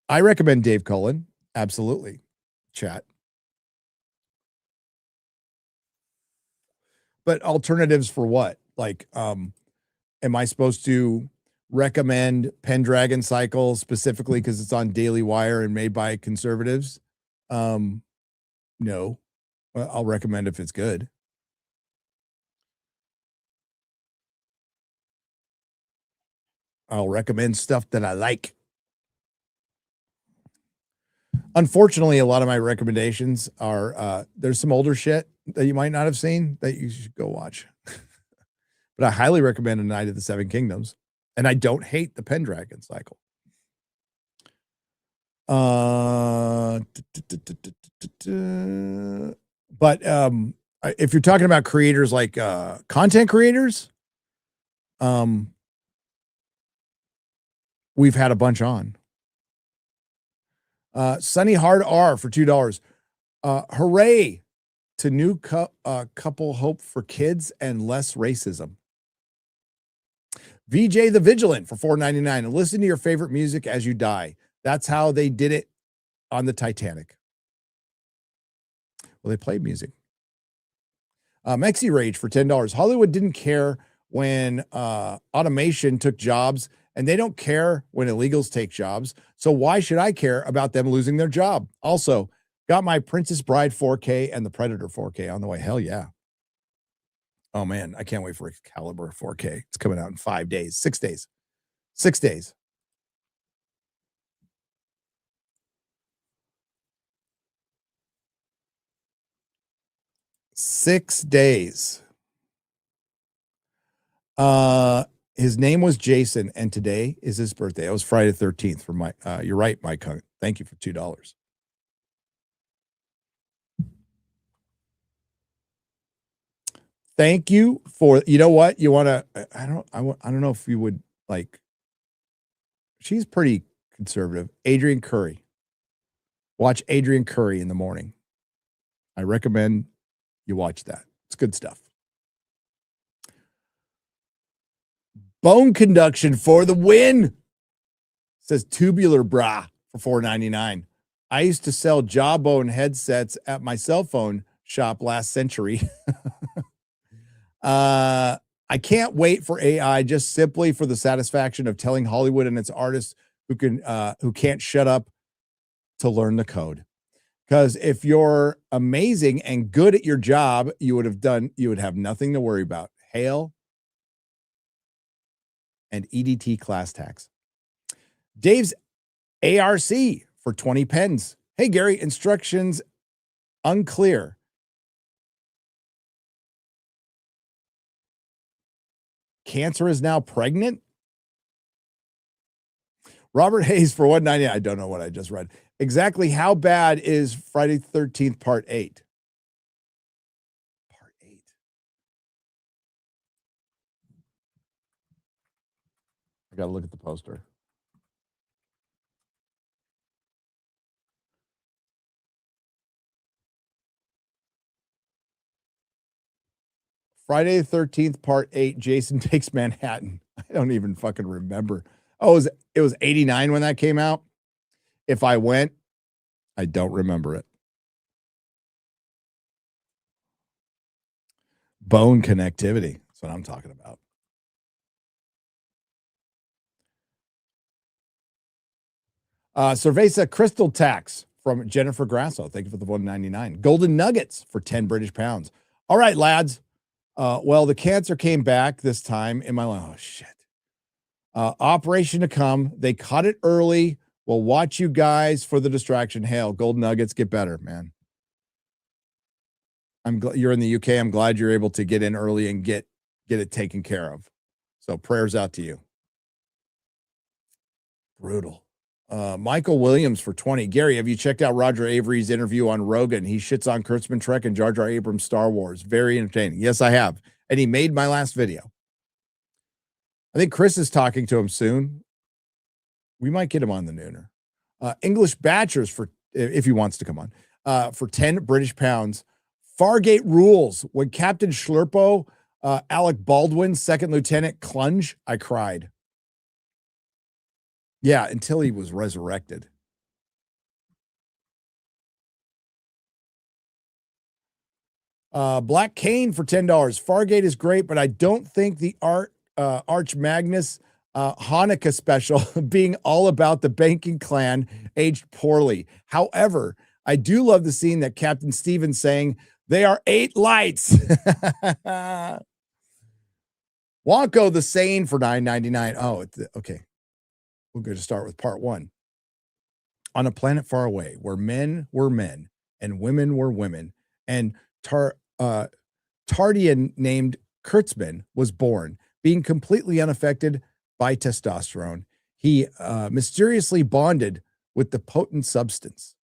I recommend Dave Cullen. Absolutely. Chat. But alternatives for what? Like, am I supposed to recommend Pendragon Cycle specifically because it's on Daily Wire and made by conservatives? No. I'll recommend if it's good. I'll recommend stuff that I like. Unfortunately, a lot of my recommendations are there's some older shit that you might not have seen that you should go watch. But I highly recommend A Night of the Seven Kingdoms. And I don't hate the Pendragon Cycle. But if you're talking about creators like content creators, we've had a bunch on. Sunny Hard R for $2. Hooray to new couple hope for kids and less racism. VJ the Vigilant for $4.99. And listen to your favorite music as you die. That's how they did it on the Titanic. Well, they played music. Mexi Rage for $10. Hollywood didn't care when automation took jobs, and they don't care when illegals take jobs. So why should I care about them losing their job? Also, got my Princess Bride 4K and the Predator 4K on the way. Hell yeah. Oh, man, I can't wait for Excalibur 4K. It's coming out in 5 days, 6 days. 6 days. Six days. His name was Jason, and today is his birthday. It was Friday the 13th for my you're right, Mike Hunt. Thank you for $2. Thank you for, you know what? You want to, I don't know if you would like, she's pretty conservative. Adrian Curry. Watch Adrian Curry in the morning. I recommend you watch that. It's good stuff. Bone conduction for the win. Says tubular bra for $4.99. I used to sell jawbone headsets at my cell phone shop last century. I can't wait for AI just simply for the satisfaction of telling Hollywood and its artists who can't shut up to learn the code. Because if you're amazing and good at your job, you would have nothing to worry about. Hail and EDT class tax. Dave's ARC for 20 pens. Hey, Gary, instructions unclear. Cancer is now pregnant? Robert Hayes for $1.99. I don't know what I just read. Exactly how bad is Friday the 13th, Part 8? Part 8. I got to look at the poster. Friday the 13th, Part 8, Jason Takes Manhattan. I don't even fucking remember. Oh, it was 89 when that came out? If I went, I don't remember it. Bone connectivity. That's what I'm talking about. Cerveza Crystal Tax from Jennifer Grasso. Thank you for the $1.99. Golden Nuggets for 10 British pounds. All right, lads. Well, the cancer came back this time in my life. Oh, shit. Operation to come. They caught it early. We'll watch you guys for the distraction. Hail, Golden Nuggets, get better, man. I'm glad you're in the UK. I'm glad you're able to get in early and get it taken care of. So prayers out to you. Brutal. Michael Williams for 20. Gary, have you checked out Roger Avery's interview on Rogan? He shits on Kurtzman Trek and Jar Jar Abrams Star Wars. Very entertaining. Yes, I have. And he made my last video. I think Chris is talking to him soon. We might get him on the nooner. English Batchers for, if he wants to come on, for 10 British pounds. Fargate rules. When Captain Schlurpo, Alec Baldwin, second lieutenant, clunge, I cried. Yeah, until he was resurrected. Black Cane for $10. Fargate is great, but I don't think the Arch Magnus Hanukkah special being all about the banking clan aged poorly. However, I do love the scene that Captain Stevens saying, "They are 8 lights." Wonko the Sane for $9.99. Oh, okay. We're going to start with part 1. On a planet far away, where men were men and women were women, and Tardian named Kurtzman was born, being completely unaffected by testosterone. He mysteriously bonded with the potent substance.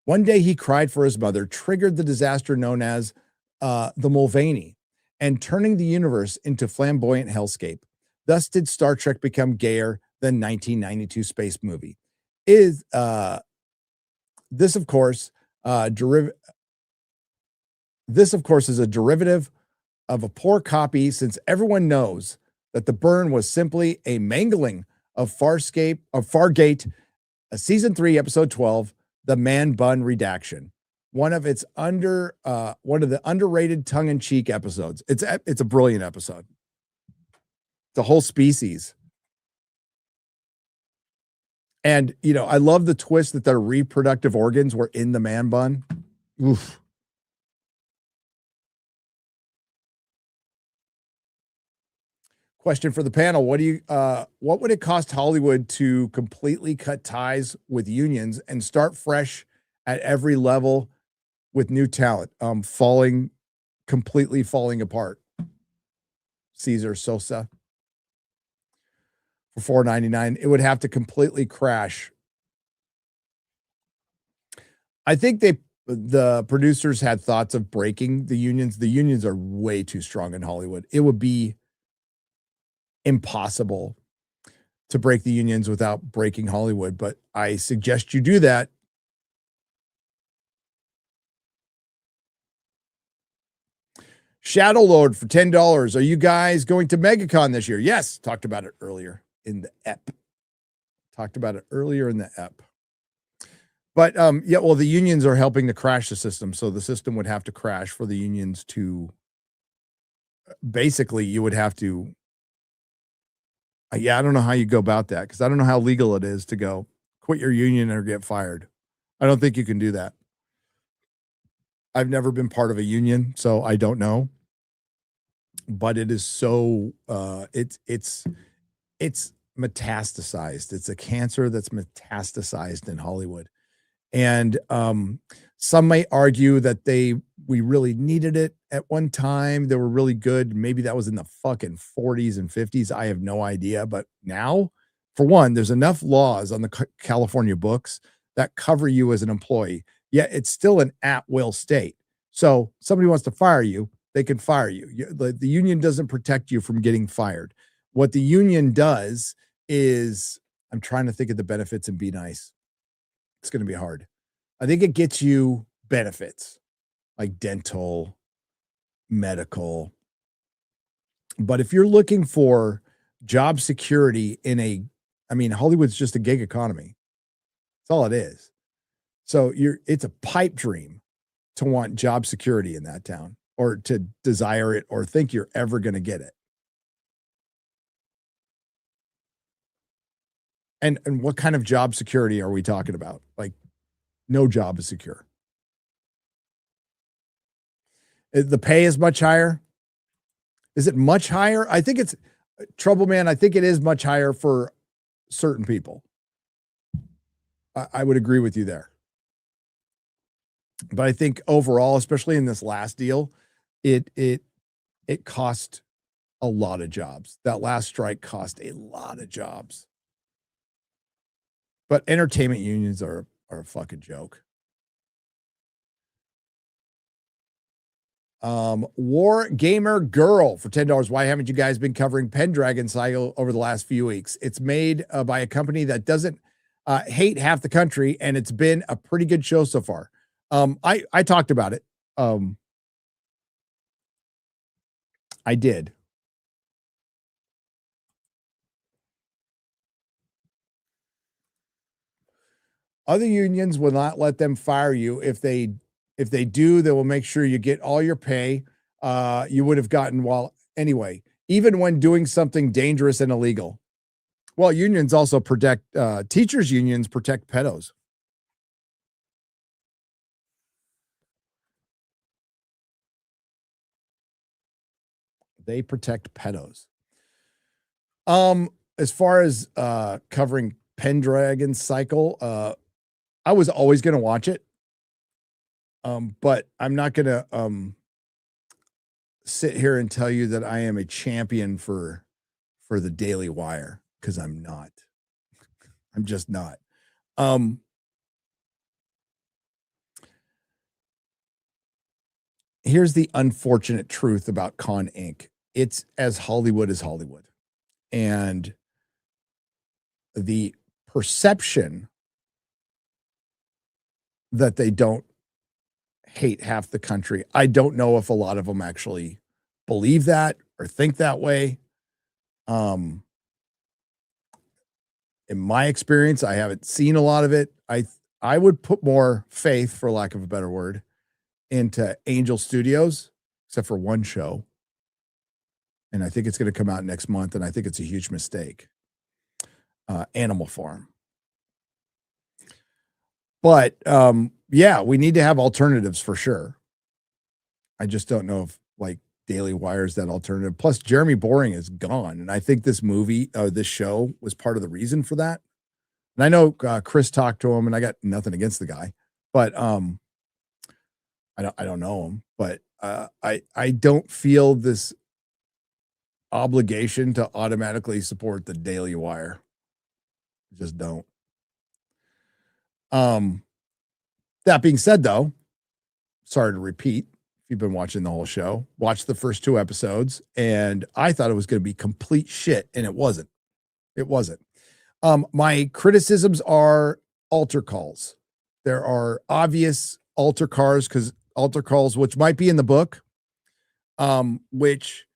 One day he cried for his mother, triggered the disaster known as the Mulvaney, and turning the universe into flamboyant hellscape. Thus did Star Trek become gayer than 1992 space movie. This, of course, is a derivative of a poor copy, since everyone knows that the burn was simply a mangling of Fargate, season 3, episode 12, the Man Bun Redaction, one of the underrated tongue-in-cheek episodes. It's a brilliant episode. The whole species. And, I love the twist that their reproductive organs were in the man bun. Oof. Question for the panel. What would it cost Hollywood to completely cut ties with unions and start fresh at every level with new talent? Completely falling apart. Cesar Sosa. For $4.99, it would have to completely crash. I think the producers had thoughts of breaking the unions. The unions are way too strong in Hollywood. It would be impossible to break the unions without breaking Hollywood. But I suggest you do that Shadow Lord for $10. Are you guys going to MegaCon this year? Yes. Talked about it earlier in the ep. But yeah, well, the unions are helping to crash the system. So the system would have to crash for the unions to basically, you would have to. Yeah, I don't know how you go about that because I don't know how legal it is to go quit your union or get fired. I don't think you can do that. I've never been part of a union, so I don't know. But it is so it's metastasized. It's a cancer that's metastasized in Hollywood. And some may argue that we really needed it at one time. They were really good. Maybe that was in the fucking 40s and 50s. I have no idea. But now, for one, there's enough laws on the California books that cover you as an employee. Yet it's still an at-will state. So somebody wants to fire you, they can fire you. The union doesn't protect you from getting fired. What the union does is, I'm trying to think of the benefits and be nice. It's going to be hard. I think it gets you benefits like dental, medical. But if you're looking for job security Hollywood's just a gig economy. That's all it is. So it's a pipe dream to want job security in that town or to desire it or think you're ever going to get it. And what kind of job security are we talking about? Like, no job is secure. The pay is much higher. Is it much higher? I think it's trouble, man. I think it is much higher for certain people. I would agree with you there. But I think overall, especially in this last deal, it cost a lot of jobs. That last strike cost a lot of jobs. But entertainment unions are a fucking joke. War Gamer Girl for $10. Why haven't you guys been covering Pendragon Cycle over the last few weeks? It's made by a company that doesn't hate half the country, and it's been a pretty good show so far. I talked about it. I did. Other unions will not let them fire you. If they do, they will make sure you get all your pay you would have gotten anyway, even when doing something dangerous and illegal. Well, unions also protect, teachers' unions protect pedos. They protect pedos. As far as covering Pendragon Cycle, I was always going to watch it. But I'm not going to sit here and tell you that I am a champion for the Daily Wire, because I'm not. I'm just not. Here's the unfortunate truth about Con Inc. It's as Hollywood as Hollywood. And the perception that they don't hate half the country, I don't know if a lot of them actually believe that or think that way. In my experience, I haven't seen a lot of it. I would put more faith, for lack of a better word, into Angel Studios, except for one show. And I think it's going to come out next month, and I think it's a huge mistake. Animal Farm. But yeah, we need to have alternatives for sure. I just don't know if Daily Wire is that alternative. Plus, Jeremy Boring is gone, and I think this show was part of the reason for that. And I know Chris talked to him, and I got nothing against the guy, but I don't know him, but I don't feel this obligation to automatically support the Daily Wire. I just don't. That being said, though, sorry to repeat, if you've been watching the whole show, watch the first 2 episodes, and I thought it was going to be complete shit, and it wasn't. It wasn't. My criticisms are altar calls. There are obvious altar calls, which might be in the book, which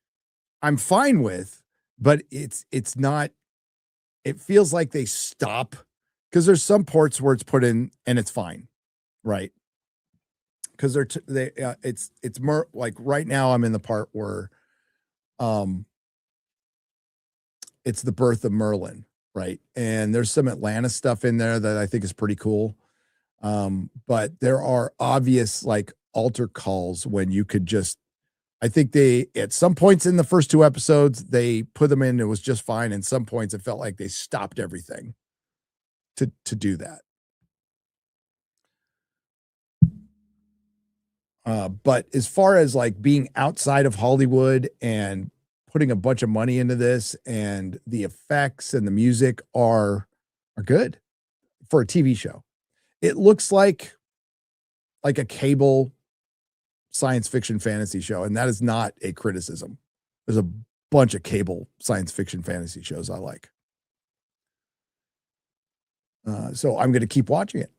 I'm fine with, but it's not, it feels like they stop because there's some ports where it's put in and it's fine, right? Because it's more like right now I'm in the part where it's the birth of Merlin, right? And there's some Atlanta stuff in there that I think is pretty cool. But there are obvious like altar calls when you could just, I think they, at some points in the first two episodes, they put them in, it was just fine. And some points it felt like they stopped everything to do that. But as far as like being outside of Hollywood and putting a bunch of money into this, and the effects and the music are good for a TV show. It looks like a cable science fiction fantasy show, and that is not a criticism. There's a bunch of cable science fiction fantasy shows I like. So I'm going to keep watching it.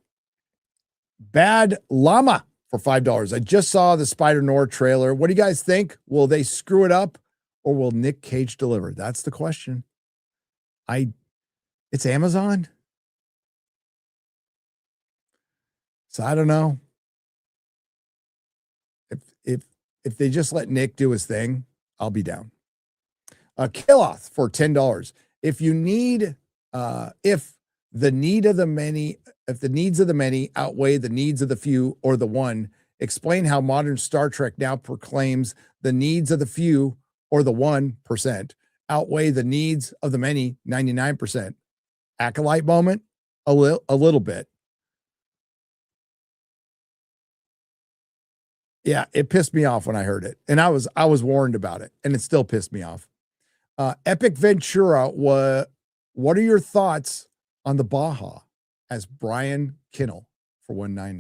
Bad Llama for $5. I just saw the Spider-Noir trailer. What do you guys think? Will they screw it up, or will Nick Cage deliver? That's the question. It's Amazon. So I don't know. If they just let Nick do his thing, I'll be down. Killoth for $10. If the needs of the many outweigh the needs of the few or the one, explain how modern Star Trek now proclaims the needs of the few or the 1% outweigh the needs of the many 99%. Acolyte moment, a little bit. Yeah, it pissed me off when I heard it, and I was warned about it, and it still pissed me off. Epic Ventura, what are your thoughts on the Baja? As Brian Kinnell for $1.99.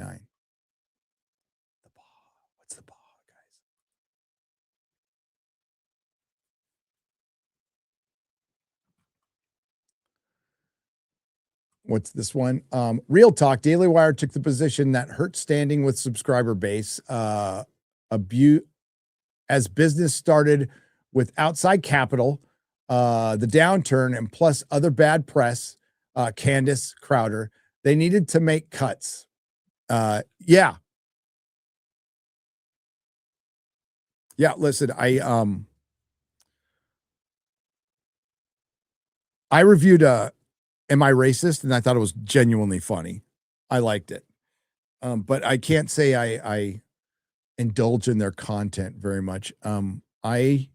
The Baja, what's the Baja, guys? What's this one? Real talk. Daily Wire took the position that hurt standing with subscriber base. As business started with outside capital, the downturn, and plus other bad press, Candace Crowder, they needed to make cuts. Yeah. Listen, I reviewed Am I Racist? And I thought it was genuinely funny. I liked it. But I can't say I indulge in their content very much. I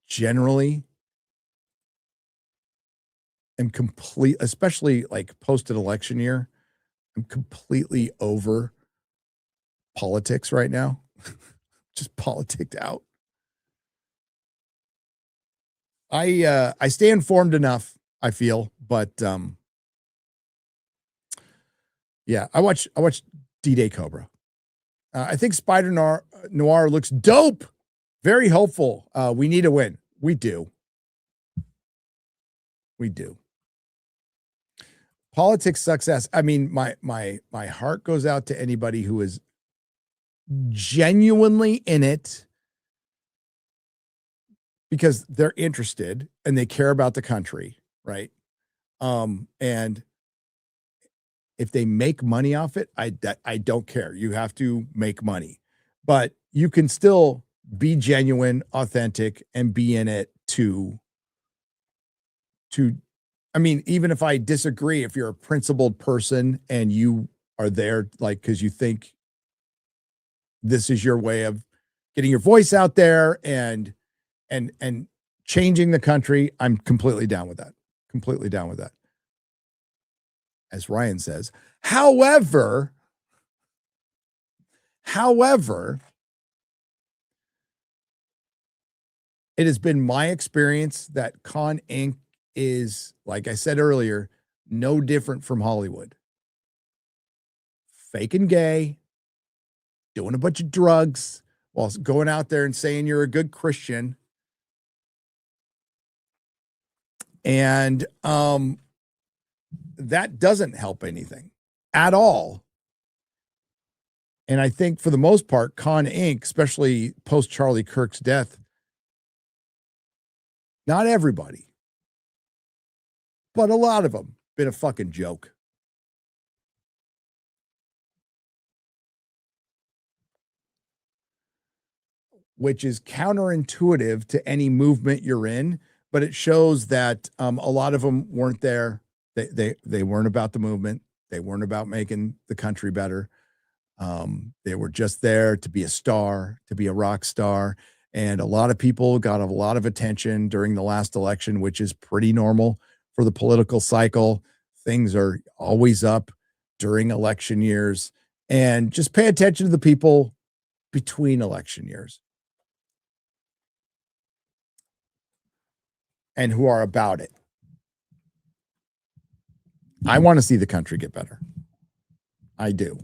generally am especially like post an election year, I'm completely over politics right now. Just politicked out. I stay informed enough, I feel, but yeah, I watch D-Day Cobra. I think Spider Noir looks dope. Very hopeful. We need a win. We do. Politics success. I mean, my heart goes out to anybody who is genuinely in it because they're interested and they care about the country, right? And if they make money off it, I don't care. You have to make money, but you can still be genuine, authentic, and be in it to I mean, even if I disagree, if you're a principled person and you are there, like, because you think this is your way of getting your voice out there and changing the country, I'm completely down with that. Completely down with that. As Ryan says, however, it has been my experience that Con Inc. is, like I said earlier, no different from Hollywood. Fake and gay, doing a bunch of drugs while going out there and saying you're a good Christian. And that doesn't help anything at all. And I think for the most part, Con Inc., especially post Charlie Kirk's death, not everybody, but a lot of them, been a fucking joke. Which is counterintuitive to any movement you're in, but it shows that a lot of them weren't there. They weren't about the movement. They weren't about making the country better. They were just there to be a star, to be a rock star. And a lot of people got a lot of attention during the last election, which is pretty normal for the political cycle. Things are always up during election years. And just pay attention to the people between election years and who are about it. I want to see the country get better. I do.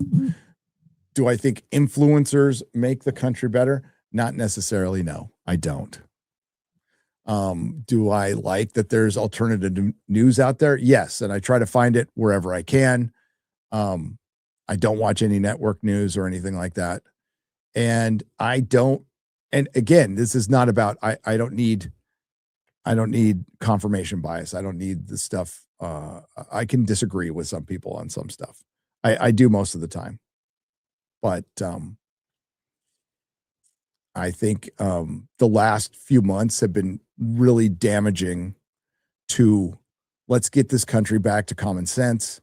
Do I think influencers make the country better? Not necessarily, no. I don't. Do I like that there's alternative news out there? Yes, and I try to find it wherever I can. I don't watch any network news or anything like that. And I don't, and again, this is not about, I don't need confirmation bias. I don't need the stuff. I can disagree with some people on some stuff. I do most of the time. But I think the last few months have been really damaging to let's get this country back to common sense.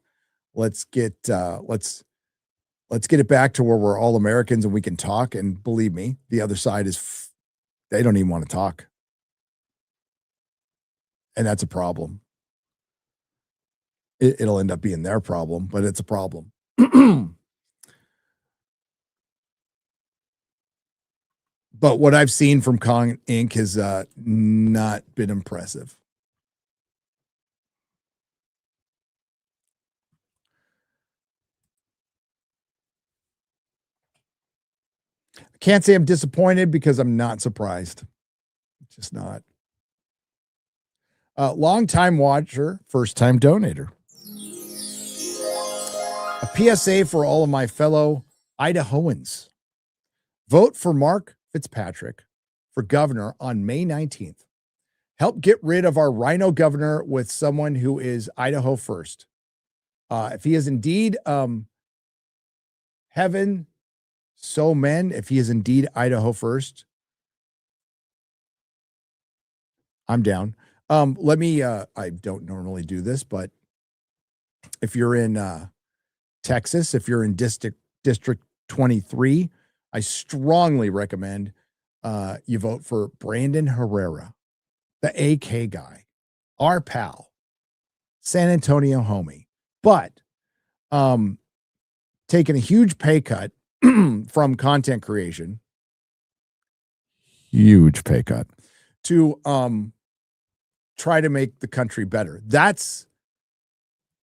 Let's get it back to where we're all Americans and we can talk. And believe me, the other side is they don't even want to talk. And that's a problem. It'll end up being their problem, but it's a problem. But what I've seen from Con Inc. has not been impressive. I can't say I'm disappointed because I'm not surprised. Just not. Long-time watcher, first-time donator. A PSA for all of my fellow Idahoans. Vote for Mark Fitzpatrick for governor on May 19th. Help get rid of our Rhino governor with someone who is Idaho first. If he is indeed heaven, so men, if he is indeed Idaho first, I'm down. Let me, I don't normally do this, but if you're in Texas, if you're in District 23, I strongly recommend you vote for Brandon Herrera, the AK guy, our pal, San Antonio homie, but taking a huge pay cut from content creation, huge pay cut, to try to make the country better. That's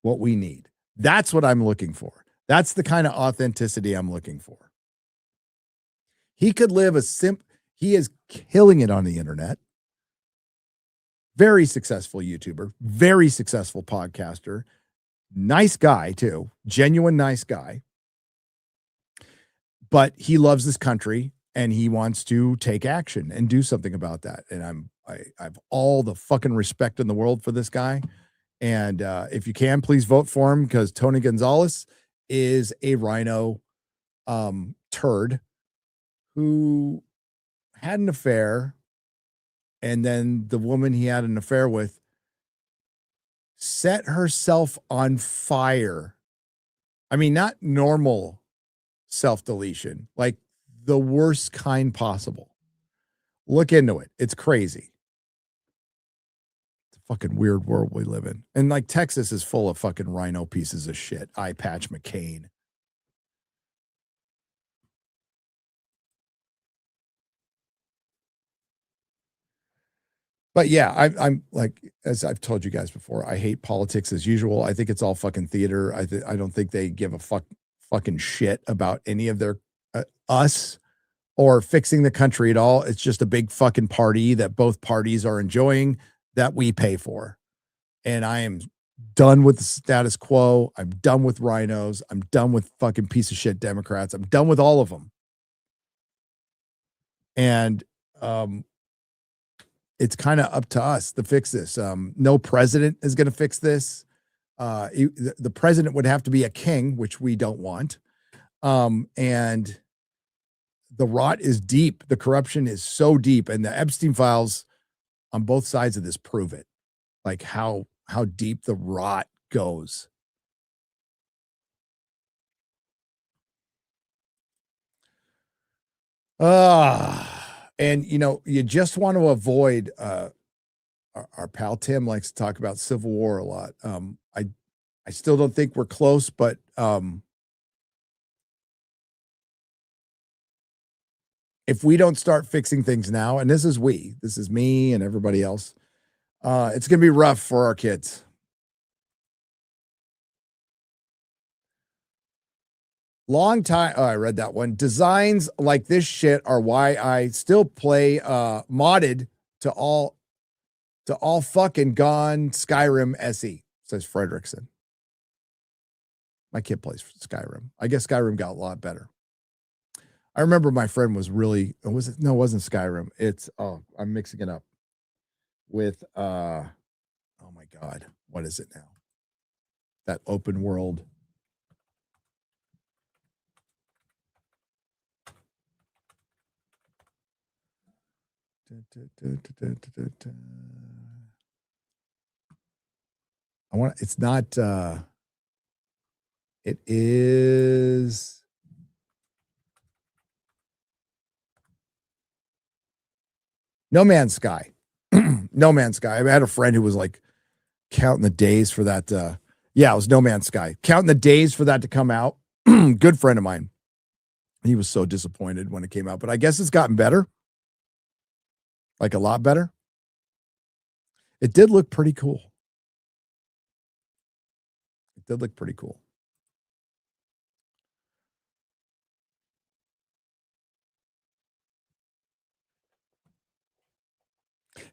what we need. That's what I'm looking for. That's the kind of authenticity I'm looking for. He could live he is killing it on the internet. Very successful YouTuber, very successful podcaster, nice guy too, genuine nice guy. But he loves this country and he wants to take action and do something about that. And I have all the fucking respect in the world for this guy. And if you can, please vote for him because Tony Gonzalez is a Rhino turd who had an affair, and then the woman he had an affair with set herself on fire. I mean, not normal self-deletion, like the worst kind possible. Look into it. It's crazy. It's a fucking weird world we live in. And like Texas is full of fucking Rhino pieces of shit. Eye Patch McCain. But yeah, I'm like, as I've told you guys before, I hate politics as usual. I think it's all fucking theater. I don't think they give a fucking shit about any of their us or fixing the country at all. It's just a big fucking party that both parties are enjoying that we pay for. And I am done with the status quo. I'm done with Rhinos. I'm done with fucking piece of shit Democrats. I'm done with all of them. And it's kind of up to us to fix this. No president is going to fix this. The president would have to be a king, which we don't want. And the rot is deep. The corruption is so deep. And the Epstein files on both sides of this prove it. Like how deep the rot goes. And you just want to avoid our pal Tim likes to talk about Civil War a lot. I still don't think we're close, but if we don't start fixing things now, and this is me and everybody else, it's going to be rough for our kids. Long time. Oh, I read that one. Designs like this shit are why I still play modded to all fucking gone Skyrim SE, says Fredrickson. My kid plays Skyrim. I guess Skyrim got a lot better. I remember my friend was really, it wasn't Skyrim. It's, I'm mixing it up with, oh my God, what is it now? That open world. It's not, it is, No Man's Sky. No Man's Sky. I had a friend who was like counting the days for that. Yeah, it was No Man's Sky. Counting the days for that to come out. Good friend of mine. He was so disappointed when it came out, but I guess it's gotten better. Like a lot better. It did look pretty cool. It did look pretty cool.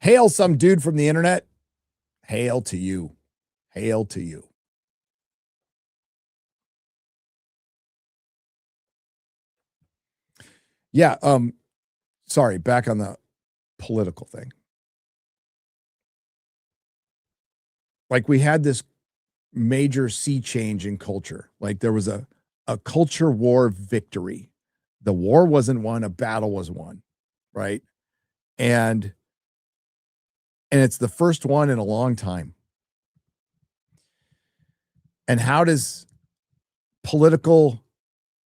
Hail some dude from the internet. Hail to you. Hail to you. Yeah, sorry, back on the political thing. Like we had this major sea change in culture. Like there was a culture war victory. The war wasn't won, a battle was won, right? And it's the first one in a long time. And how does political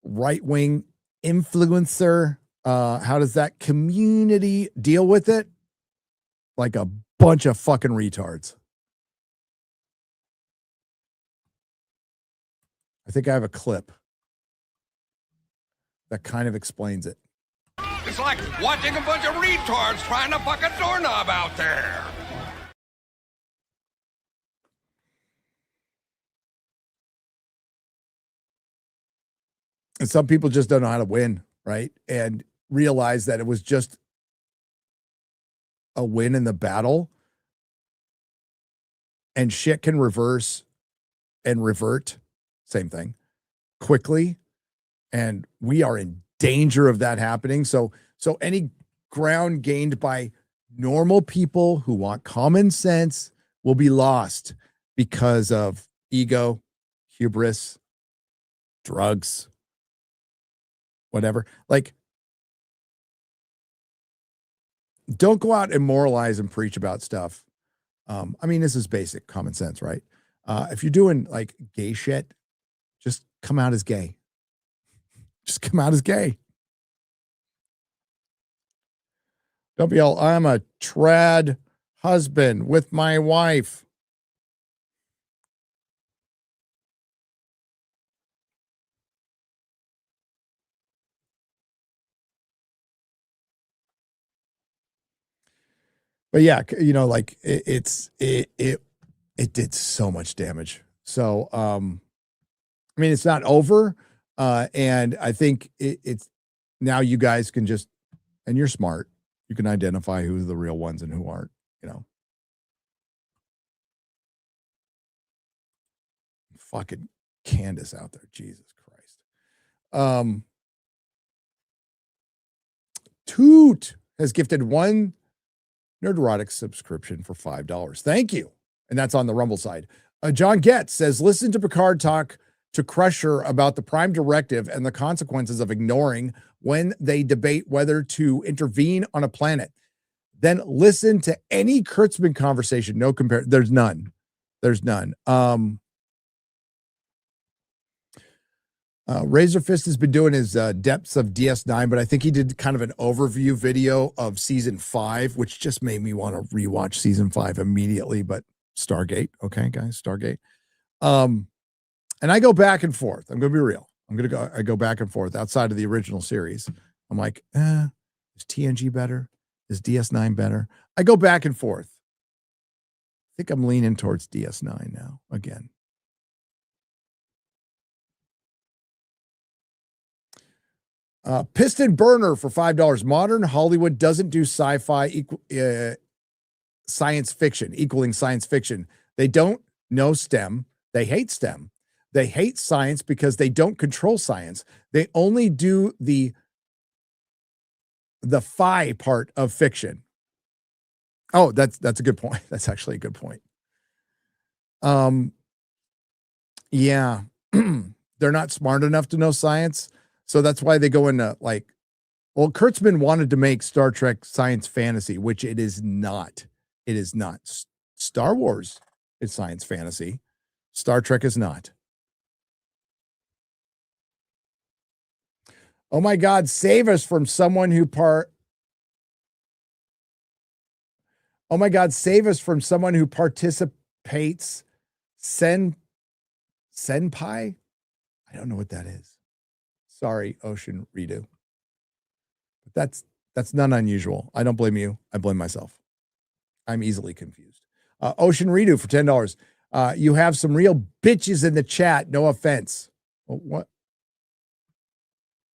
right-wing influencer, how does that community deal with it? Like a bunch of fucking retards. I think I have a clip that kind of explains it. It's like watching a bunch of retards trying to fuck a doorknob out there. And some people just don't know how to win, right? And realize that it was just a win in the battle. And shit can reverse and revert, same thing, quickly. And we are in danger of that happening. So any ground gained by normal people who want common sense will be lost because of ego, hubris, drugs, whatever. Like, don't go out and moralize and preach about stuff. I mean, this is basic common sense, right? If you're doing like gay shit, just come out as gay. Just come out as gay. Don't be all, I'm a trad husband with my wife. But yeah, like it did so much damage. So, I mean, it's not over. And I think it's now you guys can just, and you're smart, you can identify who's the real ones and who aren't, fucking Candace out there. Jesus Christ. Toot has gifted one Nerdrotic subscription for $5. Thank you. And that's on the Rumble side. John Getz says, listen to Picard talk to Crusher about the Prime Directive and the consequences of ignoring when they debate whether to intervene on a planet. Then listen to any Kurtzman conversation. No compare. There's none. There's none. Razor Fist has been doing his depths of DS9, but I think he did kind of an overview video of season 5, which just made me want to rewatch season 5 immediately. But Stargate, okay, guys, Stargate. And I go back and forth. I'm gonna be real. I go back and forth outside of the original series. I'm like, is TNG better? Is DS9 better? I go back and forth. I think I'm leaning towards DS9 now again. Piston Burner for $5. Modern Hollywood doesn't do sci-fi science fiction, equaling science fiction. They don't know STEM. They hate STEM. They hate science because they don't control science. They only do the phi part of fiction. Oh, that's a good point. That's actually a good point. Yeah, they're not smart enough to know science. So that's why they go into Kurtzman wanted to make Star Trek science fantasy, which it is not. It is not. Star Wars is science fantasy. Star Trek is not. Oh my God, save us from someone who Oh my God, save us from someone who participates. Senpai? I don't know what that is. Sorry, Ocean Redo. That's not unusual. I don't blame you. I blame myself. I'm easily confused. Ocean Redo for $10. You have some real bitches in the chat. No offense. Well,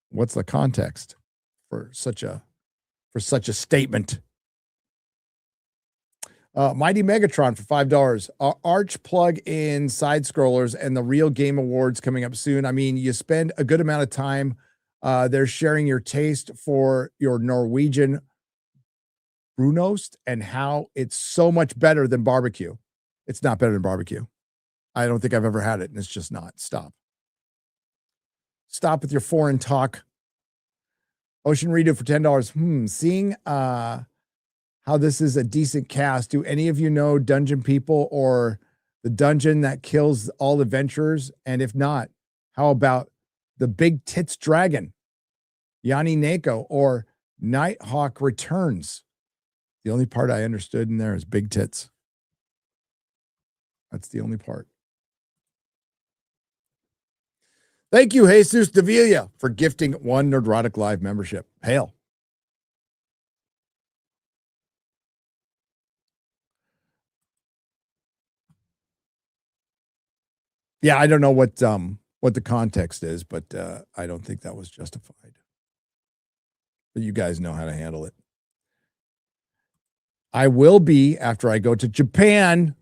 what's the context for such a statement? Mighty Megatron for $5. Arch plug-in side scrollers and the Real Game Awards coming up soon. I mean, you spend a good amount of time there sharing your taste for your Norwegian brunost and how it's so much better than barbecue. It's not better than barbecue. I don't think I've ever had it, and it's just not. Stop with your foreign talk. Ocean Redo for $10. Seeing how this is a decent cast. Do any of you know Dungeon People or the dungeon that kills all adventurers? And if not, how about the Big Tits Dragon, Yanni Neko, or Nighthawk Returns? The only part I understood in there is big tits. That's the only part. Thank you, Jesus Davila, for gifting one Nerdrotic Live membership. Hail. Yeah, I don't know what the context is, but I don't think that was justified. But you guys know how to handle it. I will be after I go to Japan.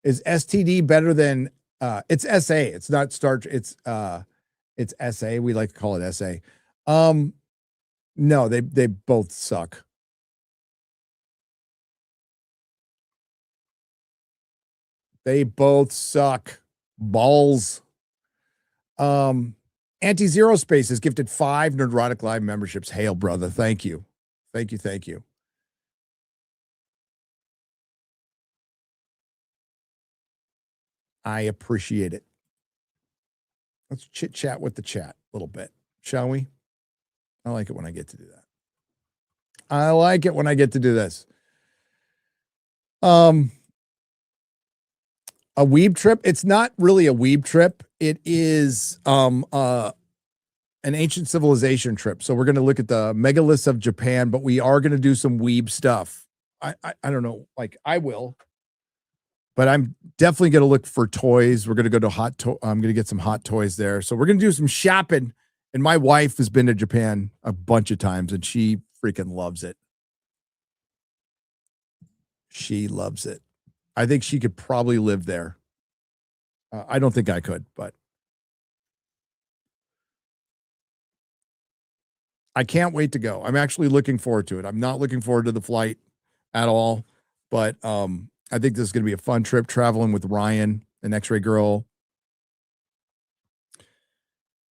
Is STD better than it's SA? It's not Star. It's SA. We like to call it SA. No, they both suck. They both suck balls. Anti-Zero Space has gifted 5 Nerdrotic Live memberships. Hail, brother. Thank you. Thank you. Thank you. I appreciate it. Let's chit chat with the chat a little bit, shall we? I like it when I get to do that. I like it when I get to do this. A weeb trip. It's not really a weeb trip. It is an ancient civilization trip. So we're going to look at the megaliths of Japan, but we are going to do some weeb stuff. I don't know. Like I will, but I'm definitely going to look for toys. We're going to go to I'm going to get some hot toys there. So we're going to do some shopping. And my wife has been to Japan a bunch of times and she freaking loves it. She loves it. I think she could probably live there I don't think I could, but I can't wait to go. I'm actually looking forward to it. I'm not looking forward to the flight at all, but I think this is going to be a fun trip traveling with Ryan, an X-Ray Girl,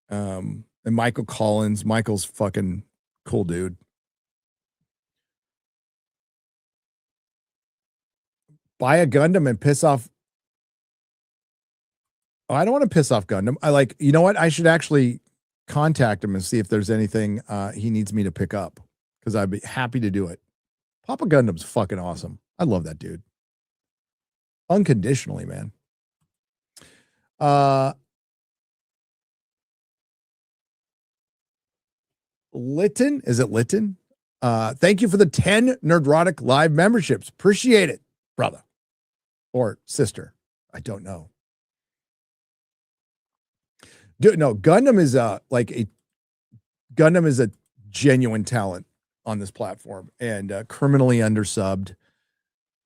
and Michael Collins. Michael's fucking cool dude. Buy a Gundam and piss off. Oh, I don't want to piss off Gundam. You know what? I should actually contact him and see if there's anything he needs me to pick up, because I'd be happy to do it. Papa Gundam's fucking awesome. I love that dude. Unconditionally, man. Lytton, is it Lytton? Thank you for the 10 Nerdrotic live memberships. Appreciate it, brother or sister. I don't know. No, Gundam is Gundam is a genuine talent on this platform, and criminally undersubbed.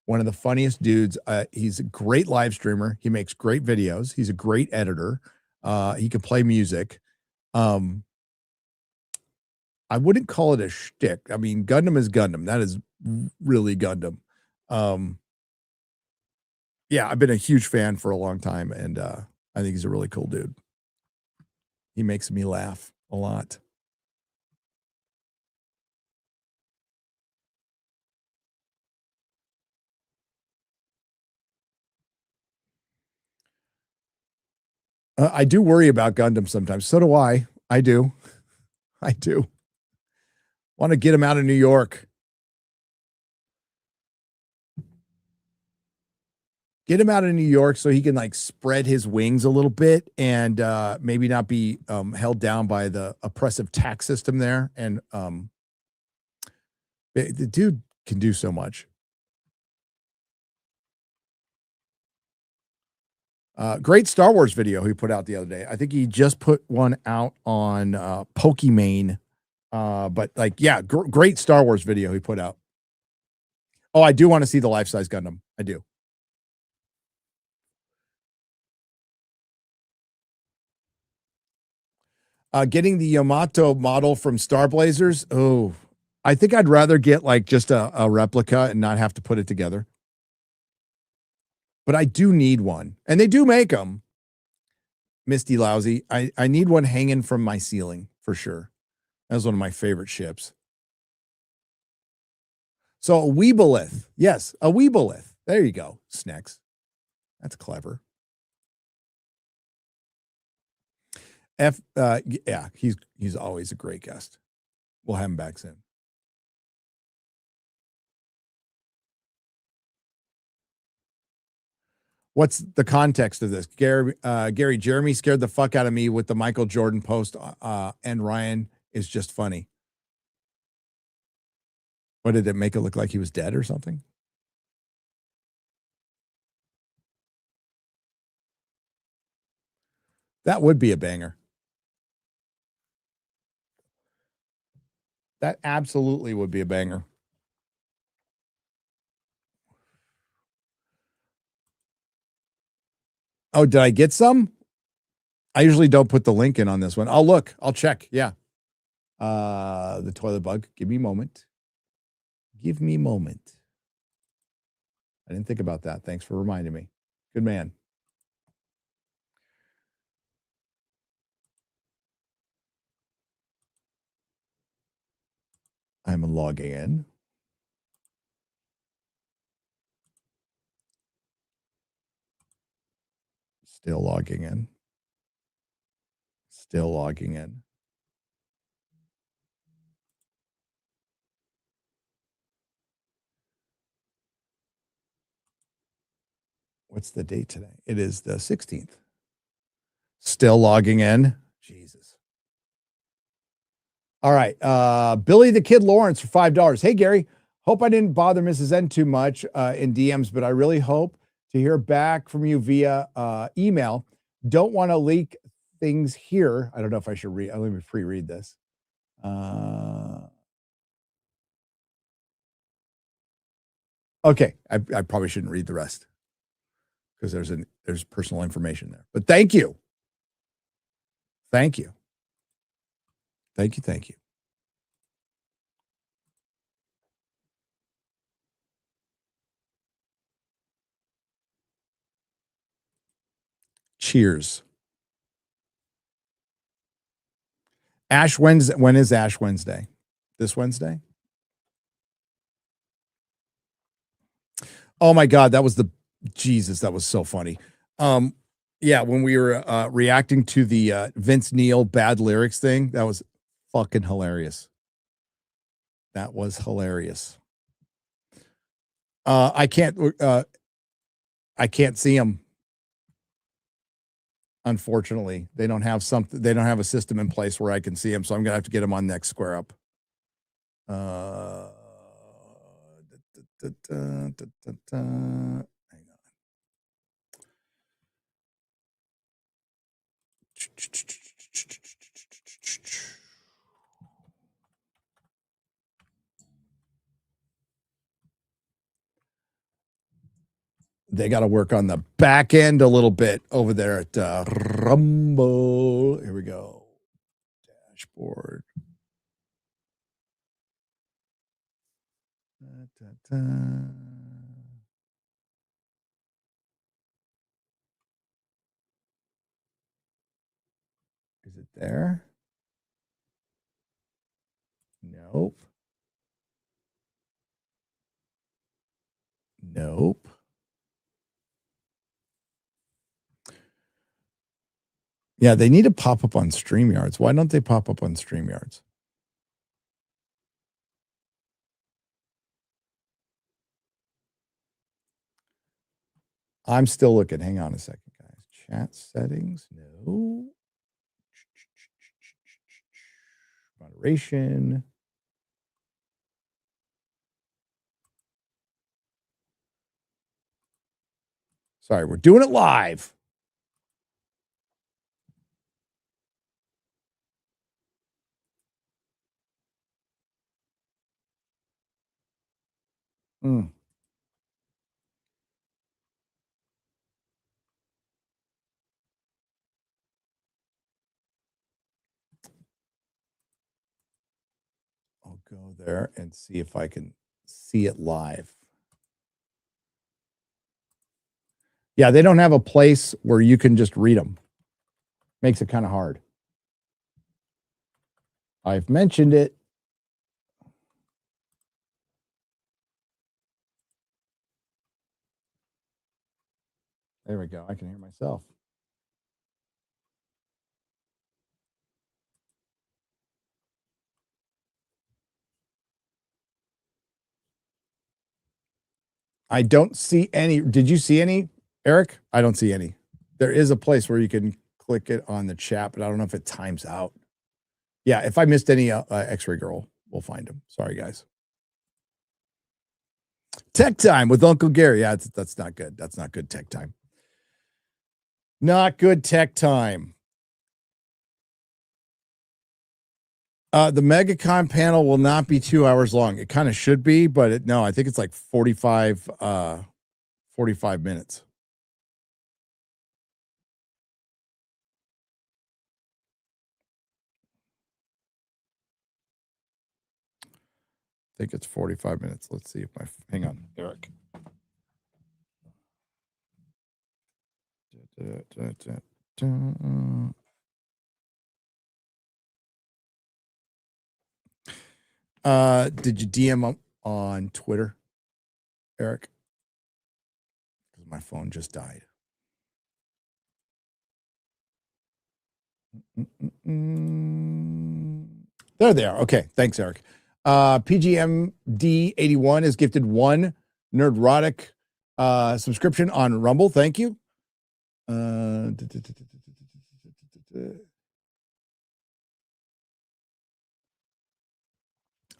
One of the funniest dudes. He's a great live streamer. He makes great videos. He's a great editor. He can play music. I wouldn't call it a shtick. I mean, Gundam is Gundam. That is really Gundam. Yeah, I've been a huge fan for a long time, and I think he's a really cool dude. He makes me laugh a lot. I do worry about Gundam sometimes. So do I. I do. I do. Want to get him out of New York. Get him out of New York so he can like spread his wings a little bit and maybe not be held down by the oppressive tax system there. And the dude can do so much. Great Star Wars video he put out the other day. I think he just put one out on Pokimane. But like, yeah, great Star Wars video he put out. Oh, I do want to see the life-size Gundam. I do. Getting the Yamato model from Star Blazers. Oh, I think I'd rather get like just a replica and not have to put it together. But I do need one. And they do make them. Misty Lousy. I need one hanging from my ceiling for sure. That was one of my favorite ships. So a Weebolith. Yes, a Weebolith. There you go, Snex. That's clever. Yeah, he's always a great guest. We'll have him back soon. What's the context of this? Gary, Jeremy scared the fuck out of me with the Michael Jordan post, and Ryan is just funny. What, did it make it look like he was dead or something? That would be a banger. That absolutely would be a banger. Oh, did I get some? I usually don't put the link in on this one. I'll look. I'll check. Yeah. The toilet bug. Give me a moment. Give me a moment. I didn't think about that. Thanks for reminding me. Good man. I'm logging in. Still logging in. Still logging in. What's the date today? It is the 16th. Still logging in. Jesus. All right. Billy the Kid Lawrence for $5. Hey, Gary. Hope I didn't bother Mrs. N too much in DMs, but I really hope to hear back from you via email. Don't want to leak things here. I don't know if I should read. Let me pre-read this. Okay. I probably shouldn't read the rest because there's personal information there. But thank you. Thank you. Thank you. Thank you. Cheers. Ash Wednesday. When is Ash Wednesday? This Wednesday? Oh my God, that was that was so funny. Yeah, when we were reacting to the Vince Neil bad lyrics thing, that was fucking hilarious. That was hilarious. I can't see them. Unfortunately, they don't have a system in place where I can see them, so I'm gonna have to get them on next Square Up. Hang on. They got to work on the back end a little bit over there at Rumble. Here we go. Dashboard. Is it there? Nope. Nope. Yeah, they need to pop up on StreamYards. Why don't they pop up on StreamYards? I'm still looking. Hang on a second, guys. Chat settings. No. Moderation. Sorry, we're doing it live. I'll go there and see if I can see it live. Yeah, they don't have a place where you can just read them. Makes it kind of hard. I've mentioned it. There we go. I can hear myself. I don't see any. Did you see any, Eric? I don't see any. There is a place where you can click it on the chat, but I don't know if it times out. Yeah, if I missed any X-Ray Girl, we'll find him. Sorry, guys. Tech Time with Uncle Gary. Yeah, that's not good. That's not good tech time. Not good tech time. The MegaCon panel will not be 2 hours long. It kind of should be, but no, I think it's like 45 minutes. I think it's 45 minutes. Let's see if hang on, Eric. Did you DM on Twitter, Eric? Because my phone just died. There they are. Okay, thanks, Eric. PGMD81 is gifted one Nerdrotic subscription on Rumble. Thank you. And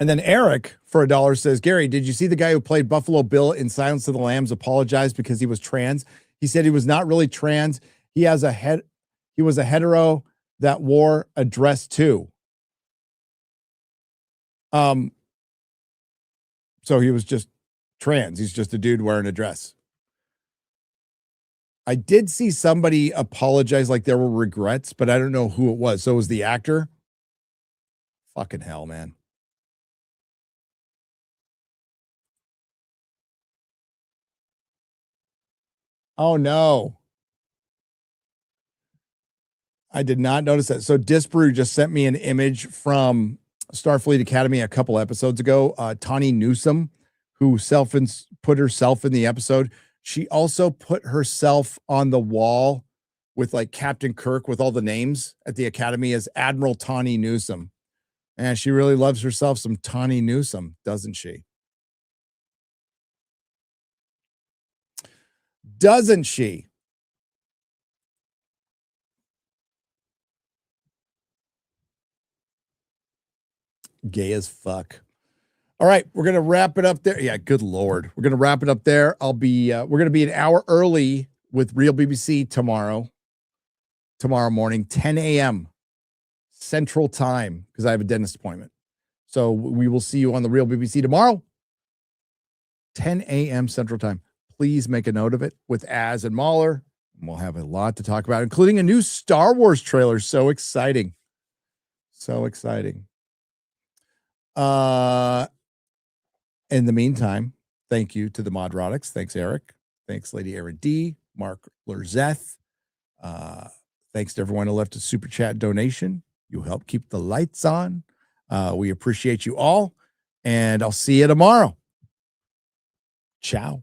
then Eric, for $1, says, Gary, did you see the guy who played Buffalo Bill in Silence of the Lambs apologized because he was trans? He said he was not really trans. He was a hetero that wore a dress too. So he was just trans. He's just a dude wearing a dress. I did see somebody apologize like there were regrets, but I don't know who it was. So it was the actor. Fucking hell, man. Oh, no. I did not notice that. So Disbrew just sent me an image from Starfleet Academy a couple episodes ago. Tawny Newsome, who put herself in the episode. She also put herself on the wall with like Captain Kirk with all the names at the Academy as Admiral Tawny Newsome. And she really loves herself some Tawny Newsome, doesn't she? Doesn't she? Gay as fuck. All right, we're gonna wrap it up there. Yeah, good lord, we're gonna wrap it up there. We're gonna be an hour early with Real BBC tomorrow morning, 10 a.m. Central Time, because I have a dentist appointment. So we will see you on the Real BBC tomorrow, 10 a.m. Central Time. Please make a note of it with Az and Mahler. We'll have a lot to talk about, including a new Star Wars trailer. So exciting. So exciting. In the meantime, thank you to the Modrotics. Thanks, Eric. Thanks, Lady Erin D, Mark Lerzeth. Thanks to everyone who left a super chat donation. You help keep the lights on. We appreciate you all, and I'll see you tomorrow. Ciao.